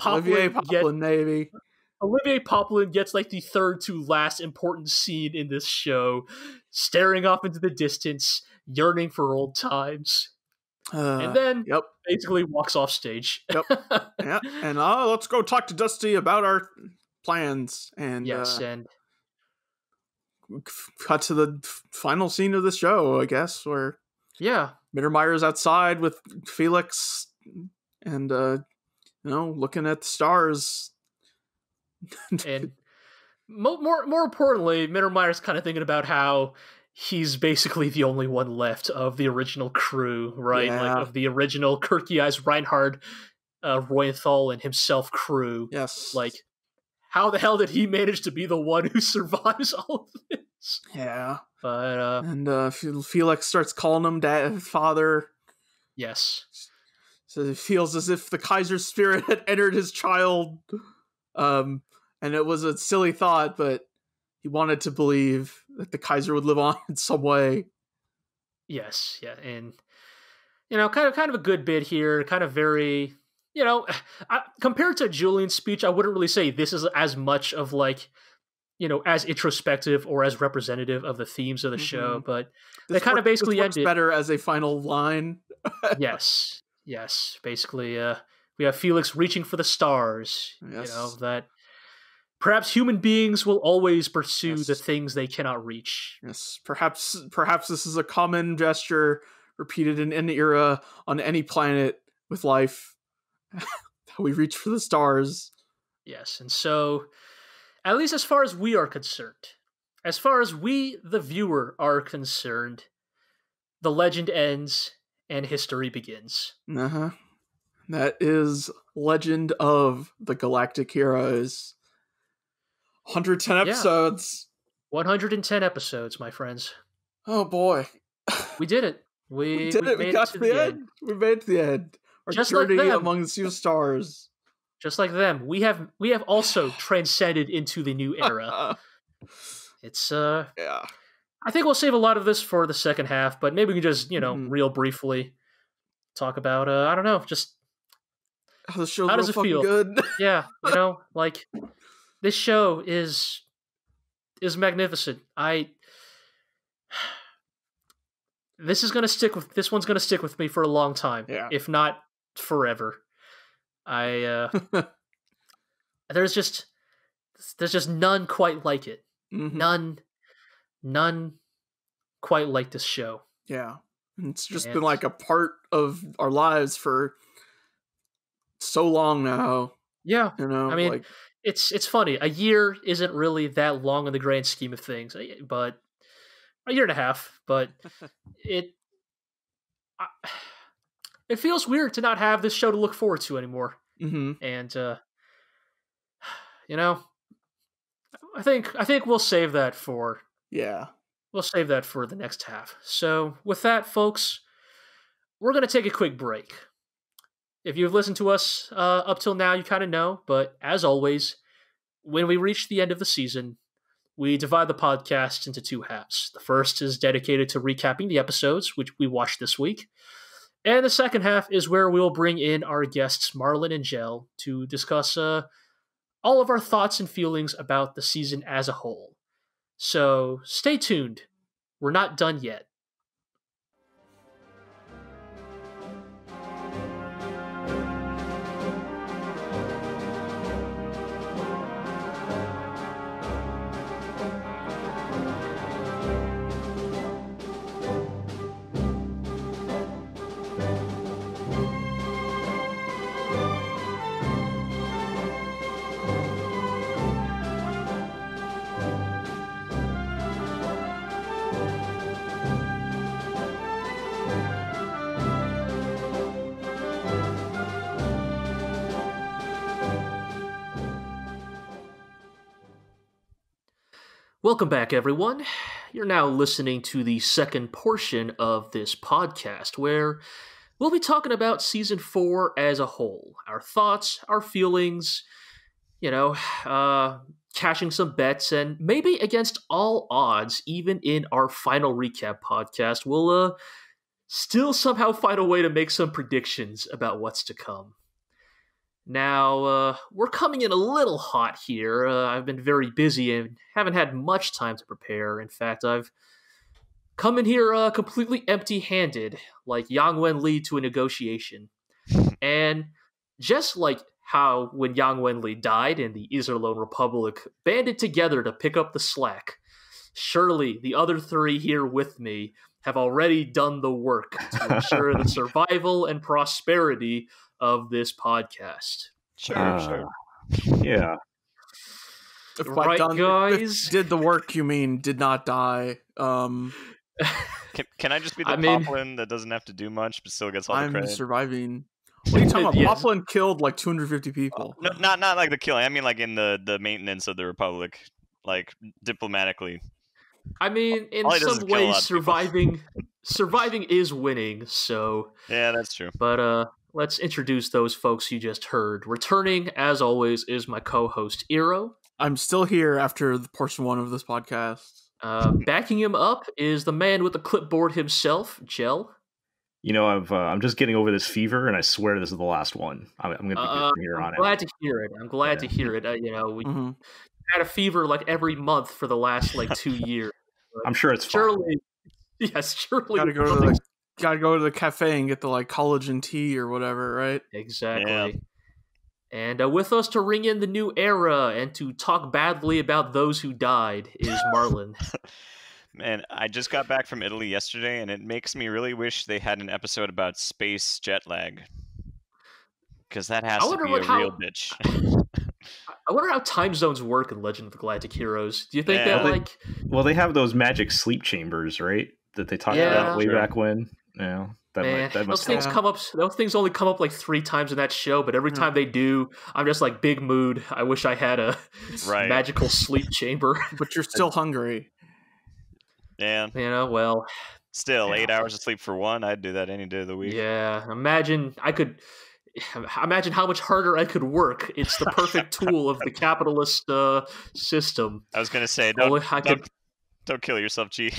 Olivier Poplin, maybe. Olivier Poplin gets, like, the third to last important scene in this show, staring off into the distance, yearning for old times, and then basically walks off stage. Yeah, and let's go talk to Dusty about our plans. And and cut to the final scene of the show, I guess, where Mittermeier's outside with Felix and looking at the stars. And more importantly, Mittermeier's kind of thinking about how he's basically the only one left of the original crew, right? Yeah. Like, of the original Kirky Eyes, Reinhard, Royenthal, and himself crew. Yes. Like, how the hell did he manage to be the one who survives all of this? Yeah. But and Felix starts calling him dad, father. Yes. So it feels as if the Kaiser spirit had entered his child. And it was a silly thought, but he wanted to believe that the Kaiser would live on in some way. Yes, yeah, and kind of a good bit here, kind of very, compared to Julian's speech, I wouldn't really say this is as much of like, as introspective or as representative of the themes of the show, but they kind of basically ended better as a final line. Yes, basically, we have Felix reaching for the stars. Yes. That perhaps human beings will always pursue the things they cannot reach. Yes, perhaps this is a common gesture repeated in any era on any planet with life. That we reach for the stars. Yes, and so, at least as far as we are concerned, as far as we, the viewer, are concerned, the legend ends and history begins. That is Legend of the Galactic Heroes. 110 episodes. 110 episodes, my friends. Oh boy. We did it. We did it. We got to the end. We made it to the end. Our just journey like them. Among the few stars. Just like them. We have also transcended into the new era. It's yeah. I think we'll save a lot of this for the second half, but maybe we can just, real briefly talk about I don't know, just the show's how does it feel? Good. Yeah, like this show is magnificent. This one's gonna stick with me for a long time, if not forever. There's just none quite like it. None quite like this show. Yeah, it's just been like a part of our lives for so long now. Yeah, I mean, it's funny. A year isn't really that long in the grand scheme of things, but a year and a half. But it feels weird to not have this show to look forward to anymore. And I think we'll save that for we'll save that for the next half. So with that, folks, we're gonna take a quick break. If you've listened to us up till now, you kind of know. But as always, when we reach the end of the season, we divide the podcast into two halves. The first is dedicated to recapping the episodes, which we watched this week. And the second half is where we'll bring in our guests, Marlon and Jell, to discuss all of our thoughts and feelings about the season as a whole. So stay tuned. We're not done yet. Welcome back, everyone. You're now listening to the second portion of this podcast, where we'll be talking about Season 4 as a whole. Our thoughts, our feelings, cashing some bets, and maybe against all odds, even in our final recap podcast, we'll still somehow find a way to make some predictions about what's to come. Now, we're coming in a little hot here. I've been very busy and haven't had much time to prepare. In fact, I've come in here completely empty-handed, like Yang Wen-li to a negotiation. And just like how when Yang Wen-li died and the Iserlohn Republic banded together to pick up the slack, surely the other three here with me have already done the work to ensure the survival and prosperity of this podcast. Sure. Yeah. If right, guys? Did the work, you mean did not die. Can I just be the Poplin that doesn't have to do much but still gets all the credit? I'm surviving. What are you talking about? Yes. Poplin killed like 250 people. No, not like the killing. I mean like in the maintenance of the Republic, like diplomatically. I mean, in some ways, surviving is winning. So yeah, that's true. But let's introduce those folks you just heard. Returning, as always, is my co-host, Iro. I'm still here after the portion 1 of this podcast. Backing him up is the man with the clipboard himself, Gel. You know, I'm just getting over this fever, and I swear this is the last one. I'm going to be good from here on out. I'm glad to hear it. I'm glad to hear it. You know, we had a fever like every month for the last like 2 years. I'm sure it's surely. Fine. Yes, surely. Gotta go to the cafe and get the like collagen tea or whatever, right? Exactly. Yeah. And with us to ring in the new era and to talk badly about those who died is Marlon. Man, I just got back from Italy yesterday, and it makes me really wish they had an episode about space jet lag. Because that has to be a real bitch. I wonder how time zones work in Legend of the Galactic Heroes. Do you think that, Well, they have those magic sleep chambers, right? That they talked about way back when. Yeah. Those things only come up like 3 times in that show, but every time they do, I'm just like, big mood. I wish I had a magical sleep chamber. But you're still hungry. Yeah. You know, well. Still, 8 hours of sleep for one, I'd do that any day of the week. Yeah. Imagine how much harder I could work. It's the perfect tool of the capitalist system. I was going to say, don't kill yourself, G.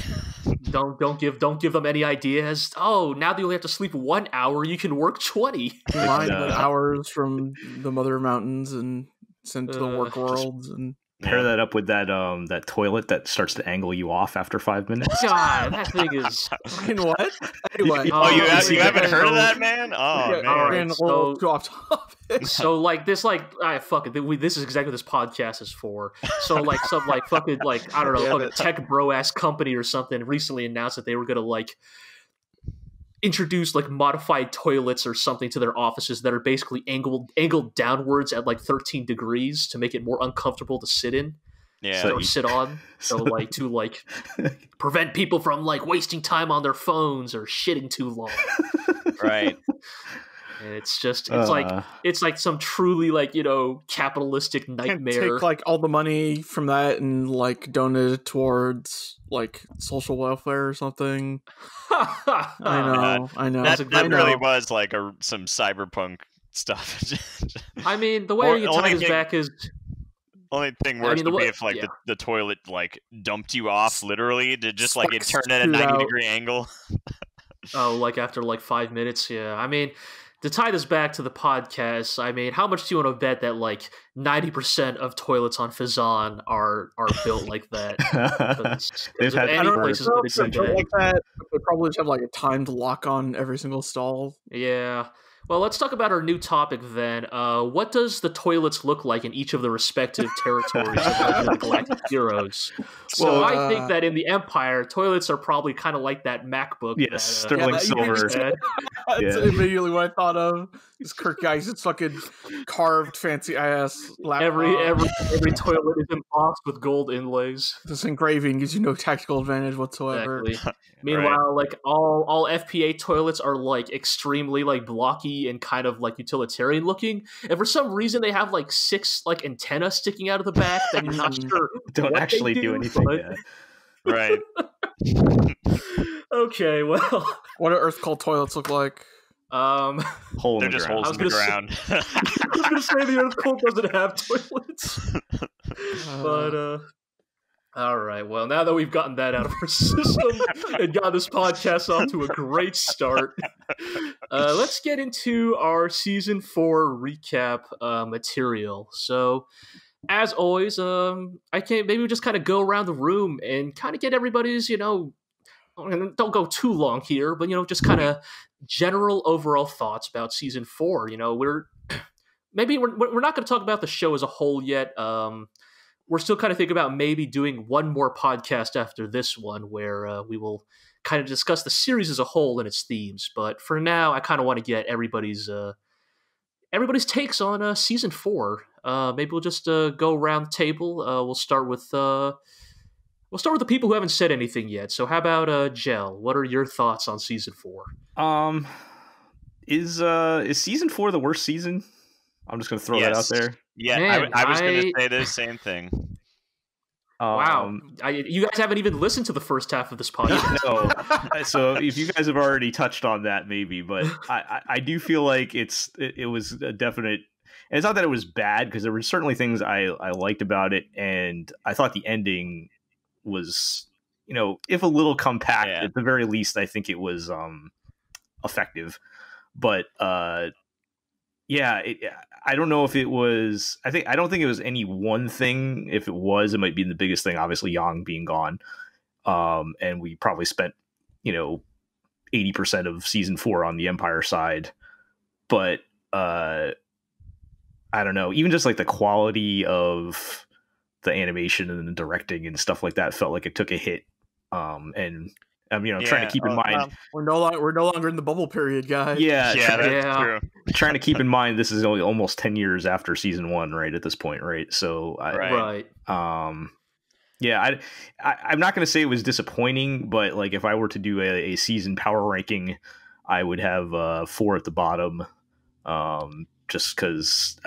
Don't give them any ideas. Oh, now that you only have to sleep 1 hour, you can work 20. Line hours from the Mother Mountains and sent to the work worlds and pair that up with that toilet that starts to angle you off after 5 minutes. God, that thing is. In what? Anyway, you haven't heard of that, man? Oh, man. All right, too off topic. So like this, fuck it. This is exactly what this podcast is for. So like some like fucking like I don't know, fucking tech bro ass company or something recently announced that they were gonna like introduce like modified toilets or something to their offices that are basically angled downwards at like 13 degrees to make it more uncomfortable to sit in. Yeah. Or sit on. So like to like prevent people from like wasting time on their phones or shitting too long. Right. And it's like some truly like, you know, capitalistic nightmare. Take like all the money from that and like donate it towards like social welfare or something. I know. That really was like some cyberpunk stuff. I mean, the way you tie this back is. Only thing worse would be if like the toilet like dumped you off literally to just like it turned at a 90-degree angle. Oh, like after like 5 minutes, yeah. I mean, to tie this back to the podcast, I mean, how much do you want to bet that like 90% of toilets on Fazan are built like that? They've had any places that like that. They probably just have like a timed lock on every single stall. Yeah. Well, let's talk about our new topic then. What does the toilets look like in each of the respective territories of the Galactic Heroes? So I think that in the Empire, toilets are probably kind of like that MacBook. Yes, sterling silver. That's immediately what I thought of. This Kirk guy's just fucking carved fancy ass laptop. Every toilet is embossed with gold inlays. This engraving gives you no tactical advantage whatsoever. Exactly. Meanwhile, like all FPA toilets are like extremely like blocky and kind of like utilitarian looking, and for some reason they have like 6 like antenna sticking out of the back that you're not sure don't actually do anything yet. Right. Okay, well, what do Earth called toilets look like? They're just holes in the ground. I was gonna say the Earth cult doesn't have toilets, but all right. Well, now that we've gotten that out of our system and got this podcast off to a great start, let's get into our season 4 recap material. So, as always, I can maybe just kind of go around the room and kind of get everybody's, you know, don't go too long here, but, you know, just kind of general overall thoughts about season 4. You know, we're not going to talk about the show as a whole yet. We're still kind of thinking about maybe doing one more podcast after this one where we will kind of discuss the series as a whole and its themes. But for now, I kind of want to get everybody's takes on season 4. Maybe we'll just go around the table. We'll start with the people who haven't said anything yet. So how about Gel? What are your thoughts on season 4? Is season 4 the worst season? I'm just going to throw that out there. Yeah, man, I was going to say the same thing. Wow, you guys haven't even listened to the first half of this podcast. No, so if you guys have already touched on that, maybe, but I do feel like it was a definite. And it's not that it was bad, because there were certainly things I liked about it, and I thought the ending was, if a little compact, at the very least, I think it was effective. But I don't know if it was. I don't think it was any one thing. If it was, it might be the biggest thing. Obviously, Yang being gone, and we probably spent 80% of season 4 on the Empire side. But I don't know. Even just like the quality of the animation and the directing and stuff like that felt like it took a hit. And I'm trying to keep in mind we're no longer in the bubble period, guys. That's true. Trying to keep in mind this is only almost 10 years after season 1, right, at this point, right? So I'm not going to say it was disappointing, but like if I were to do a season power ranking, I would have 4 at the bottom, just because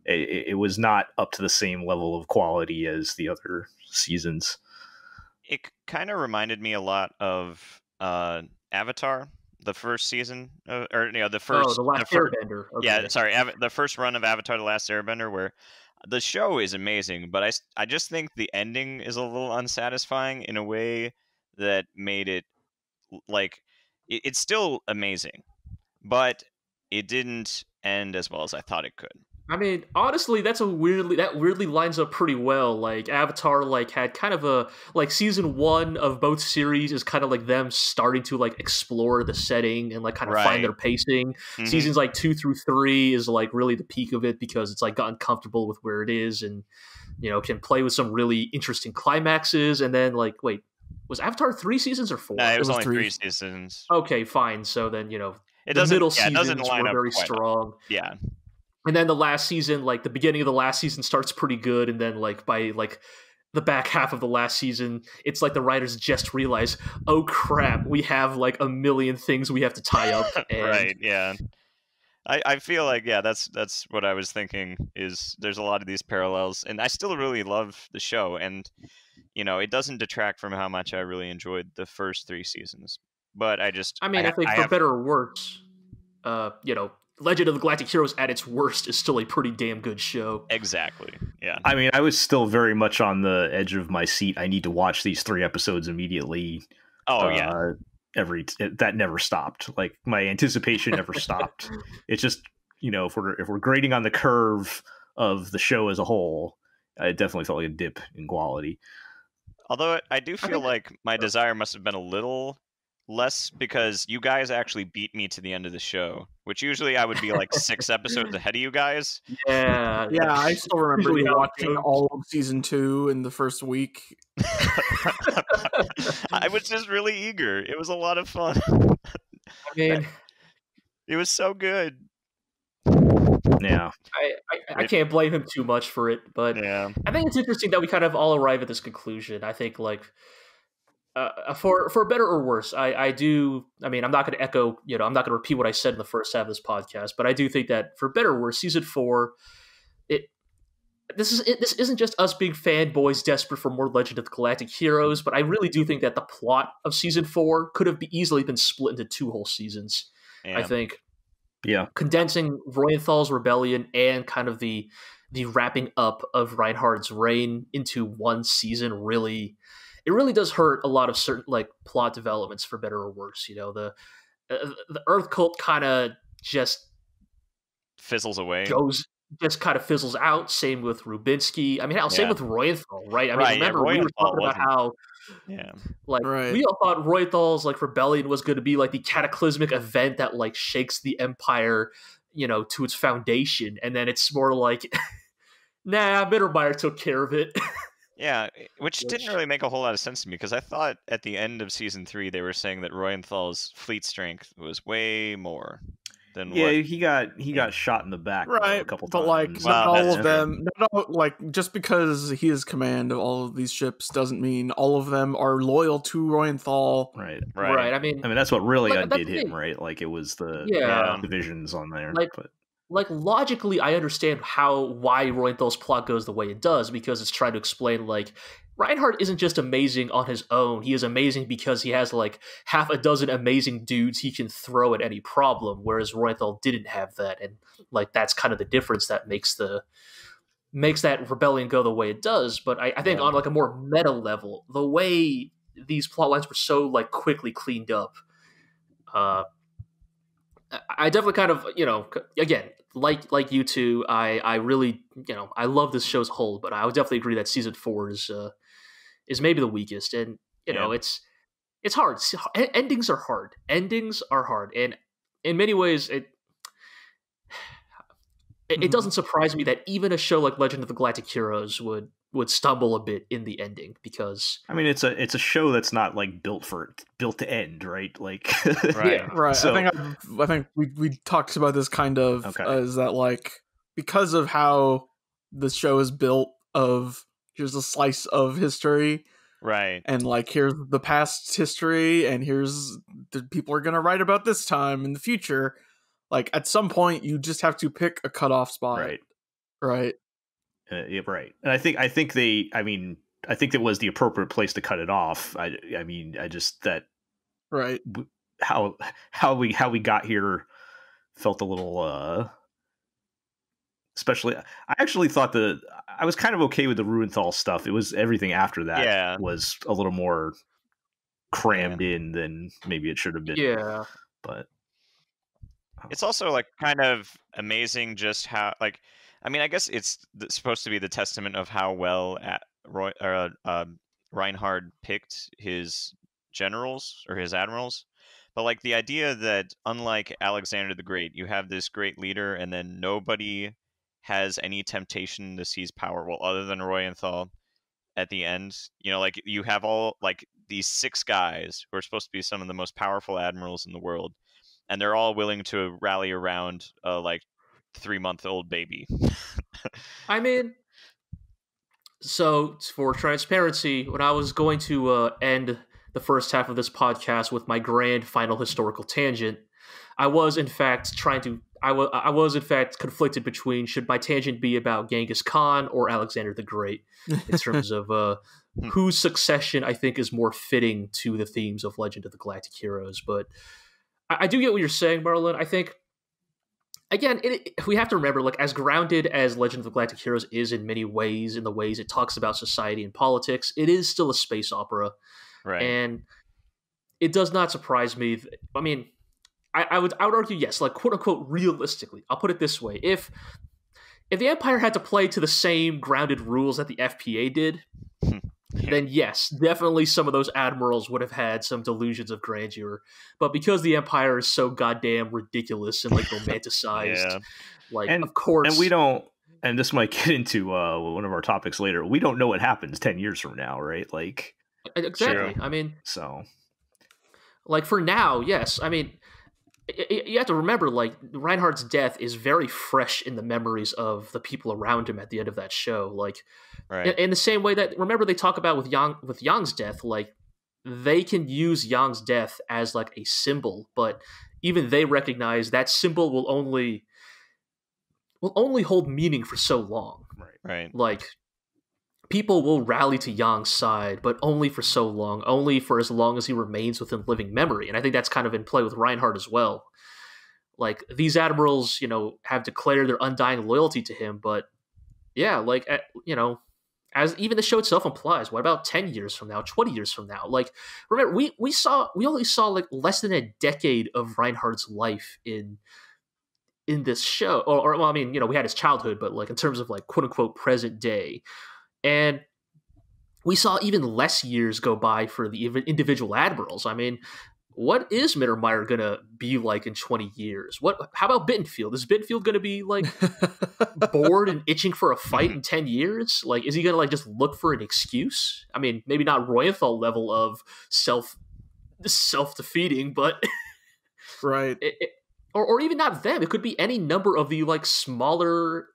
it was not up to the same level of quality as the other seasons. It kind of reminded me a lot of Avatar, the first season, the Last Airbender. Okay. Yeah, sorry, the first run of Avatar: The Last Airbender, where the show is amazing, but I just think the ending is a little unsatisfying in a way that made it like it's still amazing, but it didn't end as well as I thought it could. I mean, honestly, that weirdly lines up pretty well. Like Avatar, had kind of a season 1 of both series is kind of like them starting to explore the setting and kind of find their pacing. Mm-hmm. Seasons 2 through 3 is really the peak of it, because it's gotten comfortable with where it is and can play with some really interesting climaxes. And then wait, was Avatar 3 seasons or 4? No, it was only 3 seasons. Okay, fine. So then it the middle seasons were very strong. Yeah. And then the last season, the beginning of the last season starts pretty good, and then by the back half of the last season, it's the writers just realize, oh crap, we have a million things we have to tie up. And... Right, yeah. I feel that's what I was thinking, is there's a lot of these parallels, and I still really love the show, and it doesn't detract from how much I really enjoyed the first 3 seasons. But I think for better or worse, Legend of the Galactic Heroes at its worst is still a pretty damn good show. Exactly. Yeah. I mean, I was still very much on the edge of my seat. I need to watch these 3 episodes immediately. Oh yeah. That never stopped. My anticipation never stopped. It's just, if we're grading on the curve of the show as a whole, it definitely felt like a dip in quality. Although I do feel like my desire must have been a little less, because you guys actually beat me to the end of the show, which usually I would be 6 episodes ahead of you guys. Yeah, I still remember you watching all of season 2 in the first week. I was just really eager. It was a lot of fun. I mean, it was so good. Yeah, I can't blame him too much for it, but I think it's interesting that we kind of all arrive at this conclusion. I think for better or worse, I mean, I'm not going to echo, I'm not going to repeat what I said in the first half of this podcast, but I do think that for better or worse, season 4, this isn't just us being fanboys desperate for more Legend of the Galactic Heroes, but I really do think that the plot of season 4 could have easily been split into 2 whole seasons. Yeah. I think, condensing Reuenthal's rebellion and kind of the wrapping up of Reinhard's reign into 1 season really does hurt a lot of certain plot developments, for better or worse. The Earth cult kind of just fizzles away. Just kind of fizzles out. Same with Rubinsky. I mean, same with Reuenthal, right? I mean, remember we were talking about how, we all thought Reuenthal's rebellion was going to be the cataclysmic event that shakes the empire, to its foundation, and then it's more nah, Mittermeier took care of it. Yeah, which didn't really make a whole lot of sense to me, because I thought at the end of season 3 they were saying that Reuenthal's fleet strength was way more than he got shot in the back a couple times. But not all of them. Just because he is command of all of these ships doesn't mean all of them are loyal to Reuenthal. Right. I mean, that's what really undid him, right? It was the divisions on there. like logically, I understand why Reuenthal's plot goes the way it does, because it's trying to explain like Reinhard isn't just amazing on his own. He is amazing because he has like half a dozen amazing dudes he can throw at any problem, whereas Reuenthal didn't have that, and like that's kind of the difference that makes that rebellion go the way it does. But I think on like a more meta level, the way these plot lines were so like quickly cleaned up, I definitely kind of, again, like you two, I really, I love this show as a whole, but I would definitely agree that season 4 is maybe the weakest, and it's hard. Endings are hard. And in many ways, it doesn't surprise me that even a show like Legend of the Galactic Heroes would stumble a bit in the ending, because I mean it's a show that's not like built to end, right? Like Right. Yeah, right. So- I think we talked about this kind of is that like because of how the show is built of here's a slice of history, Right. and like here's the past history, and here's the people are gonna write about this time in the future. Like at some point, you just have to pick a cutoff spot, right? Yeah, right. And I think that was the appropriate place to cut it off. I mean, I just that Right. how we got here felt a little especially I actually thought I was kind of okay with the Rubenthal stuff. It was everything after that was a little more crammed in than maybe it should have been. yeah. But It's also like kind of amazing just how like I mean I guess it's supposed to be the testament of how well Reinhard picked his generals or his admirals, but like the idea that unlike Alexander the Great, you have this great leader and then nobody has any temptation to seize power, well, other than Reuenthal at the end. Like you have all like these 6 guys who are supposed to be some of the most powerful admirals in the world, and they're all willing to rally around a like 3-month-old baby. I mean, so for transparency, when I was going to end the first half of this podcast with my grand final historical tangent, I was in fact conflicted between should my tangent be about Genghis Khan or Alexander the Great in terms of whose succession I think is more fitting to the themes of Legend of the Galactic Heroes. But I do get what you're saying, Marlon. I think, again, we have to remember, like, as grounded as Legend of the Galactic Heroes is in many ways, in the ways it talks about society and politics, it is still a space opera. Right. And it does not surprise me. I mean, I would argue, yes, like, quote unquote, realistically, I'll put it this way. If the Empire had to play to the same grounded rules that the FPA did, then yes, definitely some of those admirals would have had some delusions of grandeur. But because the Empire is so goddamn ridiculous and like romanticized, of course, and we don't. And this might get into one of our topics later. We don't know what happens 10 years from now, right? Like, exactly. True. I mean, so like for now, yes. I mean, you have to remember, like, Reinhard's death is very fresh in the memories of the people around him at the end of that show. Like, Right. in the same way that, remember, they talk about with Yang's death, like, they can use Yang's death as like a symbol, but even they recognize that symbol will only hold meaning for so long. Right. Like, people will rally to Yang's side, but only for so long, only for as long as he remains within living memory. And I think that's kind of in play with Reinhard as well. Like, these admirals, have declared their undying loyalty to him, but yeah, like, as even the show itself implies, what about 10 years from now, 20 years from now? Like, remember, we only saw like less than a decade of Reinhard's life in this show, or well, I mean, we had his childhood, but like in terms of like quote unquote present day. And we saw even less years go by for the individual admirals. I mean, what is Mittermeier going to be like in 20 years? How about Bittenfeld? Is Bittenfeld going to be like bored and itching for a fight in 10 years? Like, is he going to like just look for an excuse? I mean, maybe not Reuenthal level of self-defeating, but Right. Or even not them. It could be any number of the like smaller,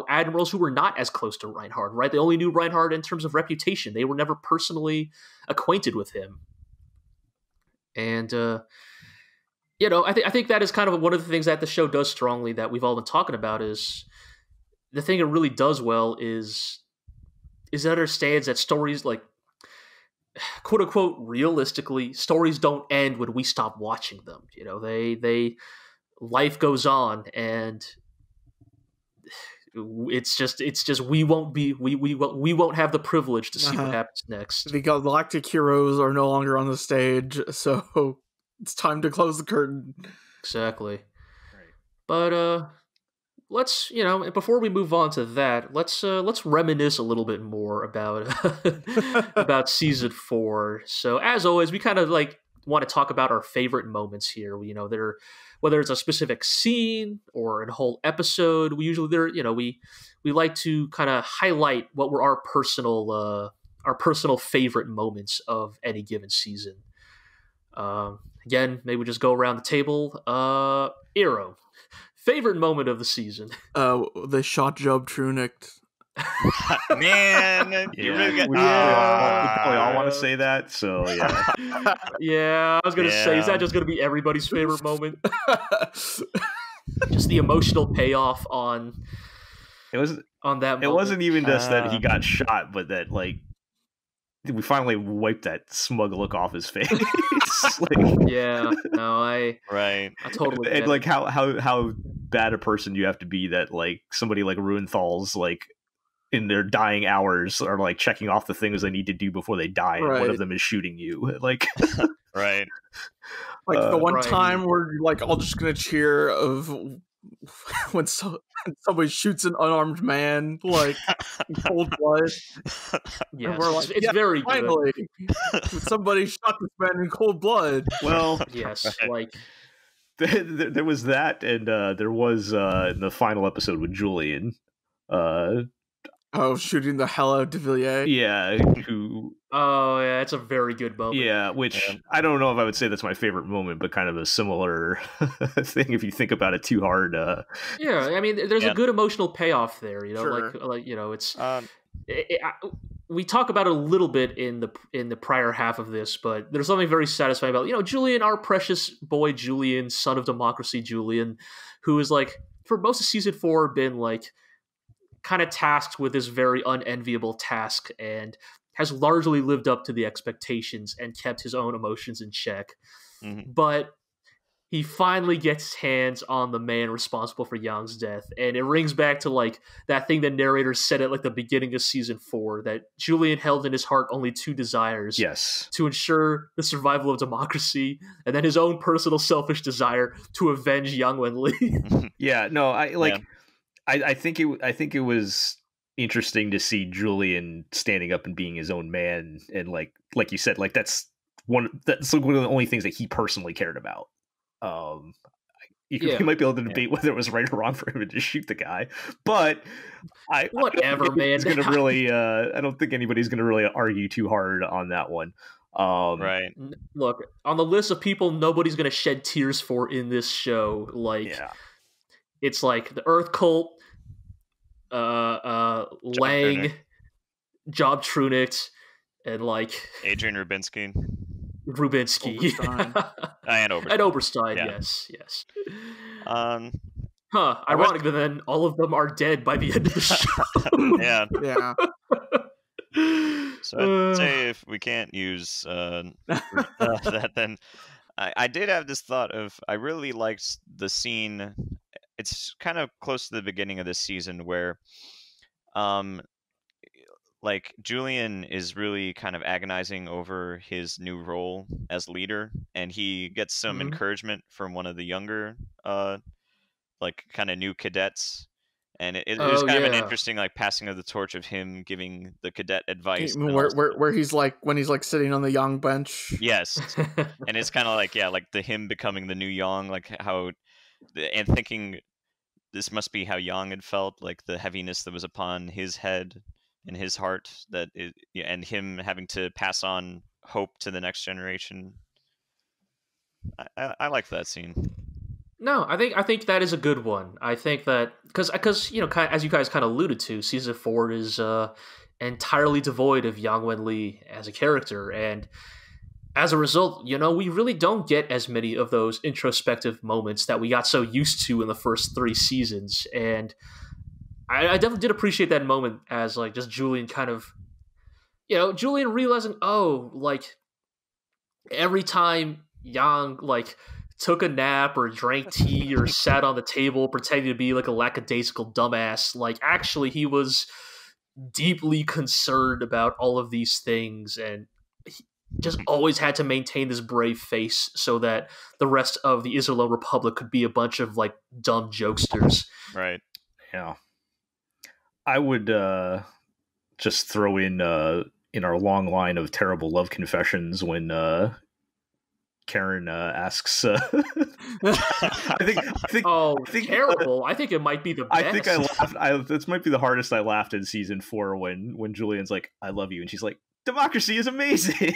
admirals who were not as close to Reinhard, right? They only knew Reinhard in terms of reputation. They were never personally acquainted with him. And I think that is kind of one of the things that the show does strongly that we've all been talking about. Is the thing it really does well is it understands that stories, like, quote unquote, realistically, stories don't end when we stop watching them. They life goes on, and it's just we won't have the privilege to see what happens next. The Galactic Heroes are no longer on the stage, so it's time to close the curtain. Exactly. Right. But let's, before we move on to that, let's reminisce a little bit more about about season 4. So as always, we kind of like want to talk about our favorite moments here. Whether it's a specific scene or a whole episode, we usually we like to kind of highlight what were our personal favorite moments of any given season. Again, maybe we just go around the table. Iro, favorite moment of the season? The shot job Trunick. Man, you really got. We probably all want to say that. So yeah, yeah. I was gonna say, is that just gonna be everybody's favorite moment? Just the emotional payoff on that. Moment. It wasn't even just that he got shot, but that like we finally wiped that smug look off his face. I totally and like how bad a person you have to be that like somebody like Ruinthal's like in their dying hours are like checking off the things they need to do before they die, and one of them is shooting you. Like, right. Like the one time we're like all just gonna cheer of when somebody shoots an unarmed man like in cold blood. Yeah, we're like, it's very finally good. Somebody shot this man in cold blood. Well, yes, like there was that, and there was in the final episode with Julian. Shooting the hell out of de Villiers. Yeah, it's a very good moment. Yeah, which I don't know if I would say that's my favorite moment, but kind of a similar thing if you think about it too hard. Yeah, I mean, there's a good emotional payoff there. Sure. It's. We talk about it a little bit in the prior half of this, but there's something very satisfying about Julian, our precious boy Julian, son of democracy Julian, who is like for most of season 4 been like kind of tasked with this very unenviable task and has largely lived up to the expectations and kept his own emotions in check. Mm-hmm. But he finally gets his hands on the man responsible for Yang's death. And it rings back to like that thing the narrator said at like the beginning of season 4, that Julian held in his heart only 2 desires. Yes. To ensure the survival of democracy, and then his own personal selfish desire to avenge Yang Wenli. Yeah, no, I think it was interesting to see Julian standing up and being his own man, and like you said, like that's one of the only things that he personally cared about. You might be able to debate whether it was right or wrong for him to just shoot the guy, but whatever, man. It's gonna really, I don't think anybody's gonna really argue too hard on that one. Right. Look, on the list of people nobody's gonna shed tears for in this show, like. Yeah. It's like the Earth Cult, Lang, Job Trunick, and like Adrian Rubinsky. Oberstein. And Oberstein. And Oberstein, yes. Ironic that then all of them are dead by the end of the show. Yeah. So I'd say if we can't use that, then I did have this thought of, I really liked the scene. It's kind of close to the beginning of this season where like Julian is really kind of agonizing over his new role as leader, and he gets some encouragement from one of the younger like kind of new cadets, and it was kind of an interesting like passing of the torch of him giving the cadet advice where he's like when he's like sitting on the Yang bench. Yes. And it's kind of like like him becoming the new Yang, like how, and thinking this must be how Yang had felt, like the heaviness that was upon his head and his heart, and him having to pass on hope to the next generation. I like that scene. No, I think that is a good one. I think that because as you guys kind of alluded to, season 4 is entirely devoid of Yang Wenli as a character, and as a result, we really don't get as many of those introspective moments that we got so used to in the first 3 seasons. And I definitely did appreciate that moment as like just Julian kind of, Julian realizing, like every time Yang like took a nap or drank tea or sat on the table pretending to be like a lackadaisical dumbass, like actually he was deeply concerned about all of these things, and he just always had to maintain this brave face so that the rest of the Israel Republic could be a bunch of like dumb jokesters. Right. Yeah. I would just throw in our long line of terrible love confessions when Karin asks. I think terrible. I think it might be the best. I think I laughed. This might be the hardest I laughed in season 4 when Julian's like, "I love you," and she's like, "Democracy is amazing."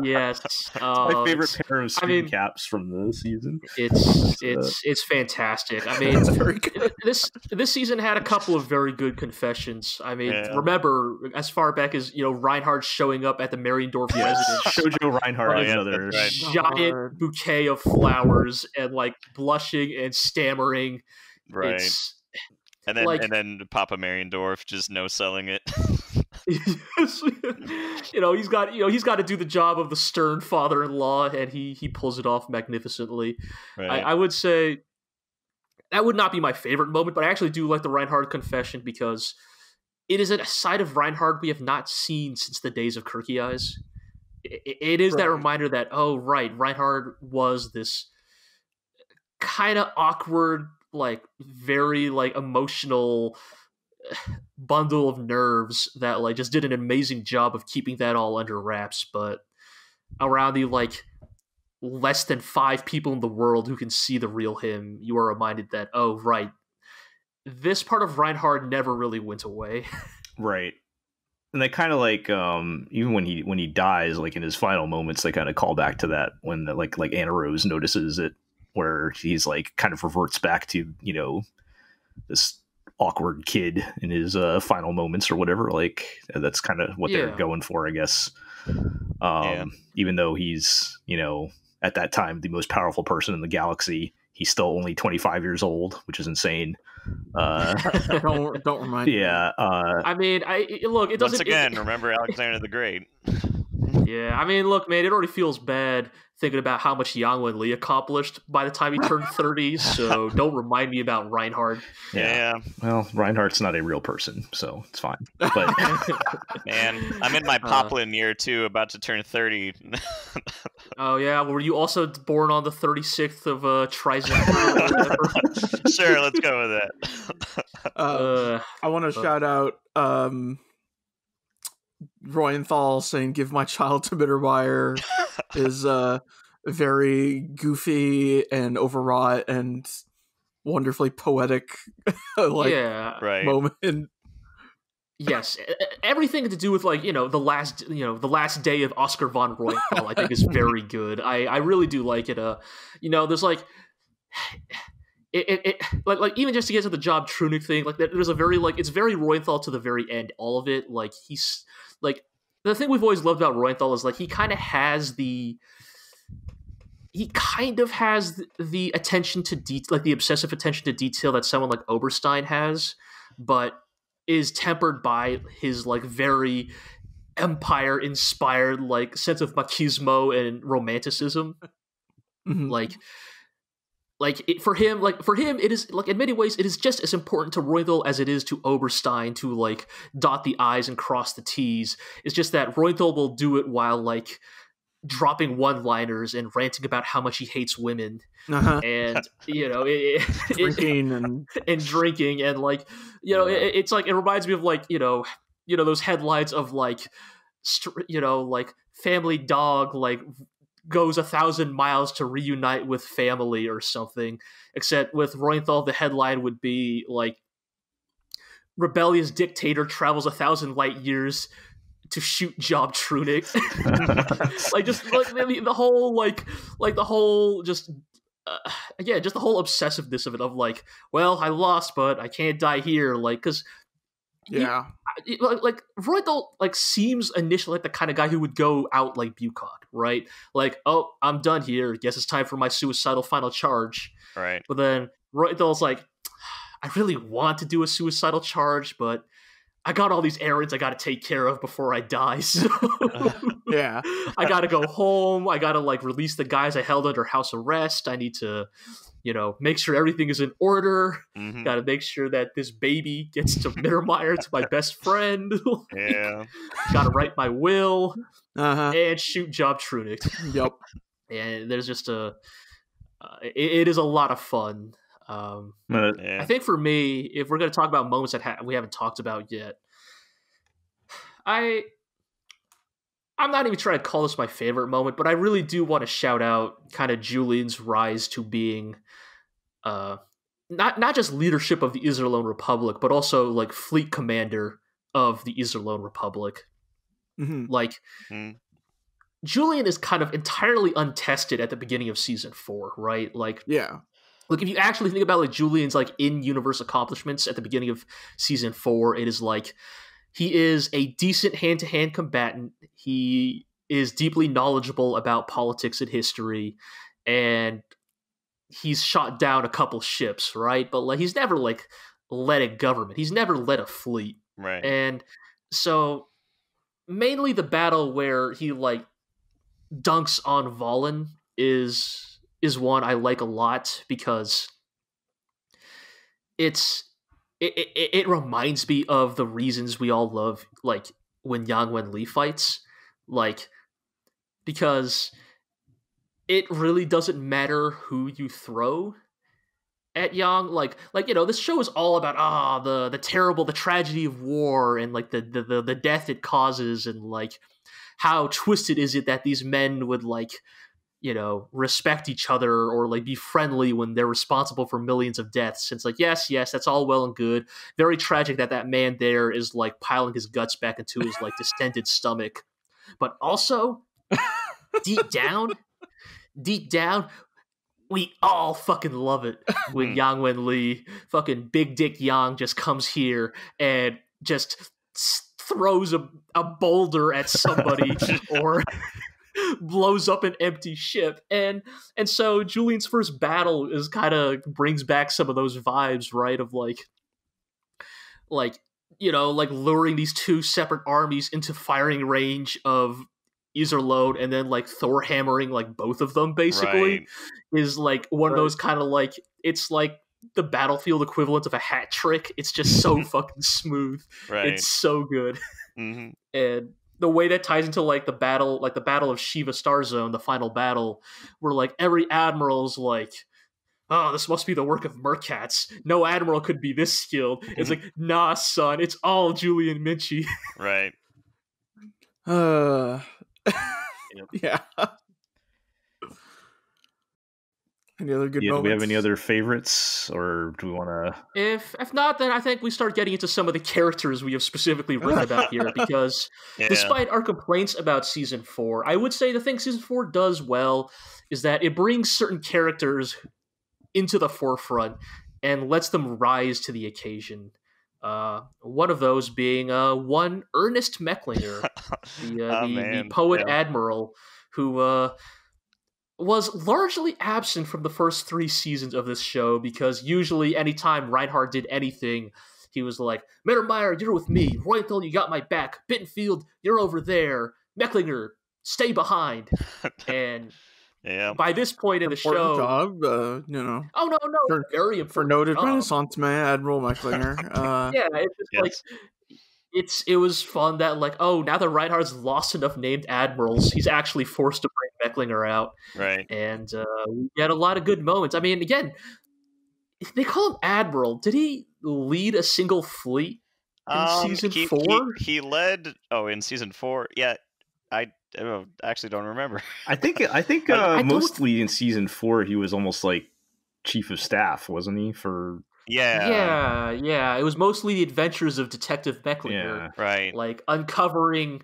Yes, my favorite pair of screen caps from the season. It's fantastic. I mean, very good. This season had a couple of very good confessions. I mean, remember as far back as Reinhard showing up at the Mariendorf residence, Shoujo Reinhard, another giant bouquet of flowers, and like blushing and stammering. Right. And then Papa Mariendorf just no selling it. he's got to do the job of the stern father-in-law, and he pulls it off magnificently. Right. I would say that would not be my favorite moment, but I actually do like the Reinhard confession because it is a side of Reinhard we have not seen since the days of Kirky Eyes. It is that reminder that Reinhard was this kind of awkward, like very like emotional bundle of nerves that like just did an amazing job of keeping that all under wraps, but around the like less than 5 people in the world who can see the real him, you are reminded that this part of Reinhard never really went away. Right. And they kind of like even when he dies, like in his final moments, they kind of call back to that when like Anna Rose notices it, where he's like kind of reverts back to this awkward kid in his final moments or whatever. Like that's kind of what they're going for, I guess. Even though he's at that time the most powerful person in the galaxy, he's still only 25 years old, which is insane. Don't remind me. I mean, look, it doesn't. Once again, remember Alexander the Great. Yeah, I mean, look, man, it already feels bad thinking about how much Yang Wenli accomplished by the time he turned 30, so don't remind me about Reinhard. Yeah. Well, Reinhardt's not a real person, so it's fine. But man, I'm in my Poplin year too, about to turn 30. Oh yeah, were you also born on the 36th of Trizen? Sure, let's go with that. I want to shout out Royenthal saying "Give my child to Bittermeyer" is very goofy and overwrought and wonderfully poetic moment. Yes, everything to do with like the last day of Oscar von Royenthal I think is very good. I really do like it. There's like it like even just to get to the Job Trunick thing, like there's a very like it's very Royenthal to the very end. All of it, like he's like the thing we've always loved about Royenthal is like he kind of has the attention to like the obsessive attention to detail that someone like Oberstein has, but is tempered by his like very empire inspired like sense of machismo and romanticism. For him it is like in many ways it is just as important to Royenthal as it is to Oberstein to like dot the I's and cross the T's. It's just that Royenthal will do it while like dropping one-liners and ranting about how much he hates women, and drinking and like it's like it reminds me of like those headlines of like like Family Dog like goes 1,000 miles to reunite with family or something, except with Royenthal the headline would be like rebellious dictator travels 1,000 light years to shoot Job Trunick. Like just like the whole just the whole obsessiveness of it, of like, well, I lost but I can't die here, like because Yeah. Like Reutel like seems initially like the kind of guy who would go out like Bucock, right? Like, oh, I'm done here. Guess it's time for my suicidal final charge. Right. But then Reutel's like, I really want to do a suicidal charge, but I got all these errands I got to take care of before I die. So Yeah. I got to go home. I got to like release the guys I held under house arrest. I need to, make sure everything is in order. Mm-hmm. Got to make sure that this baby gets to Mittermeier, to my best friend. Yeah. Got to write my will Uh-huh. and shoot Job Trunick. Yep. And there's just it is a lot of fun. Yeah. I think for me, if we're going to talk about moments that we haven't talked about yet, I'm not even trying to call this my favorite moment, but I really do want to shout out kind of Julian's rise to being not just leadership of the Iserlohn Republic, but also like fleet commander of the Iserlohn Republic. Mm-hmm. Like, Julian is kind of entirely untested at the beginning of season 4, right? Like, Yeah. Look, if you actually think about like Julian's like in-universe accomplishments at the beginning of season 4, it is like he is a decent hand-to-hand combatant. He is deeply knowledgeable about politics and history, and he's shot down a couple ships, right? But like he's never like led a government. He's never led a fleet, Right. and so mainly the battle where he like dunks on Valen is one I like a lot because it reminds me of the reasons we all love like when Yang Wen-li fights, like because it really doesn't matter who you throw at Yang. Like this show is all about the tragedy of war and like the death it causes and like how twisted is it that these men would like respect each other or like be friendly when they're responsible for millions of deaths. It's like, yes, that's all well and good. Very tragic that man there is like piling his guts back into his like distended stomach. But also, deep down, we all fucking love it when Yang Wen-li, fucking Big Dick Yang, just comes here and just throws a boulder at somebody or blows up an empty ship, and so Julian's first battle is kind of brings back some of those vibes, right? Of like luring these two separate armies into firing range of Iserlohn, and then like Thor hammering like both of them basically Right. is like one of those kind of like it's like the Battlefield equivalent of a hat trick. It's just so fucking smooth. Right. It's so good, Mm-hmm. and the way that ties into like the battle of Shiva Star Zone, the final battle, where like every admiral's like, oh, this must be the work of Merkatz. No admiral could be this skilled. It's like, nah, son, it's all Julian Minchie. Right. Yeah. Any other good Do moments? we have any other favorites, or do we want to? If not, then I think we start getting into some of the characters we have specifically written about here, because Yeah. despite our complaints about season 4, I would say the thing season 4 does well is that it brings certain characters into the forefront and lets them rise to the occasion. One of those being one Ernest Mecklinger, the poet admiral, who was largely absent from the first 3 seasons of this show, because usually anytime Reinhard did anything, he was like, Mittermeier, you're with me. Reutel, you got my back. Bittenfeld, you're over there. Mecklinger, stay behind. And by this point in the show... job, Oh, no. Very important for noted job. Renaissance man, Admiral Mecklinger. Yeah, it's just like... It was fun that, like, oh, now that Reinhard's lost enough named admirals, he's actually forced to bring Mecklinger out. Right. And we get a lot of good moments. I mean, again, they call him Admiral. Did he lead a single fleet in season 4? He led... Oh, in season 4? Yeah, I actually don't remember. I think mostly in season 4, he was almost like chief of staff, wasn't he? Yeah. It was mostly the adventures of Detective Mecklinger. Yeah, right. Like, uncovering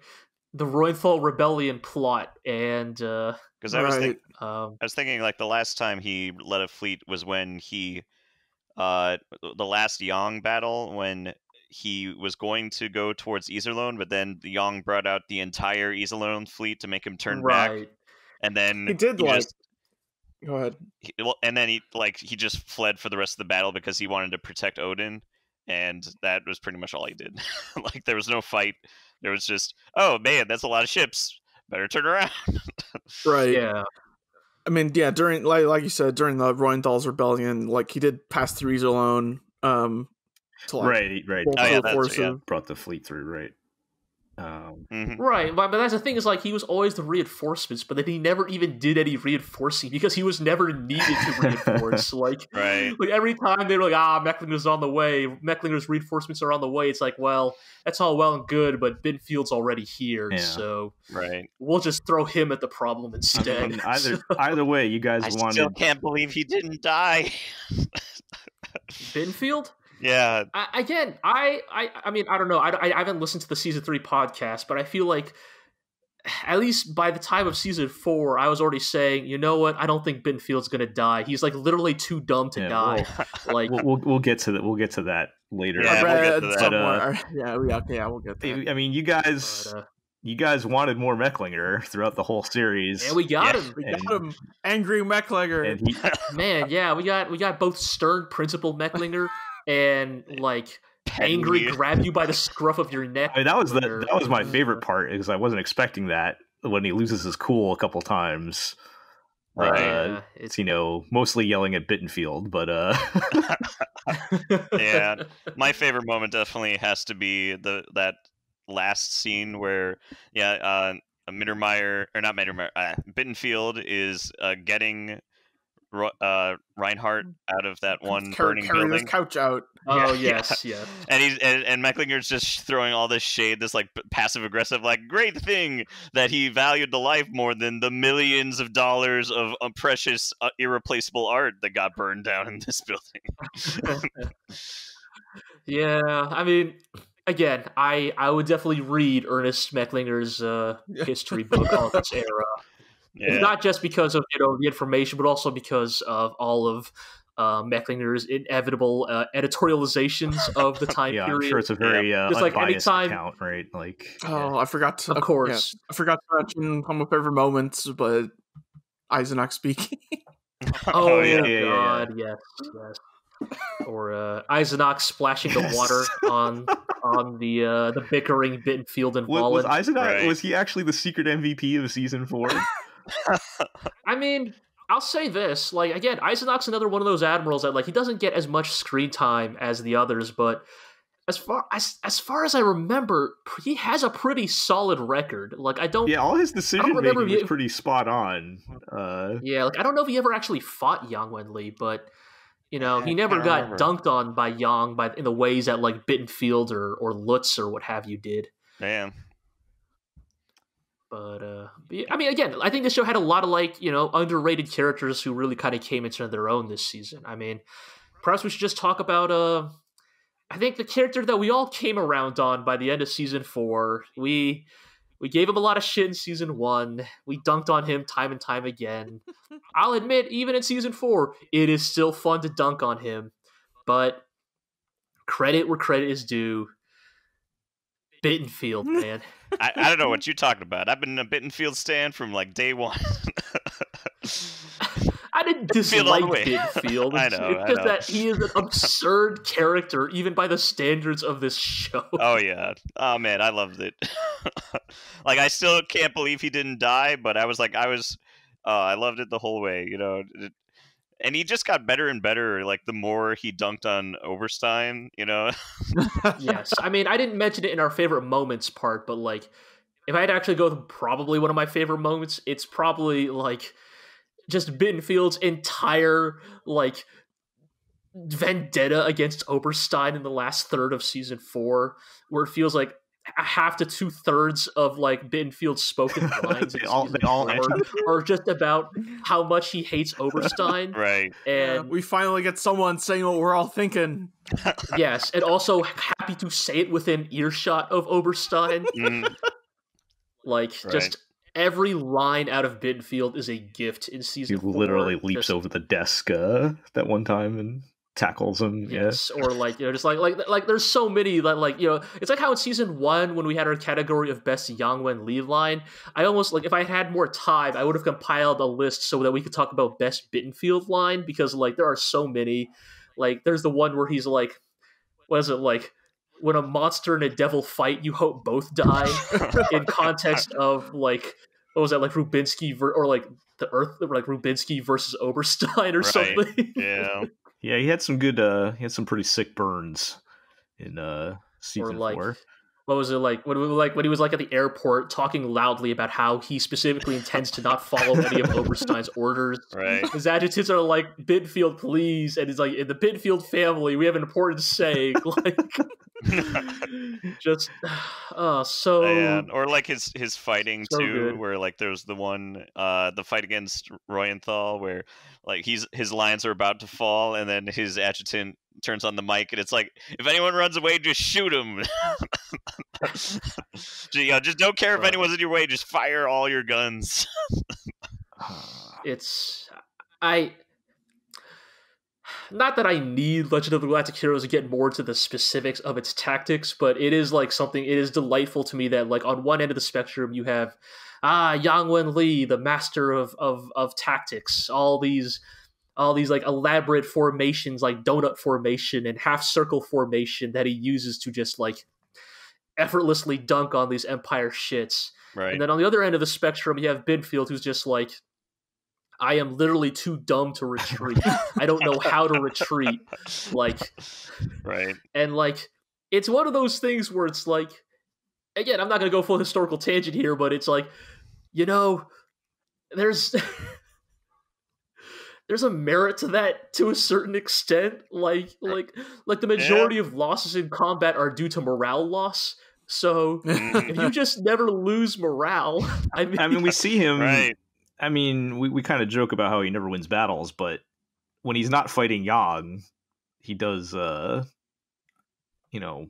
the Reuenthal rebellion plot, and... Because I was thinking, like, the last time he led a fleet was when he... the last Yang battle, when he was going to go towards Iserlohn, but then Yang brought out the entire Iserlohn fleet to make him turn back, and then He did just go ahead. and then he just fled for the rest of the battle because he wanted to protect Odin, and that was pretty much all he did. Like, there was no fight. There was just, oh man, that's a lot of ships. Better turn around. Right. Yeah. I mean, yeah, during like you said, during the Royenthal's rebellion, like he did pass through Iserlohn, to like right. Oh, yeah, that's right, yeah. Brought the fleet through, right? Right, but that's the thing is, like, he was always the reinforcements, but then he never even did any reinforcing because he was never needed to reinforce. Like, Right. like every time they were like, Mecklinger's on the way, Mecklinger's reinforcements are on the way. It's like, well, that's all well and good, but Bittenfeld's already here, so right, we'll just throw him at the problem instead. Either way, you guys I still can't believe he didn't die. Bittenfeld? Yeah. I mean, I don't know. I haven't listened to the season 3 podcast, but I feel like at least by the time of season 4, I was already saying, you know what? I don't think Bittenfeld's gonna die. He's like literally too dumb to die. Like we'll get to that. We'll get to that later. Yeah, we'll get to that. We'll get there. I mean, you guys wanted more Mecklinger throughout the whole series. And we got him. We got him. Angry Mecklinger. And he, Man, yeah, we got both stern principal Mecklinger and like angry grab you by the scruff of your neck. I mean, that was my favorite part because I wasn't expecting that when he loses his cool a couple times. Right. It's mostly yelling at Bittenfeld, but yeah, my favorite moment definitely has to be that last scene where Bittenfeld is getting Reinhard out of that one burning building. His couch out. Oh yeah. And Mecklinger's just throwing all this shade, this like passive aggressive, like, great thing that he valued the life more than the millions of dollars of precious, irreplaceable art that got burned down in this building. Yeah, I mean, again, I would definitely read Ernest Mecklinger's history book on this era. Yeah. Not just because of the information, but also because of all of Mecklinger's inevitable editorializations of the time period. I'm sure it's a very unbiased account, right? Like, I forgot to, of course, I forgot to mention one of my favorite moments, but Eisenach speaking. God, yes. Or Eisenach splashing the water on the bickering Bittenfeld and Wallen. Was Eisenach? Was he actually the secret MVP of season 4? I mean, I'll say this, like, again, Eisenach's another one of those admirals that, like, he doesn't get as much screen time as the others, but as far as I remember, he has a pretty solid record. Like, all his decision making was pretty spot on. Like, I don't know if he ever actually fought Yang Wenli, but he never got dunked on by Yang in the ways that, like, Bittenfeld or Lutz or what have you did. Damn. But I mean, again, I think this show had a lot of, like, underrated characters who really kind of came into their own this season. I mean, perhaps we should just talk about I think the character that we all came around on by the end of season 4. We gave him a lot of shit in season 1. We dunked on him time and time again. I'll admit, even in season 4, it is still fun to dunk on him. But credit where credit is due. Bittenfeld, man. I don't know what you're talking about. I've been a Bittenfeld stan from like day one. I didn't dislike Bittenfeld. I know. It's just that he is an absurd character, even by the standards of this show. Oh yeah. Oh man, I loved it. Like, I still can't believe he didn't die, but I loved it the whole way. And he just got better and better, like, the more he dunked on Oberstein, Yes. I mean, I didn't mention it in our favorite moments part, but, like, if I had to actually go with probably one of my favorite moments, it's probably, like, just Bittenfeld's entire, like, vendetta against Oberstein in the last third of season 4, where it feels like half to 2/3 of, like, Bittenfeld's spoken lines they all are just about how much he hates Oberstein. Right. And we finally get someone saying what we're all thinking. Yes, and also happy to say it within earshot of Oberstein. Like, just every line out of Bittenfeld is a gift in season 4. He literally leaps over the desk that one time and tackles him. Yes, or like, you know, just like there's so many that, like, you know, it's like how in season 1 when we had our category of best Yang Wen Li line, I almost, like, if I had more time, I would have compiled a list so that we could talk about best Bittenfeld line, because like there are so many. Like there's the one where he's like, what is it, like, when a monster and a devil fight, you hope both die, in context of like, what was that, like Rubinsky or like the Earth, like Rubinsky versus Oberstein or something. Yeah. Yeah, he had some good. He had some pretty sick burns in season Or like, 4. what was it, like when he was like at the airport talking loudly about how he specifically intends to not follow any of Oberstein's orders. Right. His adjutants are like, Bittenfeld, please, and he's like, in the Bittenfeld family, we have an important say. Like, just so. Man. Or like his fighting so too, good. where like there's the one the fight against Royenthal where like his lines are about to fall, and then his adjutant turns on the mic, and it's like, if anyone runs away, just shoot him. You know, just don't care if anyone's in your way, just fire all your guns. Not that I need Legend of the Galactic Heroes to get more into the specifics of its tactics, but it is like something, it is delightful to me that like on one end of the spectrum you have Yang Wen Li, the master of tactics, all these like elaborate formations, like donut formation and half circle formation that he uses to just like effortlessly dunk on these Empire shits. Right. And then on the other end of the spectrum you have Bittenfeld, who's just like, I am literally too dumb to retreat. I don't know how to retreat. Like, right. And like, it's one of those things where it's like, again, I'm not going to go full historical tangent here, but it's like, you know, there's a merit to that to a certain extent. Like the majority of losses in combat are due to morale loss. So if you just never lose morale, I mean we see him. Right. I mean, we kind of joke about how he never wins battles, but when he's not fighting Yang, he does, you know...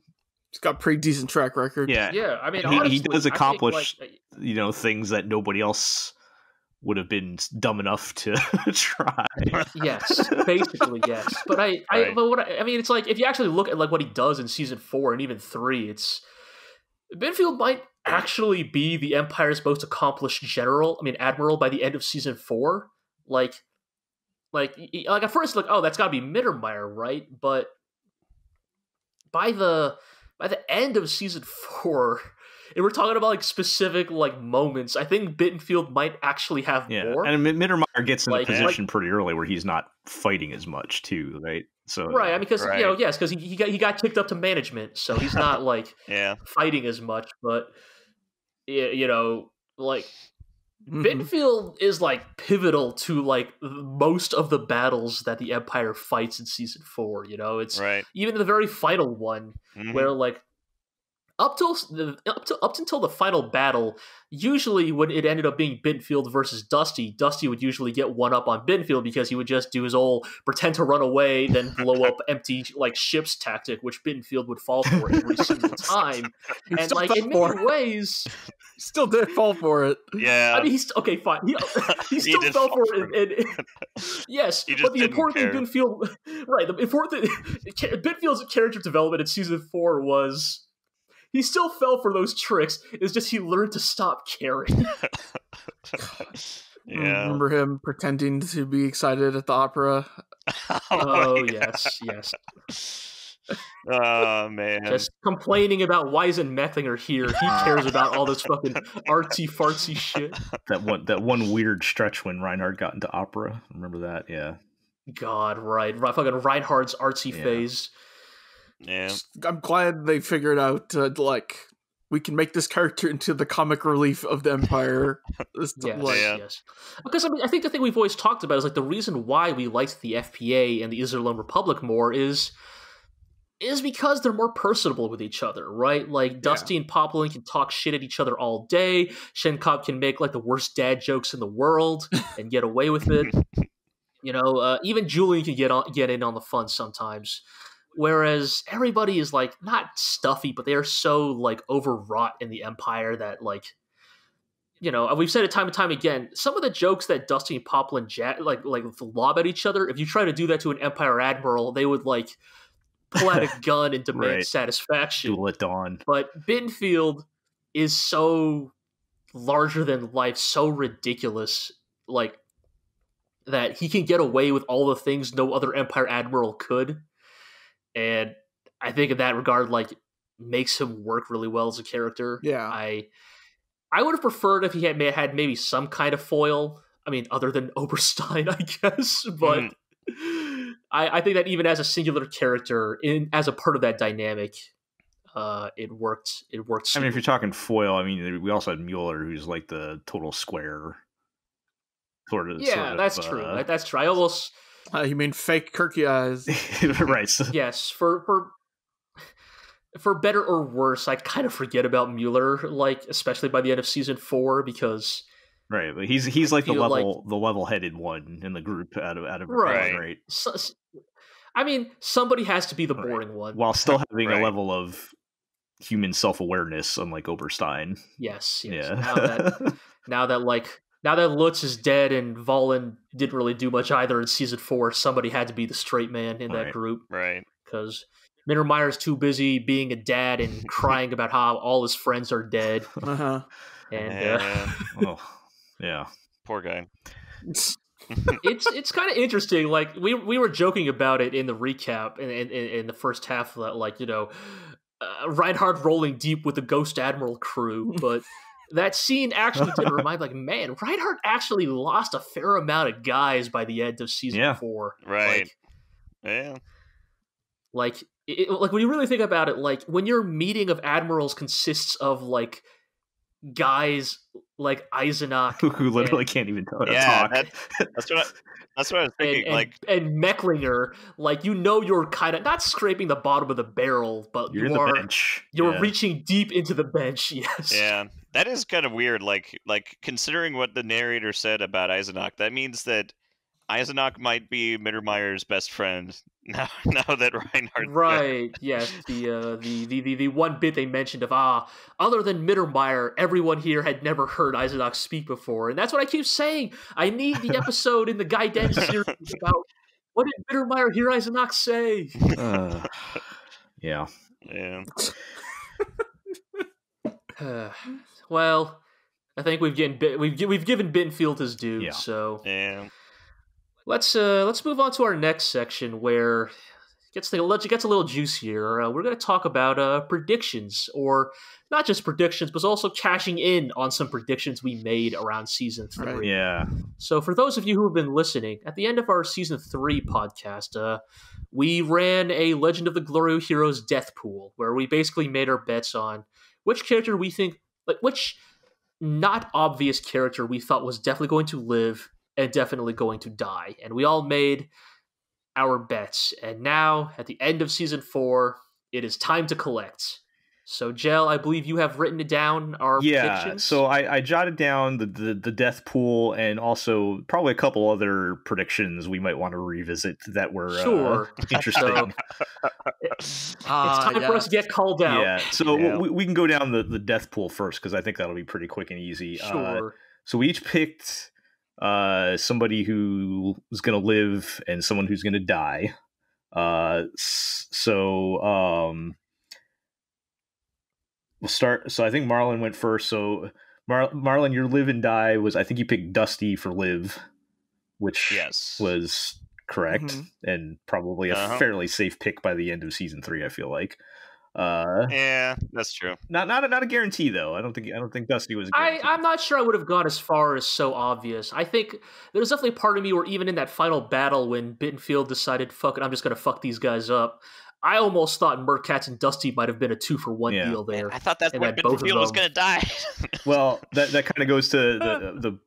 He's got a pretty decent track record. Yeah. I mean, he honestly, does accomplish, I think, like, you know, things that nobody else would have been dumb enough to try. Yes, basically, yes. But I mean, it's like, if you actually look at like what he does in season 4 and even 3, it's... Bittenfeld might actually be the Empire's most accomplished admiral by the end of season 4. Like at first, like, oh, that's got to be Mittermeier, right? But by the end of season 4, and we're talking about like specific like moments, I think Bittenfeld might actually have more. And Mittermeier gets in like, a position pretty early where he's not fighting as much too, right? So right, I mean, because you know, yes, because he got kicked up to management, so he's not like fighting as much. But you know, like Bittenfeld is like pivotal to like most of the battles that the Empire fights in season 4. You know, it's even the very final one where like up until the final battle, usually when it ended up being Bittenfeld versus Dusty would usually get one up on Bittenfeld because he would just do his old pretend to run away, then blow up empty like ships tactic, which Bittenfeld would fall for every single time. And like in many ways, he still did fall for it. Yeah, I mean, he's okay, fine. He still fell for it. Yes, but the important thing Bittenfeld, right? The important thing, Bittenfeld's character development in season 4 was. He still fell for those tricks. It's just he learned to stop caring. I remember him pretending to be excited at the opera. Oh, yes. Oh, man. Just complaining about why isn't Mecklinger here. He cares about all this fucking artsy-fartsy shit. That one weird stretch when Reinhard got into opera. Remember that? Yeah. God, right. Fucking Reinhard's artsy phase. Yeah, I'm glad they figured out like we can make this character into the comic relief of the Empire. Yes. Because I mean, I think the thing we've always talked about is like the reason why we liked the FPA and the Israel Republic more is because they're more personable with each other, right? Like Dusty and Poplin can talk shit at each other all day. Shenkop can make like the worst dad jokes in the world and get away with it. You know, even Julian can get in on the fun sometimes. Whereas everybody is like not stuffy, but they are so like overwrought in the Empire that like, we've said it time and time again. Some of the jokes that Dusty and Poplin like lob at each other, if you try to do that to an Empire admiral, they would like pull out a gun and demand Right. satisfaction. Duel at dawn. But Bittenfeld is so larger than life, so ridiculous, like that he can get away with all the things no other Empire admiral could. And I think in that regard, like, makes him work really well as a character. Yeah. I would have preferred if he had maybe some kind of foil. I mean, other than Oberstein, I guess. But I think that even as a singular character, as a part of that dynamic, it worked. It worked. I mean, if you're talking foil, I mean, we also had Mueller, who's like the total square. Yeah, that's true. That's true. I almost. You mean fake Kirky eyes? Right. So. Yes, for better or worse, I kind of forget about Mueller, like especially by the end of season 4, because right, but he's like the level-headed one in the group out of right. Right. So, I mean, somebody has to be the boring one, while still having a level of human self-awareness, unlike Oberstein. Yes. Yeah. Now that Lutz is dead and Valen didn't really do much either in season 4, somebody had to be the straight man in that group, right? Because Mittermeier's too busy being a dad and crying about how all his friends are dead. And yeah, poor guy. It's kind of interesting. Like we were joking about it in the recap in the first half, like Reinhard rolling deep with the Ghost Admiral crew, but that scene actually did remind, like, man, Reinhard actually lost a fair amount of guys by the end of season 4. Right. Like, like when you really think about it, like when your meeting of admirals consists of like guys like Eisenach who literally can't even talk. That's what I was thinking. And Mecklinger, like, you're kind of not scraping the bottom of the barrel, but you're in the bench. You're reaching deep into the bench. Yes. Yeah, that is kind of weird. Like considering what the narrator said about Eisenach, that means that Eisenach might be Mittermeier's best friend now that Reinhard. Right. Yes. The one bit they mentioned of other than Mittermeier, everyone here had never heard Eisenach speak before, and that's what I keep saying. I need the episode in the Guy Den series about what did Mittermeier hear Eisenach say. Yeah. Well, I think we've given Bittenfeld his due. Yeah. So yeah. Let's move on to our next section where it gets a little juicier. We're going to talk about predictions, or not just predictions, but also cashing in on some predictions we made around season 3. Right. Yeah. So for those of you who have been listening, at the end of our season 3 podcast, we ran a Legend of the GLORIO Heroes death pool, where we basically made our bets on which character we think, like which not obvious character we thought was definitely going to live and definitely going to die. And we all made our bets. And now, at the end of season 4, it is time to collect. So, Jel, I believe you have written down our predictions. So I jotted down the death pool and also probably a couple other predictions we might want to revisit that were interesting. It's time for us to get called out. Yeah, so we can go down the death pool first, because I think that'll be pretty quick and easy. Sure. So we each picked somebody who is going to live and someone who's going to die. We'll start. So I think Marlon went first. So Marlon, your live and die was, I think you picked Dusty for live, which was correct, and probably a fairly safe pick by the end of season 3. I feel like. Yeah, that's true. Not a guarantee though. I don't think Dusty was a guarantee. I'm not sure I would have gone as far as so obvious. I think there's definitely a part of me where even in that final battle when Bittenfeld decided, fuck it, I'm just gonna fuck these guys up, I almost thought Merkatz and Dusty might have been a 2-for-1 deal there. Man, I thought that's where Bittenfeld was gonna die. Well, that kind of goes to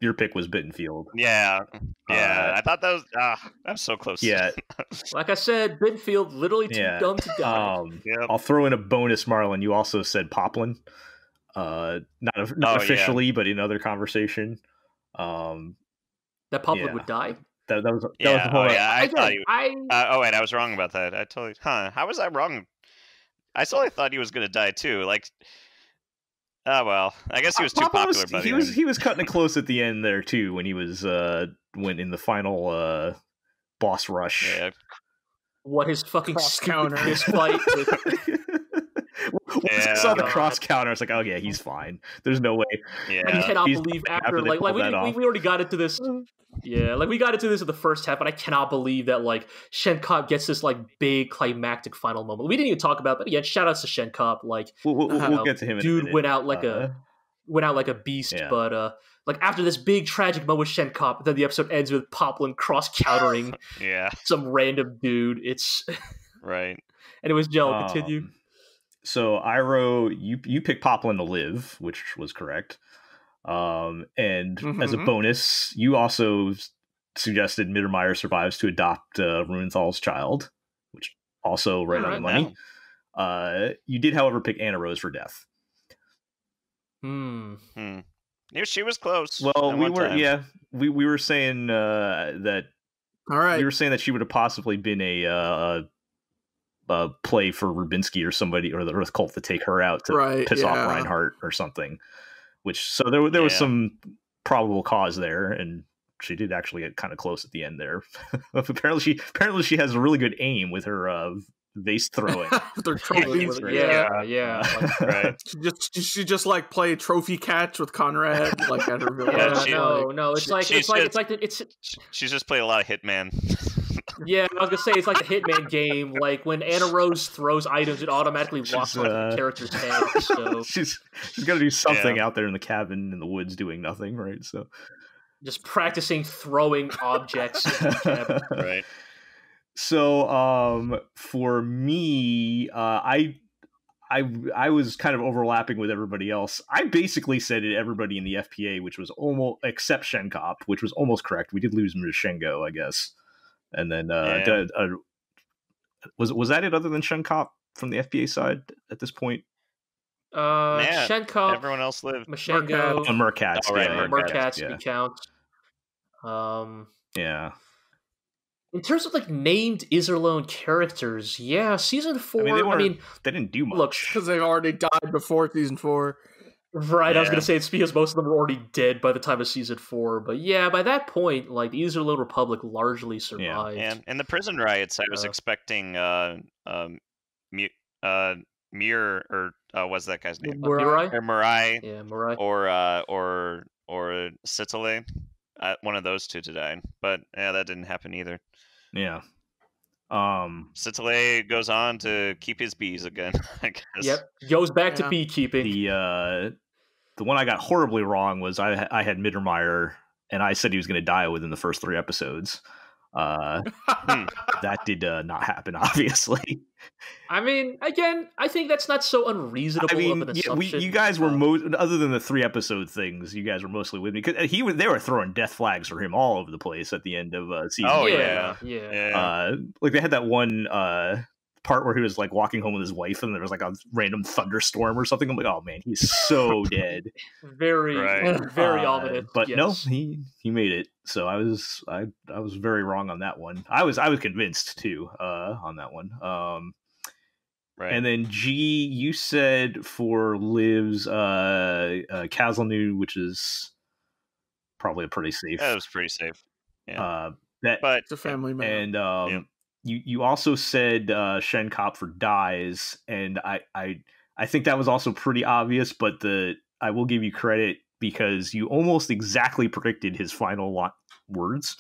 your pick was Bittenfeld. Yeah. I thought that was I'm so close. Yeah. Like I said, Bittenfeld literally too dumb to die. I'll throw in a bonus, Marlon. You also said Poplin. Not officially, but in other conversation. That Poplin would die? That was the whole I thought he wait, I was wrong about that. I totally how was I wrong? I totally thought he was gonna die too. Like Ah, well, I guess he was too popular by the end. He was cutting it close at the end there too when he was went in the final boss rush. Yeah. What, his fucking Cross stupid counter. fist fight with Once I saw the cross counter, I was like, "Oh yeah, he's fine. There's no way." Yeah. I cannot He's believe after after they like pulled we that off. already got into this. Yeah, like we got into this in the first half, but I cannot believe that like Shenkop gets this like big climactic final moment. We didn't even talk about it, but again, shout outs to Shenkop. Like We'll get to him. Dude in a minute. went out like a beast, Yeah. but like after this big tragic moment with Shenkop, then the episode ends with Poplin cross countering Yeah. some random dude. It's Right. anyways, Joe, continue. So Iro, you picked Poplin to live, which was correct. And as a bonus, you also suggested Mittermeier survives to adopt Runenthal's child, which also right on the money. You did, however, pick Anna Rose for death. Yeah, she was close. Well, we were saying that. All right. We were saying that she would have possibly been a play for Rubinsky or somebody, or the Earth Cult, to take her out to piss off Reinhard or something. There was some probable cause there, and she did actually get kind of close at the end there. apparently she has a really good aim with her vase throwing. With their trophies. Yeah. Like, right. She just like play trophy catch with Conrad, like at her village. No. She's just played a lot of Hitman. Yeah, I was gonna say it's like the Hitman game. Like when Anna Rose throws items, it automatically locks on the character's head. So she's got to do something out there in the cabin in the woods doing nothing, right? So just practicing throwing objects into the cabin. Right. So for me, I was kind of overlapping with everybody else. I basically said it everybody in the FPA, which was almost except Shenkop, which was almost correct. We did lose him to Shengo, I guess. And then was that it other than Shenkop from the FPA side at this point? Shenkop, everyone else lived. Mashengo, Merkatz. Oh, right, Merkatz counts. Yeah. In terms of like named Iserlohn characters, season 4. They didn't do much. Look, because they already died before season 4. Right, I was going to say it's because most of them were already dead by the time of season 4. But yeah, by that point, like the Iserlohn Republic largely survived. And in the prison riots, I was expecting Mir, or what's that guy's name? Murai? Or Murai. Yeah, Murai. Or Sitale. One of those two to die. But yeah, that didn't happen either. Yeah. Sitale goes on to keep his bees again, I guess. Yep, goes back to beekeeping. The one I got horribly wrong was I had Mittermeier, and I said he was going to die within the first 3 episodes. That did not happen, obviously. I mean, again, I think that's not so unreasonable of an assumption. You guys were other than the 3 episode things, you guys were mostly with me because they were throwing death flags for him all over the place at the end of season. Oh 3. yeah. Like they had that one part where he was like walking home with his wife, and there was like a random thunderstorm or something. I'm like, oh man, he's so dead. Very ominous. But no, he made it. So I was very wrong on that one. I was convinced too on that one. Right. And then G, you said for Liv's Kazalnu, which is probably a pretty safe. That was pretty safe. Yeah. But it's a family man. And you also said Shenkop for dies, and I think that was also pretty obvious. But I will give you credit because you almost exactly predicted his final words.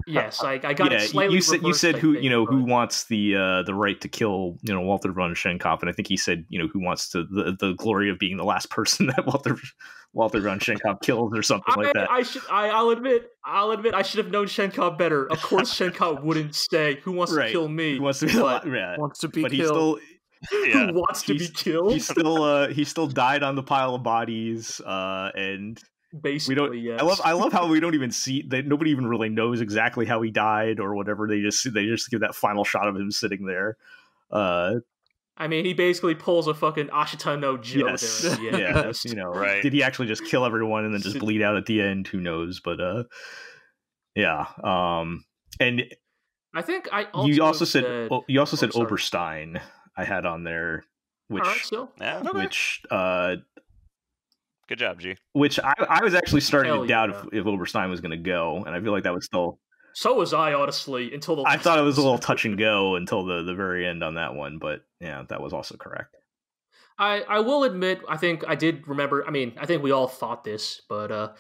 Yes, I got it slightly reversed. You said who wants the right to kill Walter von Shenkop, and I think he said who wants to the glory of being the last person that Walter von Shenkop kills or something like that. I'll admit I should have known Shenkop better. Of course, Shenkop wouldn't say who wants to kill me. Who wants to be wants to be killed. Who wants to be killed? He still died on the pile of bodies, and basically, yes. I love how we don't even see that. Nobody even really knows exactly how he died or whatever. They just give that final shot of him sitting there. I mean, he basically pulls a fucking Ashita no Joe there at the end. Right. Did he actually just kill everyone and then just bleed out at the end? Who knows? But yeah. And I think you also said Oberstein. I had on there All right, so Yeah. which Good job, G. which I was actually starting Hell to doubt yeah. if Oberstein was going to go, and I feel like that was still. so was I, honestly, until the I last thought it was a little episode. touch and go until the very end on that one, but yeah, that was also correct. I will admit, I think I did remember. I mean, I think we all thought this, but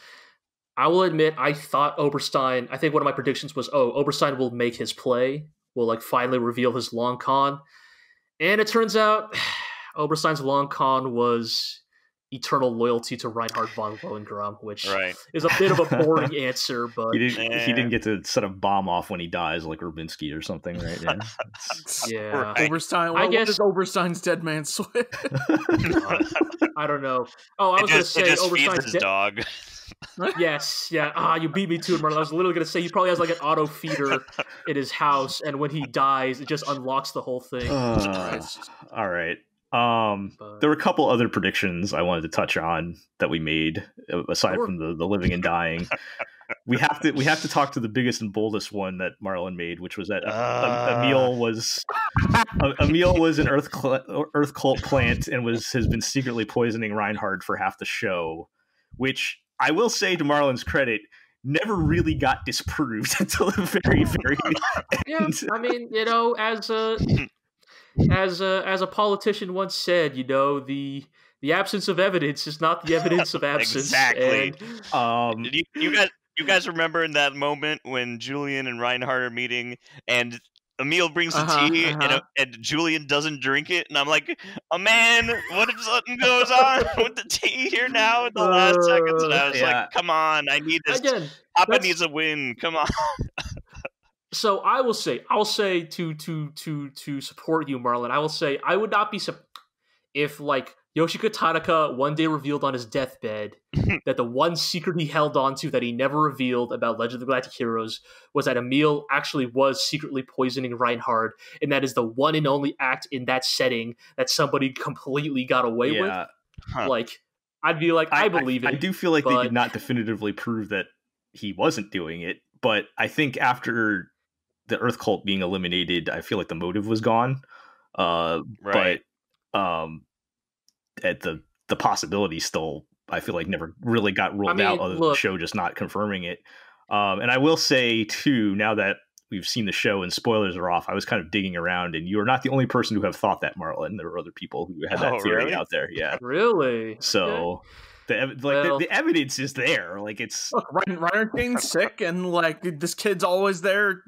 I will admit, I thought Oberstein. I think one of my predictions was, Oberstein will make his play, will like finally reveal his long con, and it turns out Oberstein's long con was eternal loyalty to Reinhard von Lohengrin, which Right. is a bit of a boring answer, but He didn't get to set a bomb off when he dies, like Rubinsky or something, right? Yeah. yeah. Right. Oberstein. I What guess- is Oberstein's dead man sweat? I don't know. Oh, I was going to say it just Oberstein's feeds his dog. Yes, yeah. You beat me to it, Marlon. I was literally going to say he probably has like an auto feeder in his house, and when he dies, it just unlocks the whole thing. All right. But- There were a couple other predictions I wanted to touch on that we made, aside Sure. from the living and dying. we have to talk to the biggest and boldest one that Marlon made, which was that Emil was an Earth cult plant and has been secretly poisoning Reinhard for half the show, which I will say, to Marlon's credit, never really got disproved until the very, very Yeah, end. I mean, as a politician once said, the absence of evidence is not the evidence of absence. Exactly. And, You guys remember in that moment when Julian and Reinhard are meeting, and Emil brings the tea, and Julian doesn't drink it, and I'm like, oh man, what if something goes on with the tea here now in the last seconds? And I was like, come on, I need this. again, Papa needs a win. Come on. so I'll say to support you, Marlon. I will say I would not be if like Yoshika Tanaka one day revealed on his deathbed that the one secret he held on to that he never revealed about Legend of the Galactic Heroes was that Emil actually was secretly poisoning Reinhard, and that is the one and only act in that setting that somebody completely got away with. Huh. Like, I'd be like, I believe it. I do feel like they but- did not definitively prove that he wasn't doing it, but I think after the Earth cult being eliminated, I feel like the motive was gone. Right. But at the possibility still, I feel like never really got ruled out, other than the show just not confirming it. And I will say too, now that we've seen the show and spoilers are off, I was kind of digging around, and you are not the only person who have thought that, Marlon. There were other people who had that theory really? out there. Yeah. Really? So the evidence is there. Like, it's Look, Reinhard getting sick, and like this kid's always there,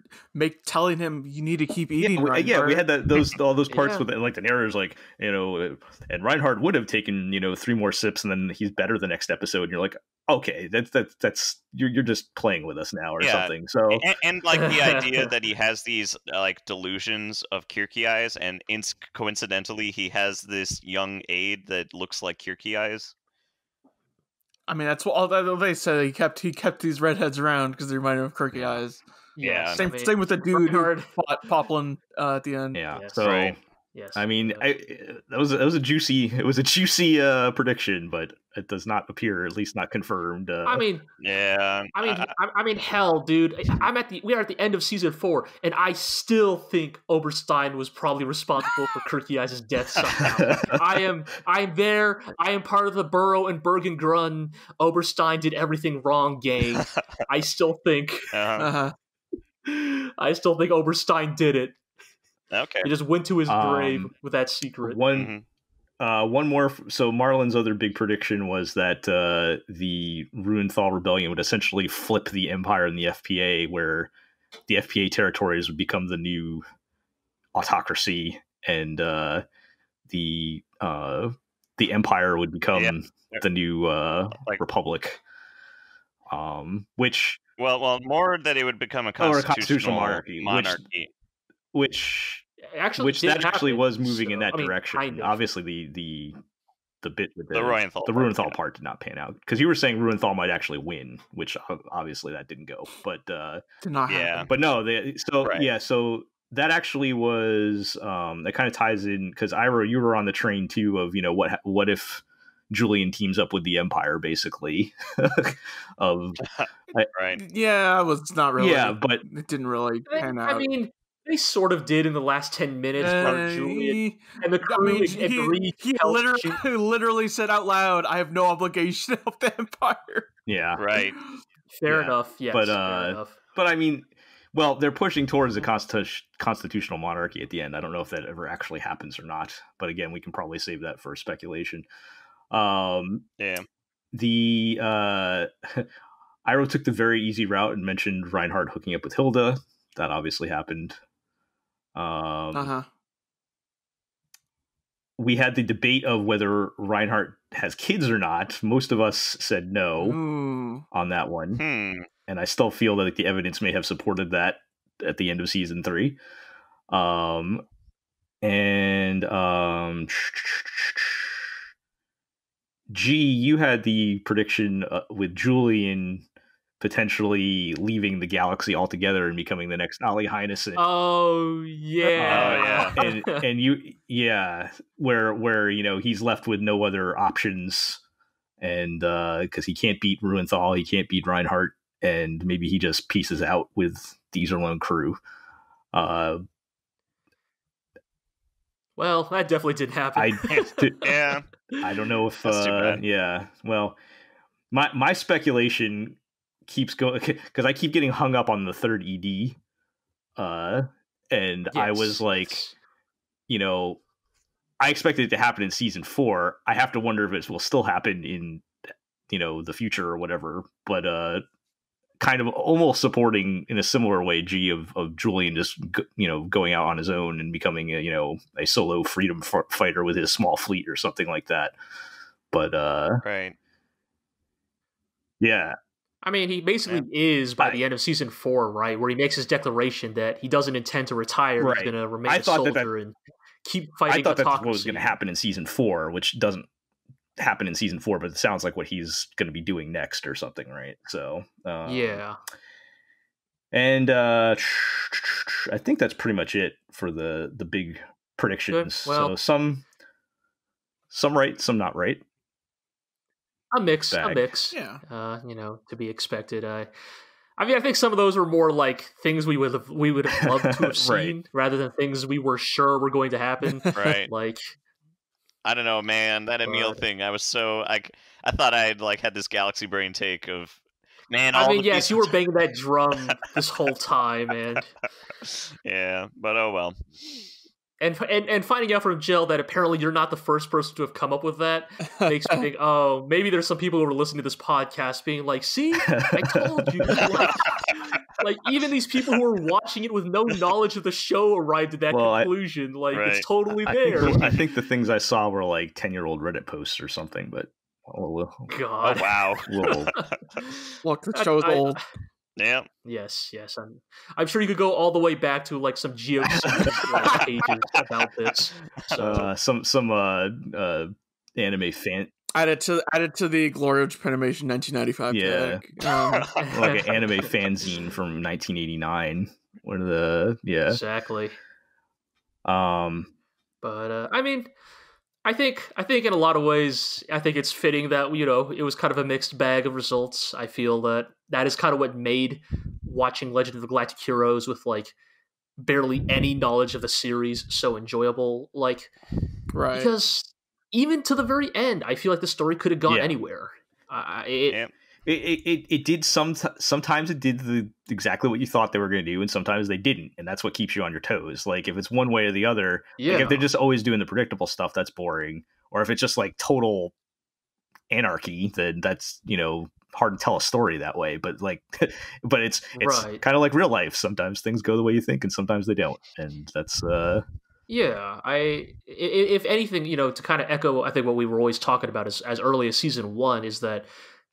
telling him you need to keep eating. yeah, we had all those parts Yeah. with it, like the narrator's like, and Reinhard would have taken 3 more sips, and then he's better the next episode. And you're like, okay, that's you're just playing with us now or something. So and like the idea that he has these like delusions of Kirkiais, and coincidentally he has this young aide that looks like Kirkiais. I mean, that's what all they said. He kept these redheads around because they remind him of Quirky Eyes. Yeah. Same with the dude Reinhard. who fought Poplin at the end. yeah, Yes. so. Right. Yes. I mean, Yeah. that was a juicy prediction, but it does not appear, at least not confirmed. I mean, Yeah. I mean, hell, dude. We are at the end of season 4, and I still think Oberstein was probably responsible for Kirkiais' death somehow. I am there. I am part of the Burrow and Bergengrun Oberstein did everything wrong gang. I still think Oberstein did it. Okay. He just went to his grave with that secret. One more. So Marlon's other big prediction was that the Ruinthal Rebellion would essentially flip the Empire and the FPA, where the FPA territories would become the new autocracy, and the Empire would become the new Republic. Which more that it would become a constitutional monarchy. Which actually was moving in that direction. Kind of. Obviously, the bit with The Ruinthal part did not pan out, because you were saying Ruinthal might actually win, which obviously that didn't go. But did not happen. but no, so that actually was that kind of ties in, because Iro, you were on the train too of what if Julian teams up with the Empire, basically. Right. Yeah, I was not really. Yeah, but it didn't really pan out. I mean, They sort of did in the last 10 minutes, where Julian and the crew agreed. He literally said out loud, "I have no obligation to help the Empire." Yeah, right. Fair enough. Yes, but fair enough. But I mean, well, they're pushing towards a constitutional monarchy at the end. I don't know if that ever actually happens or not. But again, we can probably save that for speculation. Yeah. The Iro took the very easy route and mentioned Reinhard hooking up with Hilda. That obviously happened. We had the debate of whether Reinhard has kids or not. Most of us said no on that one. And I still feel that the evidence may have supported that at the end of season 3. G, you had the prediction with Julian potentially leaving the galaxy altogether and becoming the next Ali Heinesen. Oh yeah. And you, where he's left with no other options, and because he can't beat Rubenthal, he can't beat Reinhardt, and maybe he just pieces out with the Iserlohn crew. Well, that definitely didn't happen. Yeah. I don't know if well, my speculation keeps going because I keep getting hung up on the third ED, and yes. I was like, I expected it to happen in season 4. I have to wonder if it will still happen in the future or whatever, but kind of almost supporting in a similar way G of Julian just going out on his own and becoming a solo freedom fighter with his small fleet or something like that. But right. Yeah. I mean, he basically is by the end of season 4, right? Where he makes his declaration that he doesn't intend to retire. Right. He's going to remain a soldier and keep fighting. I thought that's what was going to happen in season 4, which doesn't happen in season 4, but it sounds like what he's going to be doing next or something, right? So yeah. And I think that's pretty much it for the big predictions. Well, so some right, some not right. A mix. Yeah. To be expected. I mean, I think some of those were more like things we would have loved to have seen right. rather than things we were sure were going to happen. Right. Like, I don't know, man. That Emil thing, I was so I thought I had had this galaxy brain take of, man. I mean, yes, you were banging that drum this whole time, man. Yeah, but oh well. And finding out from Jill that apparently you're not the first person to have come up with that makes me think, oh, maybe there's some people who are listening to this podcast being like, see, I told you. Like even these people who are watching it with no knowledge of the show arrived at that conclusion. It's totally there. I think the things I saw were like 10-year-old Reddit posts or something, but God. Oh, wow. Look, the show's old. Yeah. Yes. I'm sure you could go all the way back to like some GeoCities pages about this. So. Some anime fan. Added to the GLORIO Japanimation 1995 tag. Like an anime fanzine from 1989. One of the exactly. But I mean, I think in a lot of ways, I think it's fitting that it was kind of a mixed bag of results. I feel that is kind of what made watching Legend of the Galactic Heroes with like barely any knowledge of the series so enjoyable. Like, right? Because even to the very end, I feel like the story could have gone anywhere. It did sometimes it did exactly what you thought they were going to do, and sometimes they didn't, and that's what keeps you on your toes. Like if it's one way or the other, like if they're just always doing the predictable stuff, that's boring. Or if it's just like total anarchy, then that's hard to tell a story that way. But but it's kind of like real life. Sometimes things go the way you think, and sometimes they don't, and that's Yeah, if anything, to kind of echo, I think what we were always talking about as early as season 1 is that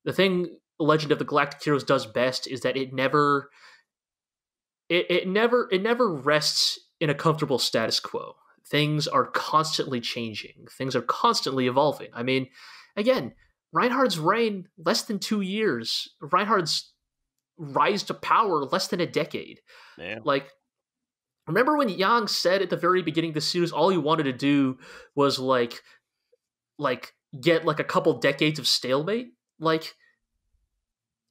the thing Legend of the Galactic Heroes does best is that it never rests in a comfortable status quo. Things are constantly changing. Things are constantly evolving. I mean, again, Reinhard's reign, less than 2 years. Reinhard's rise to power, less than a decade. Yeah. Like, remember when Yang said at the very beginning of the series, all he wanted to do was like get like a couple decades of stalemate? Like,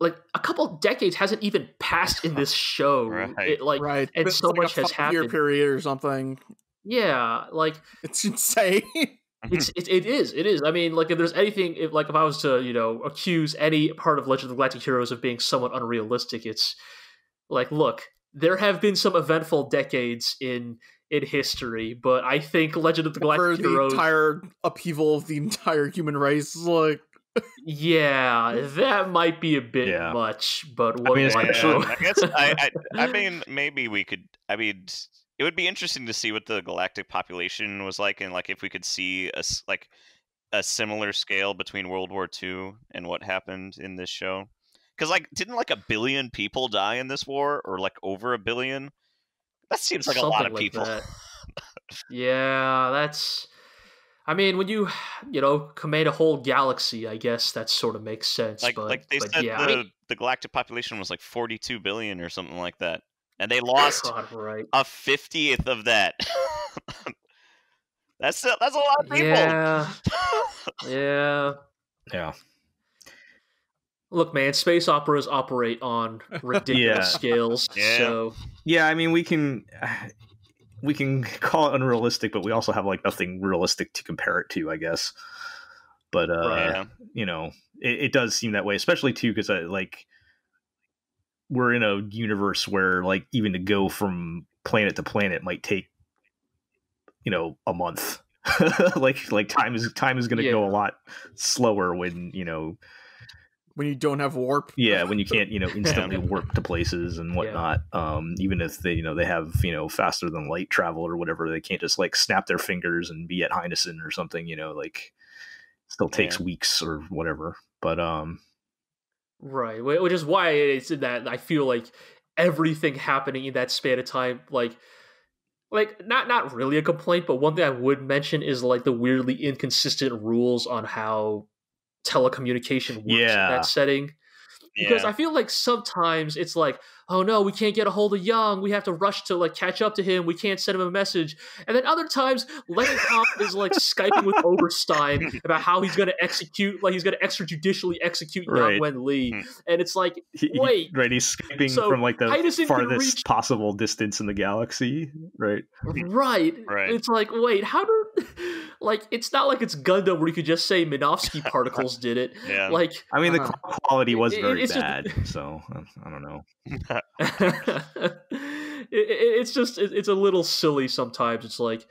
like a couple decades hasn't even passed in this show. Right. It, like, Right. and It's so like much a has 5-year happened. period or something. Yeah, like It's insane. it is. I mean, like if there's anything, if I was to accuse any part of Legend of the Galactic Heroes of being somewhat unrealistic, it's like, look, there have been some eventful decades in history, but I think Legend of the Galactic For the Heroes, entire upheaval of the entire human race, like yeah, that might be a bit Yeah. much. But what mean, do I especially- know? I guess I mean, maybe we could. I mean, it would be interesting to see what the galactic population was like, and like if we could see a similar scale between World War II and what happened in this show. Because like, didn't like 1 billion people die in this war, or like over 1 billion? That seems like a lot of Something like people. that. Yeah, that's. I mean, when you command a whole galaxy, I guess that sort of makes sense. Like they said, yeah, the galactic population was like 42 billion or something like that, and they lost God, right. a 50th of that. That's a lot of people. Yeah, yeah. Yeah. Look, man, space operas operate on ridiculous Yeah. scales. Yeah. So Yeah, I mean, we can call it unrealistic, but we also have like nothing realistic to compare it to, I guess. But Yeah. it does seem that way, especially too because like we're in a universe where like even to go from planet to planet might take a month. like time is going to go a lot slower when when you don't have warp. Yeah, when you can't, instantly warp to places and whatnot. Even if they, they have, faster than light travel or whatever, they can't just like snap their fingers and be at Heinesen or something. Like still takes weeks or whatever. But right, which is why it's that I feel like everything happening in that span of time, like not really a complaint, but one thing I would mention is like the weirdly inconsistent rules on how telecommunication works in that setting. Because I feel like sometimes it's like, oh no, we can't get a hold of Young. We have to rush to like catch up to him. We can't send him a message. And then other times, Lennox is like Skyping with Oberstein about how he's going to execute, like he's going to extrajudicially execute Yang Wen Li. And it's like, wait, he's Skyping from like the Heinesen farthest possible distance in the galaxy, right? Right. It's like, wait, how do like it's not like it's Gundam where you could just say Minovsky particles did it. Yeah. Like, I mean, the quality was very it's bad, so I don't know. It's a little silly sometimes. It's like,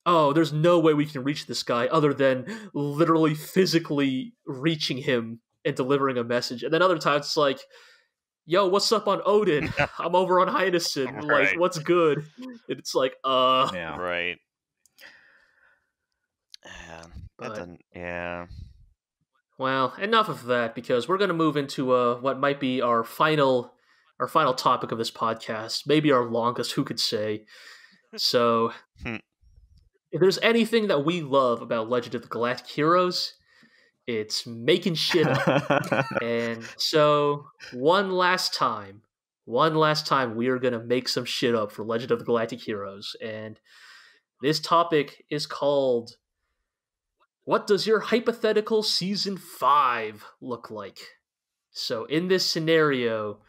oh, there's no way we can reach this guy other than literally physically reaching him and delivering a message. And then other times it's like, yo, what's up on Odin? I'm over on Heinesen. Like, what's good? And it's like, yeah, right. That doesn't. Yeah. Well, enough of that, because we're going to move into what might be our final topic of this podcast, maybe our longest, who could say. So, if there's anything that we love about Legend of the Galactic Heroes, it's making shit up. And so, one last time, we are going to make some shit up for Legend of the Galactic Heroes. And this topic is called, what does your hypothetical Season 5 look like? So in this scenario,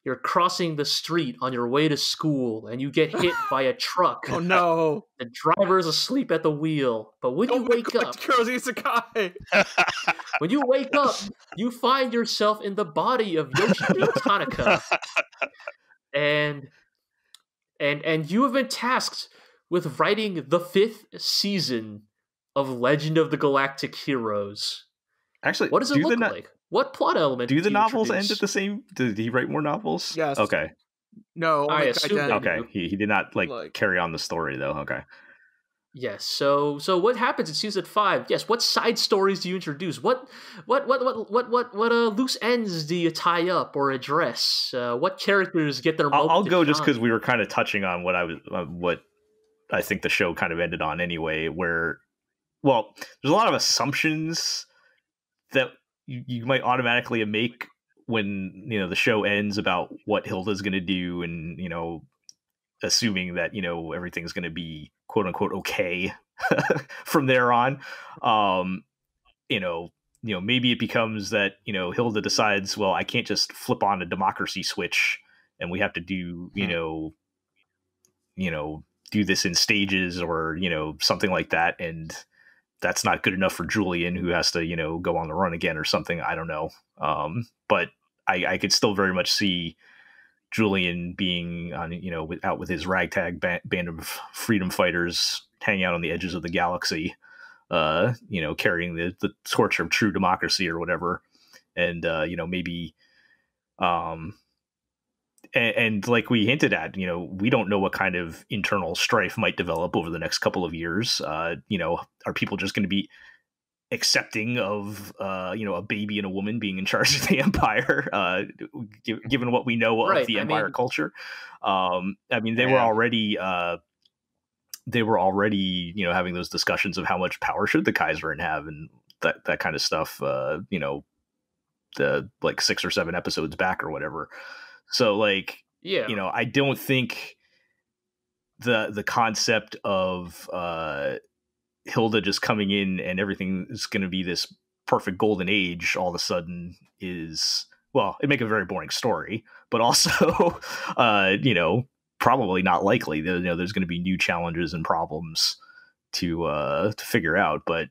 you're crossing the street on your way to school and you get hit by a truck. Oh no. The driver's asleep at the wheel. But when you wake up, when you wake up, you find yourself in the body of Yoshida Tanaka. And you have been tasked with writing the 5th season of Legend of the Galactic Heroes. Actually, what does it look like? What plot element do the novels end at the same? Did he write more novels? Yes. Okay. No, I assume they okay. do. He did not like carry on the story though. Okay. Yes. So what happens in season 5? Yes. What side stories do you introduce? What loose ends do you tie up or address? What characters get their? I'll go just because we were kind of touching on what I think the show kind of ended on anyway. Where, well, there's a lot of assumptions that you might automatically make when the show ends about what Hilda's going to do, and assuming that everything's going to be quote unquote okay from there on. The maybe it becomes that, Hilda decides, well, I can't just flip on a democracy switch and we have to do, do this in stages or, something like that. And that's not good enough for Julian, who has to, go on the run again or something. I don't know. But I could still very much see Julian being on, out with his ragtag band of freedom fighters hanging out on the edges of the galaxy, carrying the torch of true democracy or whatever. And, maybe, and like we hinted at, we don't know what kind of internal strife might develop over the next couple of years. Are people just going to be accepting of, a baby and a woman being in charge of the empire, given what we know of the empire culture? They were already, having those discussions of how much power should the Kaiser have and that kind of stuff, the like 6 or 7 episodes back or whatever. So I don't think the concept of Hilda just coming in and everything is going to be this perfect golden age all of a sudden is, well, it'd make a very boring story, but also, probably not likely. There's going to be new challenges and problems to figure out. But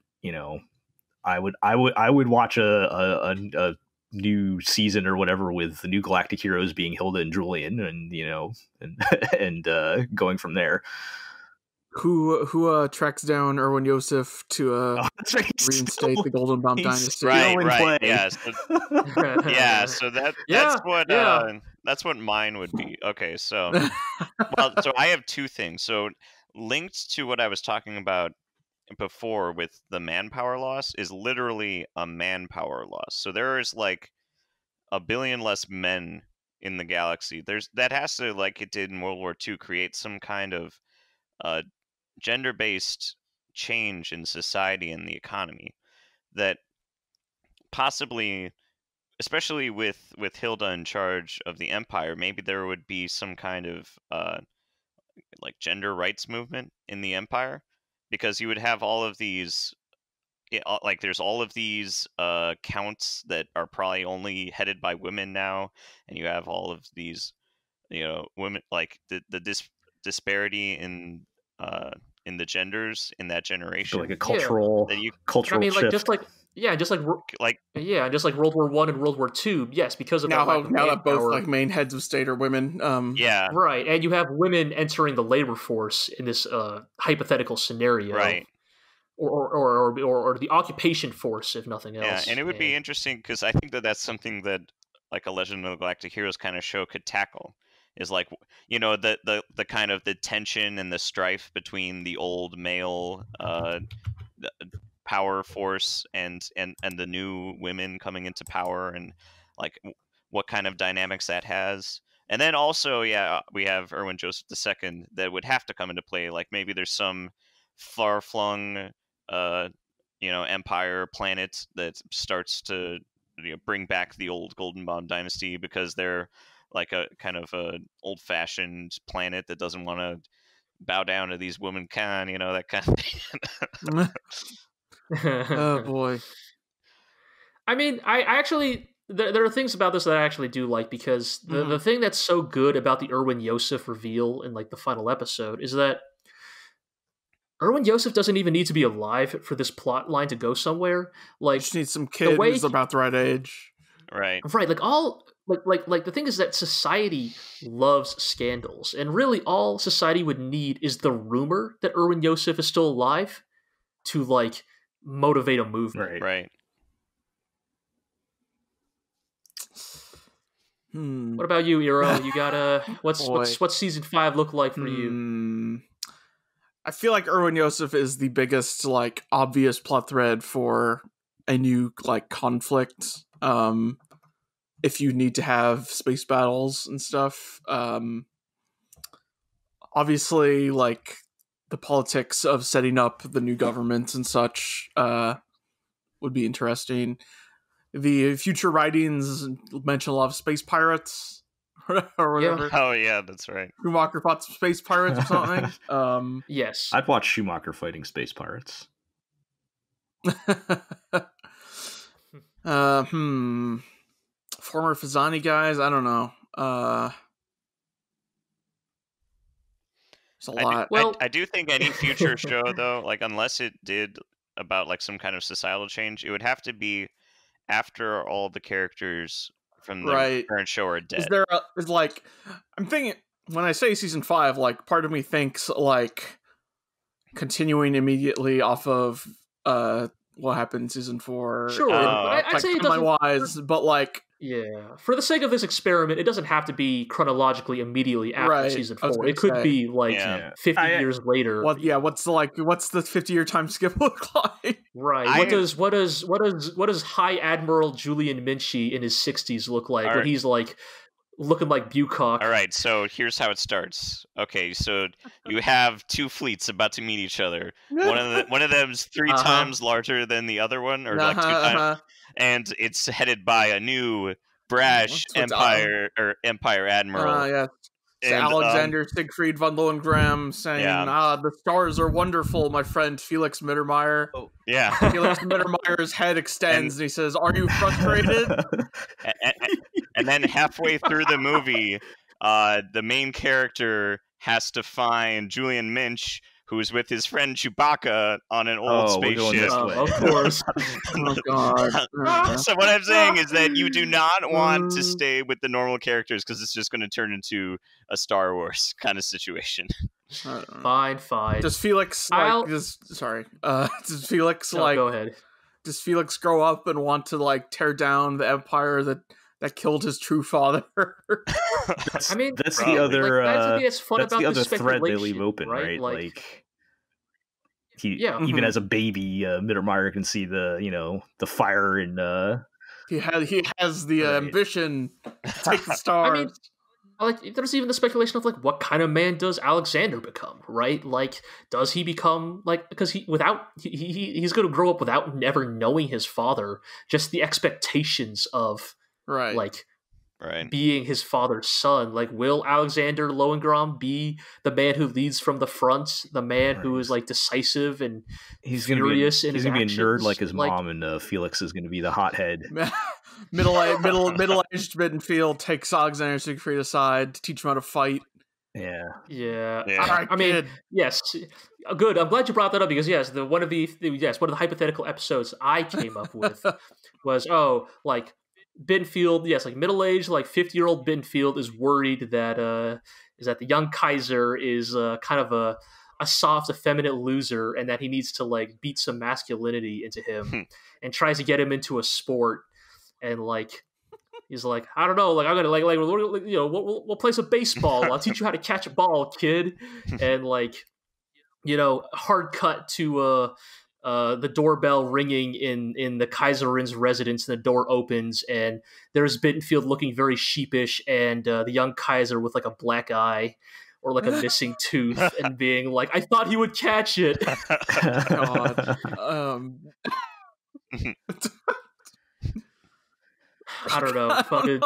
I would watch a new season or whatever with the new Galactic Heroes being Hilda and Julian, and and going from there. Who tracks down Erwin Yosef to reinstate the Golden Bomb Dynasty? Right. Yeah. So that's what mine would be. Okay, so so I have 2 things. So linked to what I was talking about before with the manpower loss is literally a manpower loss. So there is like 1 billion less men in the galaxy. That has to, like it did in World War II, create some kind of gender-based change in society and the economy that possibly, especially with Hilda in charge of the empire, maybe there would be some kind of like gender rights movement in the empire, because you would have all of these there's all of these counts that are probably only headed by women now, and you have all of these women, like the disparity in the genders in that generation, like a cultural shift. just like World War I and World War II. Yes, because of now that both like main heads of state are women. Right, and you have women entering the labor force in this hypothetical scenario, right? Or the occupation force, if nothing else. Yeah, and it would be interesting because I think that's something that like a Legend of the Galactic Heroes kind of show could tackle. Is like, the kind of the tension and the strife between the old male power force and the new women coming into power, and like what kind of dynamics that has. And then also, we have Erwin Joseph II that would have to come into play. Like maybe there's some far-flung empire planet that starts to bring back the old Golden Bomb dynasty, because they're like a kind of a old-fashioned planet that doesn't want to bow down to these women that kind of thing. Oh boy. I mean, I actually there are things about this that I actually do like, because the thing that's so good about the Erwin Yosef reveal in like the final episode is that Erwin Yosef doesn't even need to be alive for this plot line to go somewhere. Like, just need some kid who's about the right age. Right. Like all like the thing is that society loves scandals, and really all society would need is the rumor that Erwin Yosef is still alive to like motivate a movement. Right. What about you, Iro? You got what's season 5 look like for you? I feel like Erwin Yosef is the biggest like obvious plot thread for a new like conflict. If you need to have space battles and stuff, obviously like the politics of setting up the new government and such would be interesting. The future writings mention a lot of space pirates or whatever. Yeah. Oh yeah, that's right. Schumacher fought some space pirates or something. Yes, I'd watch Schumacher fighting space pirates. Former Fazani guys, I don't know. It's a lot. I do think any future show, though, like unless it did about like some kind of societal change, it would have to be after all the characters from the current show are dead. Is like, I'm thinking when I say season 5, like part of me thinks like continuing immediately off of what happened in season 4. Sure, but I'd say it doesn't. But like, yeah, for the sake of this experiment, it doesn't have to be chronologically immediately after season 4. It could be like 50 years later. What's the 50-year time skip look like? Right. What does High Admiral Julian Minchie in his 60s look like when he's like looking like Bucock? All right, so here's how it starts. Okay, so you have two fleets about to meet each other. One of them's 3 times larger than the other one, or like 2 times, and it's headed by a new brash Empire admiral. Yeah. It's Alexander Siegfried von Lohengram saying, the stars are wonderful, my friend Felix Mittermeier. Oh, yeah. Felix Mittermeier's head extends and he says, are you frustrated? And then halfway through the movie, the main character has to find Julian Minch, who's with his friend Chewbacca on an old spaceship. Of course. Oh, God. So what I'm saying is that you do not want to stay with the normal characters because it's just going to turn into a Star Wars kind of situation. Fine. Does Felix does Felix go ahead. Does Felix grow up and want to like tear down the empire that killed his true father? I mean, that's the other thread they leave open, right? Like even as a baby, Mittermeier can see the fire and he has the ambition to take the stars. I mean, like there's even the speculation of like what kind of man does Alexander become, right? Like does he become like, because he's going to grow up without never knowing his father, just the expectations of being his father's son. Like, will Alexander Lohengram be the man who leads from the front, the man who is like decisive and furious in his actions? He's gonna be a nerd like his mom, and Felix is gonna be the hothead. Middle-aged Bittenfeld takes Alexander Siegfried aside to teach him how to fight. Yeah. Right, I mean, yes, good. I'm glad you brought that up because one of the hypothetical episodes I came up with was like Bittenfeld, like middle-aged, like 50-year-old Bittenfeld is worried that the young Kaiser is kind of a soft, effeminate loser, and that he needs to like beat some masculinity into him, and tries to get him into a sport, and like he's like, I don't know, like I'm gonna we'll play some baseball. I'll teach you how to catch a ball, kid, and like hard cut to the doorbell ringing in the Kaiserin's residence, and the door opens, and there's Bittenfeld looking very sheepish, and the young Kaiser with like a black eye or like a missing tooth, and being like, I thought he would catch it. God. I don't know. Fucking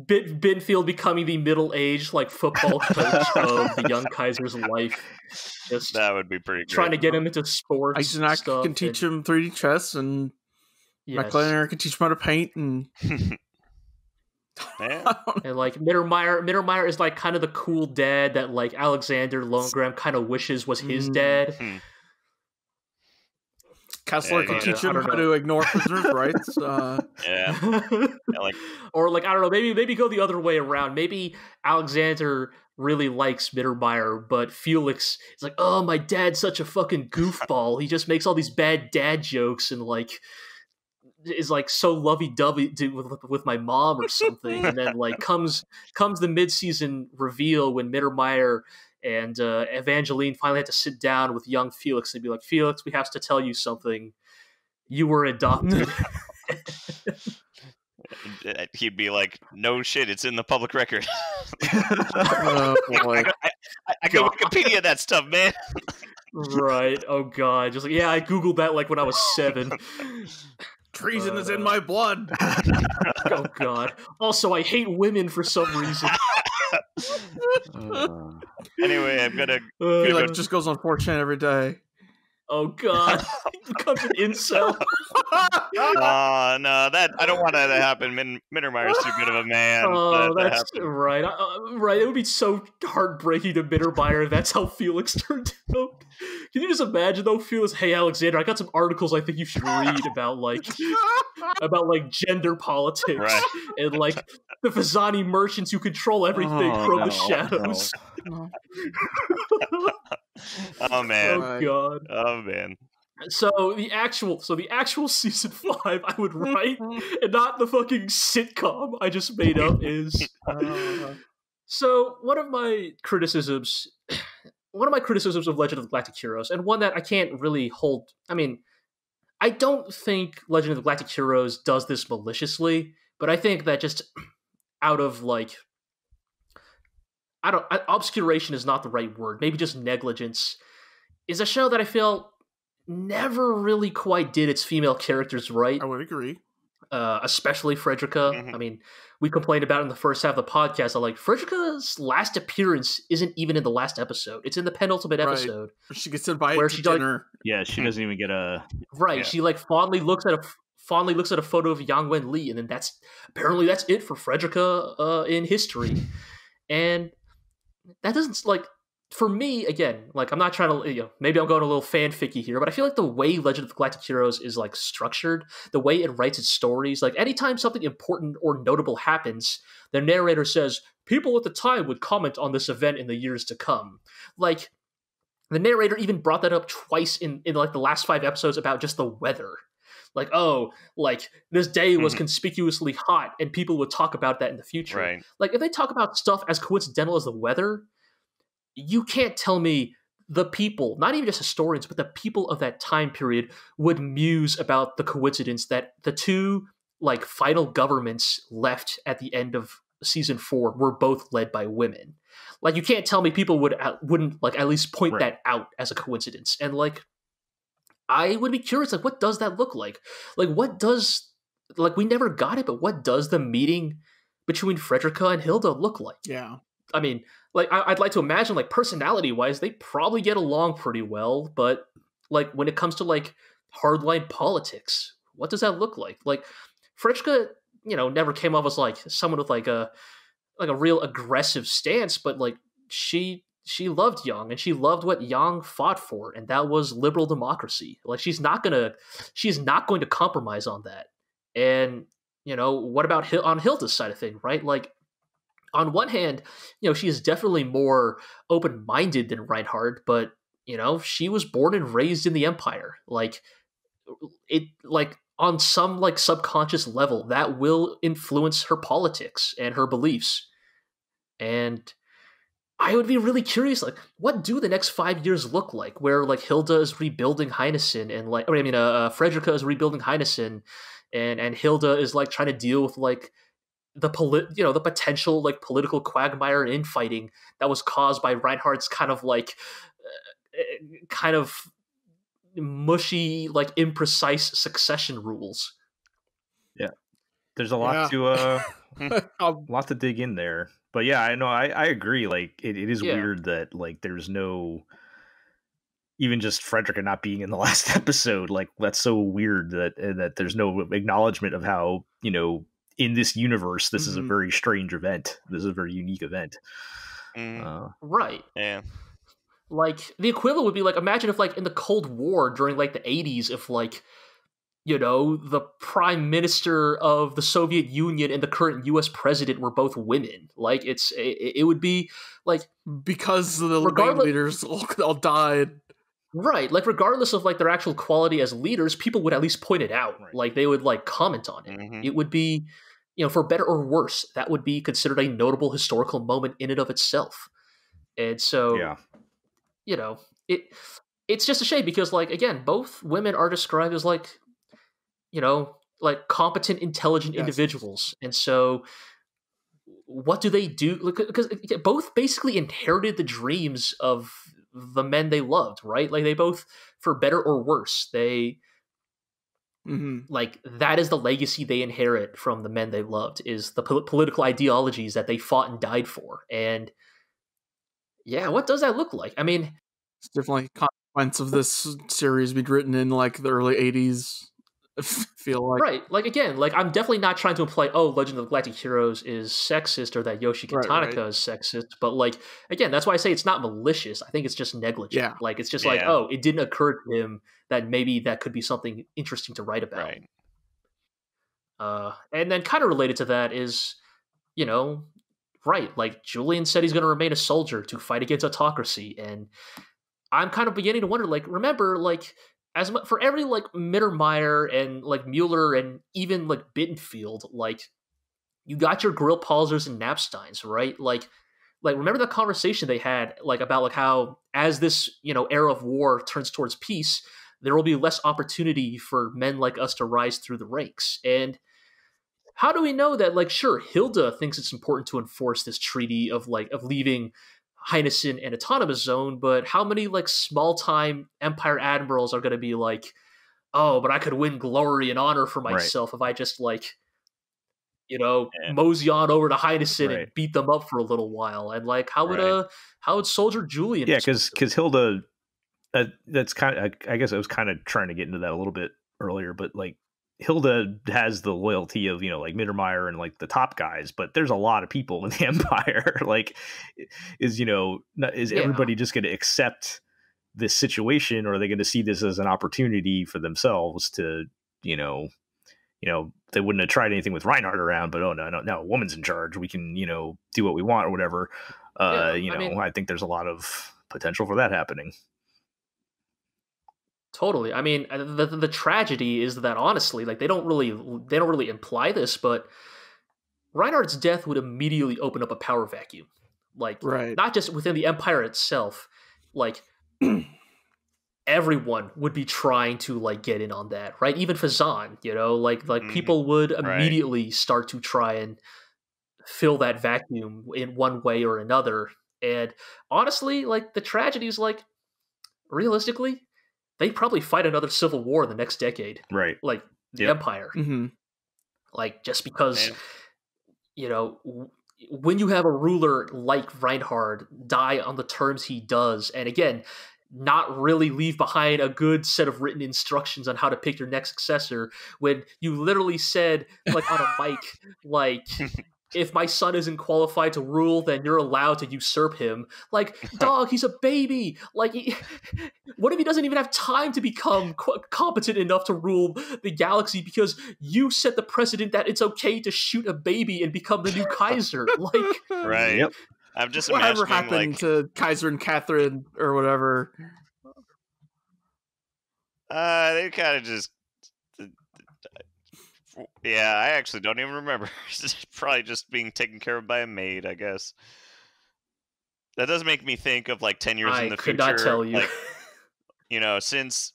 Bittenfeld becoming the middle-aged like football coach of the young Kaiser's life. Just that would be pretty trying great. to get him into sports. Eisenach can teach him 3D chess, and Mecklinger can teach him how to paint, and and like Mittermeier is like kind of the cool dad that like Alexander Lohengram kind of wishes was his dad. Kessler can teach him how to ignore prisoners' rights. Or like I don't know, maybe go the other way around. Maybe Alexander really likes Mittermeier, but Felix is like, oh, my dad's such a fucking goofball. He just makes all these bad dad jokes and like is like so lovey-dovey with my mom or something. And then like comes the mid-season reveal when Mittermeier and Evangeline finally had to sit down with young Felix and be like, Felix, we have to tell you something. You were adopted. He'd be like, no shit, it's in the public record. Oh, boy. I can Wikipedia that stuff, man. Right. Oh, God. Just like, I Googled that like when I was 7. Treason is in my blood. Oh, God. Also, I hate women for some reason. Anyway, I'm gonna. Felix just goes on 4chan every day. Oh god, he becomes an incel. Oh no, that I don't want that to happen. Mittermeier's too good of a man. Oh, that that's right. Right, it would be so heartbreaking to Mittermeier if that's how Felix turned out. Can you just imagine though, Felix? Hey, Alexander, I got some articles I think you should read about gender politics Right. and like the Fazani merchants who control everything from the shadows. No. Oh man. Oh god. Oh man. So the actual season 5 I would write, and not the fucking sitcom I just made up, is so one of my criticisms of Legend of the Galactic Heroes, and one that I can't really hold. I mean, I don't think Legend of the Galactic Heroes does this maliciously, but I think that just out of like, obscuration is not the right word. Maybe just negligence, is a show that I feel never really quite did its female characters right. I would agree. Especially Frederica. Mhm. I mean, we complained about it in the first half of the podcast. I'm like, Frederica's last appearance isn't even in the last episode. It's in the penultimate Right. episode. She gets invited Where to she, like- dinner. Yeah, she doesn't even get a. Right. Yeah. She like fondly looks at a photo of Yang Wen Li, and then that's it for Frederica in history. And that doesn't, like, for me, again, like, I'm not trying to, maybe I'm going a little fanficky here, but I feel like the way Legend of the Galactic Heroes is, like, structured, the way it writes its stories, like, anytime something important or notable happens, the narrator says, people at the time would comment on this event in the years to come. Like, the narrator even brought that up twice in like, the last 5 episodes about just the weather. Like, oh, like, this day was conspicuously hot, and people would talk about that in the future. Right. Like, if they talk about stuff as coincidental as the weather, you can't tell me the people, not even just historians, but the people of that time period would muse about the coincidence that the two, like, final governments left at the end of season 4 were both led by women. Like, you can't tell me people wouldn't, like, at least point that out as a coincidence. And, like, I would be curious, like, what does that look like? Like, we never got it, but what does the meeting between Frederica and Hilda look like? Yeah. I mean, like, I'd like to imagine, like, personality-wise, they probably get along pretty well, but, like, when it comes to, like, hardline politics, what does that look like? Like, Frederica, never came off as, like, someone with, like a real aggressive stance, but, like, she loved Yang, and she loved what Yang fought for, and that was liberal democracy. Like, she's not going to compromise on that. And, what about on Hilda's side of thing, right? Like, on one hand, she is definitely more open-minded than Reinhard, but, she was born and raised in the Empire. Like, it, like, on some, like, subconscious level, that will influence her politics and her beliefs. And I would be really curious, like, what do the next 5 years look like? Where, like, Hilda is rebuilding Heinesen, and, like, Frederica is rebuilding Heinesen, and Hilda is, like, trying to deal with, like, the potential, like, political quagmire and infighting that was caused by Reinhardt's kind of mushy, like, imprecise succession rules. Yeah, there's a lot to dig in there. But yeah, I know, I agree. Like, it is weird that, like, there's no, even just Frederica not being in the last episode. Like, that's so weird that there's no acknowledgement of how, in this universe, this is a very strange event. This is a very unique event. Right. Yeah. Like, the equivalent would be, like, imagine if, like, in the Cold War during, like, the 80s, if, like, the prime minister of the Soviet Union and the current U.S. president were both women. Like, it would be, like... Because the main leaders all died. Right. Like, regardless of, like, their actual quality as leaders, people would at least point it out. Right. Like, they would, like, comment on it. Mm-hmm. It would be, for better or worse, that would be considered a notable historical moment in and of itself. And so, it's just a shame because, like, again, both women are described as, like, like, competent, intelligent individuals. And so what do they do? Because both basically inherited the dreams of the men they loved, right? Like, they both, for better or worse, they like, that is the legacy they inherit from the men they loved, is the political ideologies that they fought and died for. And what does that look like? I mean, it's definitely Whence of this series be written in like the early 80s. I feel like Right, like again, like I'm definitely not trying to imply, oh, Legend of the Galactic Heroes is sexist or that Yoshi Katanaka is sexist, but like again, that's why I say it's not malicious. I think it's just negligent. Yeah. Like it's just like, oh, it didn't occur to him that maybe that could be something interesting to write about. Right. And then kind of related to that is, right, like Julian said he's going to remain a soldier to fight against autocracy, and I'm kind of beginning to wonder, like, remember, like, for every like Mittermeier and like Mueller and even like Bittenfeld, like you got your Grillpalzers and Knapsteins, right? Like remember the conversation they had like about like how as this era of war turns towards peace, there will be less opportunity for men like us to rise through the ranks. And how do we know that? Like, sure, Hilda thinks it's important to enforce this treaty of leaving Heinessen and autonomous zone, but how many like small time Empire admirals are going to be like, oh, but I could win glory and honor for myself if I just like mosey on over to Heinessen and beat them up for a little while? And like how would Soldier Julian because Hilda that's kind of, I guess I was kind of trying to get into that a little bit earlier, but like Hilda has the loyalty of, like Mittermeier and like the top guys, but there's a lot of people in the Empire. Like, is everybody just going to accept this situation, or are they going to see this as an opportunity for themselves to, they wouldn't have tried anything with Reinhard around, but oh no, a woman's in charge. We can, do what we want or whatever. I think there's a lot of potential for that happening. Totally. I mean, the tragedy is that honestly, like they don't really imply this, but Reinhard's death would immediately open up a power vacuum. Like, not just within the Empire itself, like everyone would be trying to like get in on that, right? Even Fazan, people would immediately start to try and fill that vacuum in one way or another. And honestly, like the tragedy is like, realistically, they'd probably fight another civil war in the next decade. Right. Like the Empire. Mm-hmm. Like just because, when you have a ruler like Reinhard die on the terms he does, and again, not really leave behind a good set of written instructions on how to pick your next successor, when you literally said, like on a mic, like, if my son isn't qualified to rule, then you're allowed to usurp him. Like, dog, he's a baby. Like, what if he doesn't even have time to become competent enough to rule the galaxy because you set the precedent that it's okay to shoot a baby and become the new Kaiser? Like, right. Yep. I'm just whatever imagining happened to Kaiser and Catherine or whatever. They kind of just. Yeah, I actually don't even remember. It's probably just being taken care of by a maid, I guess. That does make me think of like 10 years in the future. I could not tell you. Like, since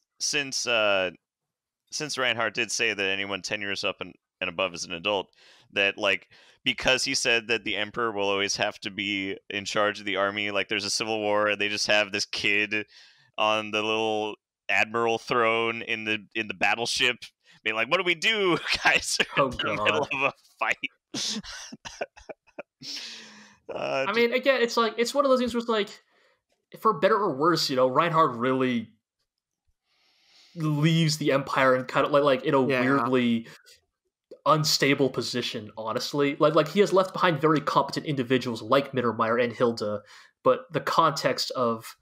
Reinhardt did say that anyone 10 years up and above is an adult, that like because he said that the emperor will always have to be in charge of the army, like there's a civil war and they just have this kid on the little admiral throne in the battleship being like, what do we do, guys? Oh, in the middle of a fight. I mean, again, it's like it's one of those things where it's like, for better or worse, Reinhard really leaves the Empire and kind of like in a weirdly unstable position. Honestly, like he has left behind very competent individuals like Mittermeier and Hilda, but the context of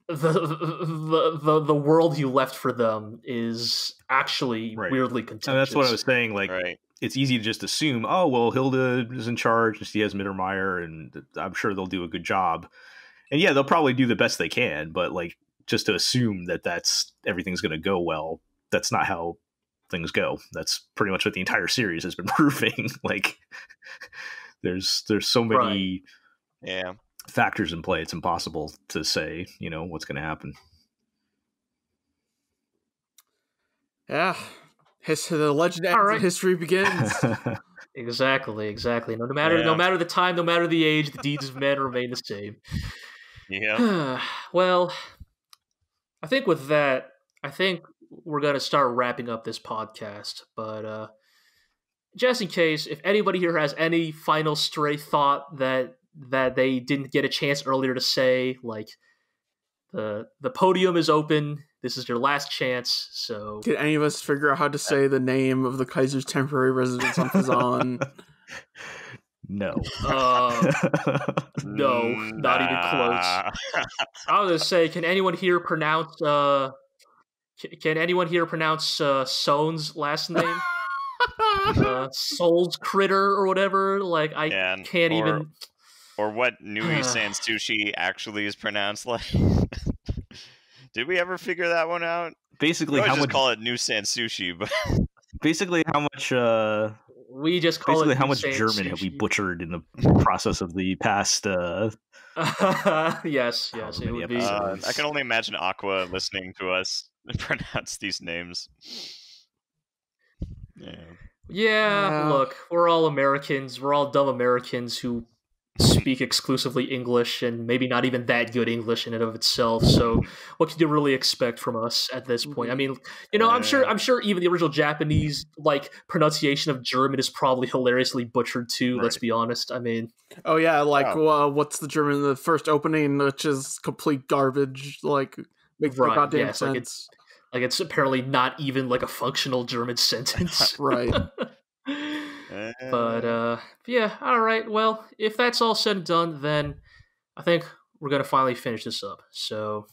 the world he left for them is actually weirdly contentious. And that's what I was saying. Like, it's easy to just assume, oh, well, Hilda is in charge and she has Mittermeier, and I'm sure they'll do a good job. And yeah, they'll probably do the best they can, but like just to assume that everything's going to go well, that's not how things go. That's pretty much what the entire series has been proving. Like, there's so many factors in play. It's impossible to say, what's going to happen. Yeah. The legend ends and history begins. Exactly. No matter the time, no matter the age, the deeds of men remain the same. Yeah. Well, I think with that, we're going to start wrapping up this podcast. But just in case, if anybody here has any final stray thought that they didn't get a chance earlier to say, like, the podium is open. This is your last chance. So, can any of us figure out how to say the name of the Kaiser's temporary residence on Fazan? No. No, not even close. I was gonna say, can anyone here pronounce Sohn's last name? Soul's Critter or whatever. Like can't even. Or what Nui San Sushi actually is pronounced like. Did we ever figure that one out? Basically, how much call it New San Sushi, but basically how much we just call basically it how much San German Sushi. have we butchered in the process of the past yes, it would be. I can only imagine Aqua listening to us pronounce these names. Yeah, look, we're all Americans. We're all dumb Americans who speak exclusively English and maybe not even that good English in and of itself. So what can you really expect from us at this point? I mean, I'm sure even the original Japanese pronunciation of German is probably hilariously butchered too. Right. Let's be honest. I mean, oh yeah, what's the German? The first opening, which is complete garbage. Makes no goddamn sense. It's apparently not even a functional German sentence. Right. But yeah, all right. Well, if that's all said and done, then I think we're gonna finally finish this up. So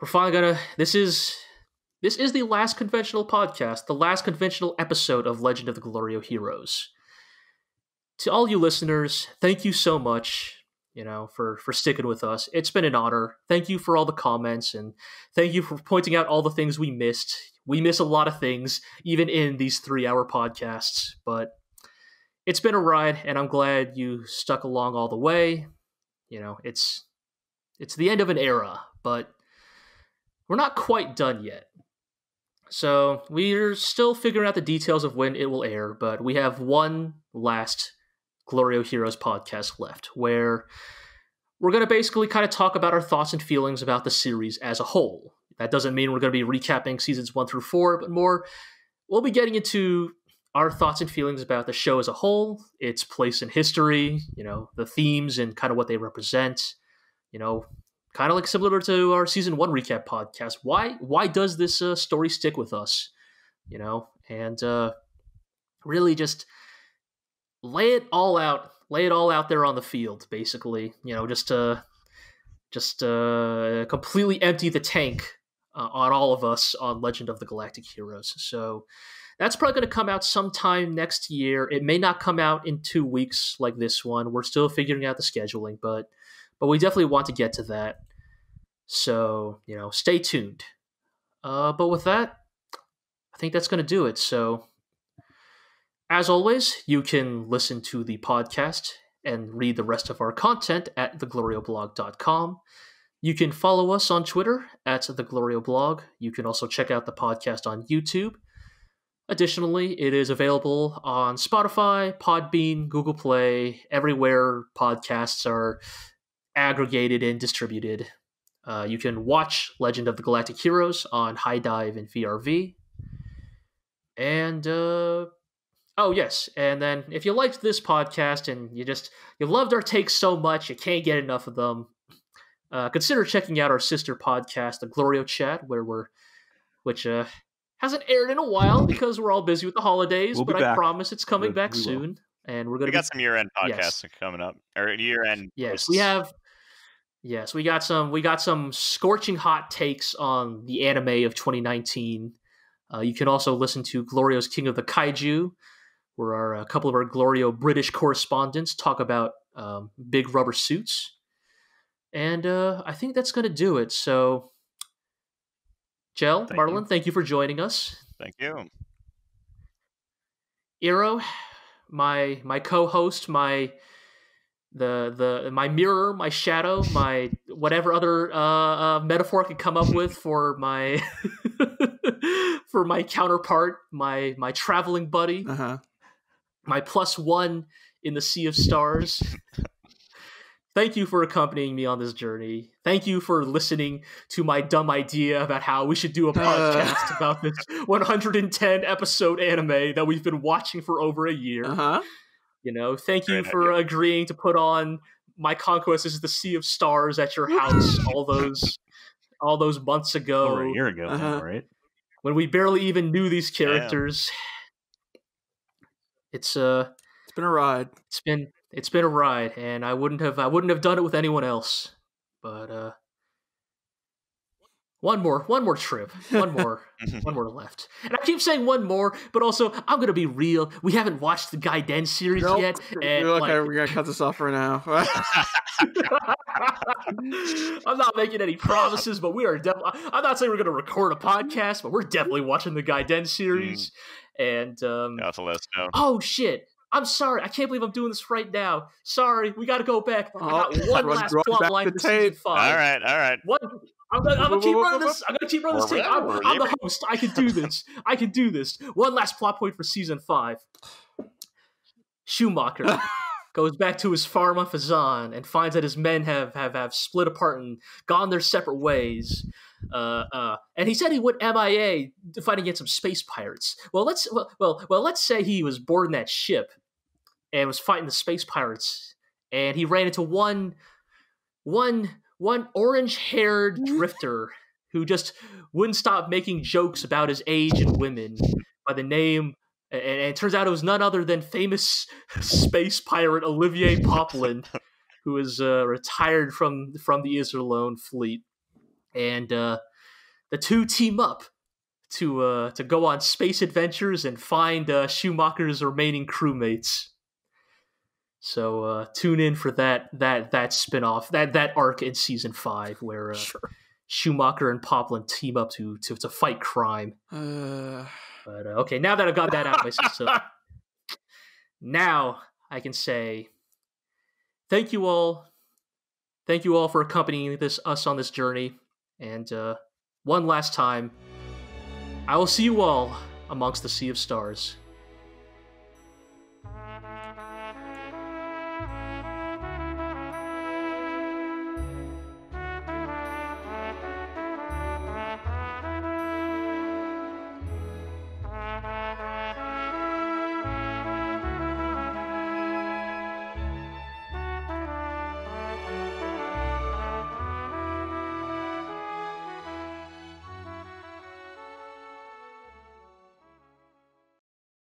we're finally gonna. This is the last conventional podcast, the last conventional episode of Legend of the GLORIO Heroes. To all you listeners, thank you so much. For sticking with us. It's been an honor. Thank you for all the comments, and thank you for pointing out all the things we missed. We miss a lot of things, even in these 3-hour podcasts, but it's been a ride, and I'm glad you stuck along all the way. It's the end of an era, but we're not quite done yet. So we're still figuring out the details of when it will air, but we have one last GLORIO Heroes podcast left, where we're going to basically kind of talk about our thoughts and feelings about the series as a whole. That doesn't mean we're going to be recapping seasons 1 through 4, but more, we'll be getting into our thoughts and feelings about the show as a whole, its place in history, the themes and kind of what they represent, kind of similar to our season 1 recap podcast. Why does this story stick with us? And really just lay it all out there on the field, basically. Just completely empty the tank on all of us on Legend of the Galactic Heroes. So that's probably going to come out sometime next year. It may not come out in 2 weeks like this one. We're still figuring out the scheduling, but we definitely want to get to that. So, stay tuned. But with that, I think that's going to do it. So, as always, you can listen to the podcast and read the rest of our content at theglorioblog.com. You can follow us on Twitter at theglorioblog. You can also check out the podcast on YouTube. Additionally, it is available on Spotify, Podbean, Google Play, everywhere podcasts are aggregated and distributed. You can watch Legend of the Galactic Heroes on High Dive and VRV. And oh, yes. And then if you liked this podcast and you loved our takes so much, you can't get enough of them, consider checking out our sister podcast, the GLORIO Chat, which hasn't aired in a while because we're all busy with the holidays, but I promise it's coming back soon. And we got some year-end podcasts coming up, or year-end. Yes, we have. Yes, we got some scorching hot takes on the anime of 2019. You can also listen to GLORIO's King of the Kaiju, where a couple of our GLORIO British correspondents talk about big rubber suits. And I think that's going to do it. So, Marlon, thank you for joining us. Thank you. Iro, my co-host, my mirror, my shadow, my whatever other metaphor I could come up with for my for my counterpart, my traveling buddy, my +1 in the sea of stars. Thank you for accompanying me on this journey. Thank you for listening to my dumb idea about how we should do a podcast about this 110 episode anime that we've been watching for over a year. Thank you for agreeing to put on my conquest is the Sea of Stars at your house all those months ago. Over a year ago, right? When we barely even knew these characters. It's been a ride. It's been a ride, and I wouldn't have done it with anyone else. But one more trip, one more left. And I keep saying one more, but also I'm gonna be real. We haven't watched the Gaiden series yet. And, okay, we're gonna cut this off for now. I'm not making any promises, but we are definitely. I'm not saying we're gonna record a podcast, but we're definitely watching the Gaiden series. And you have to let us know. Oh shit! I'm sorry. I can't believe I'm doing this right now. Sorry, we got to go back. I got one last plot line for season 5. All right. I'm gonna keep running this. I'm gonna keep running this tape. I'm the host. I can do this. One last plot point for season 5. Schumacher goes back to his farm on Fazan and finds that his men have split apart and gone their separate ways. And he said he went MIA to fight against some space pirates. Well, let's say he was board in that ship and was fighting the space pirates, and he ran into one orange-haired drifter who just wouldn't stop making jokes about his age and women by the name. And it turns out it was none other than famous space pirate Olivier Poplin, who is retired from the Iserlohn fleet. And the two team up to go on space adventures and find Schumacher's remaining crewmates. So tune in for that spin-off, that arc in season 5 where Schumacher and Poplin team up to fight crime. But okay, now that I've got that out of my system, now I can say thank you all for accompanying us on this journey. And one last time, I will see you all amongst the Sea of Stars.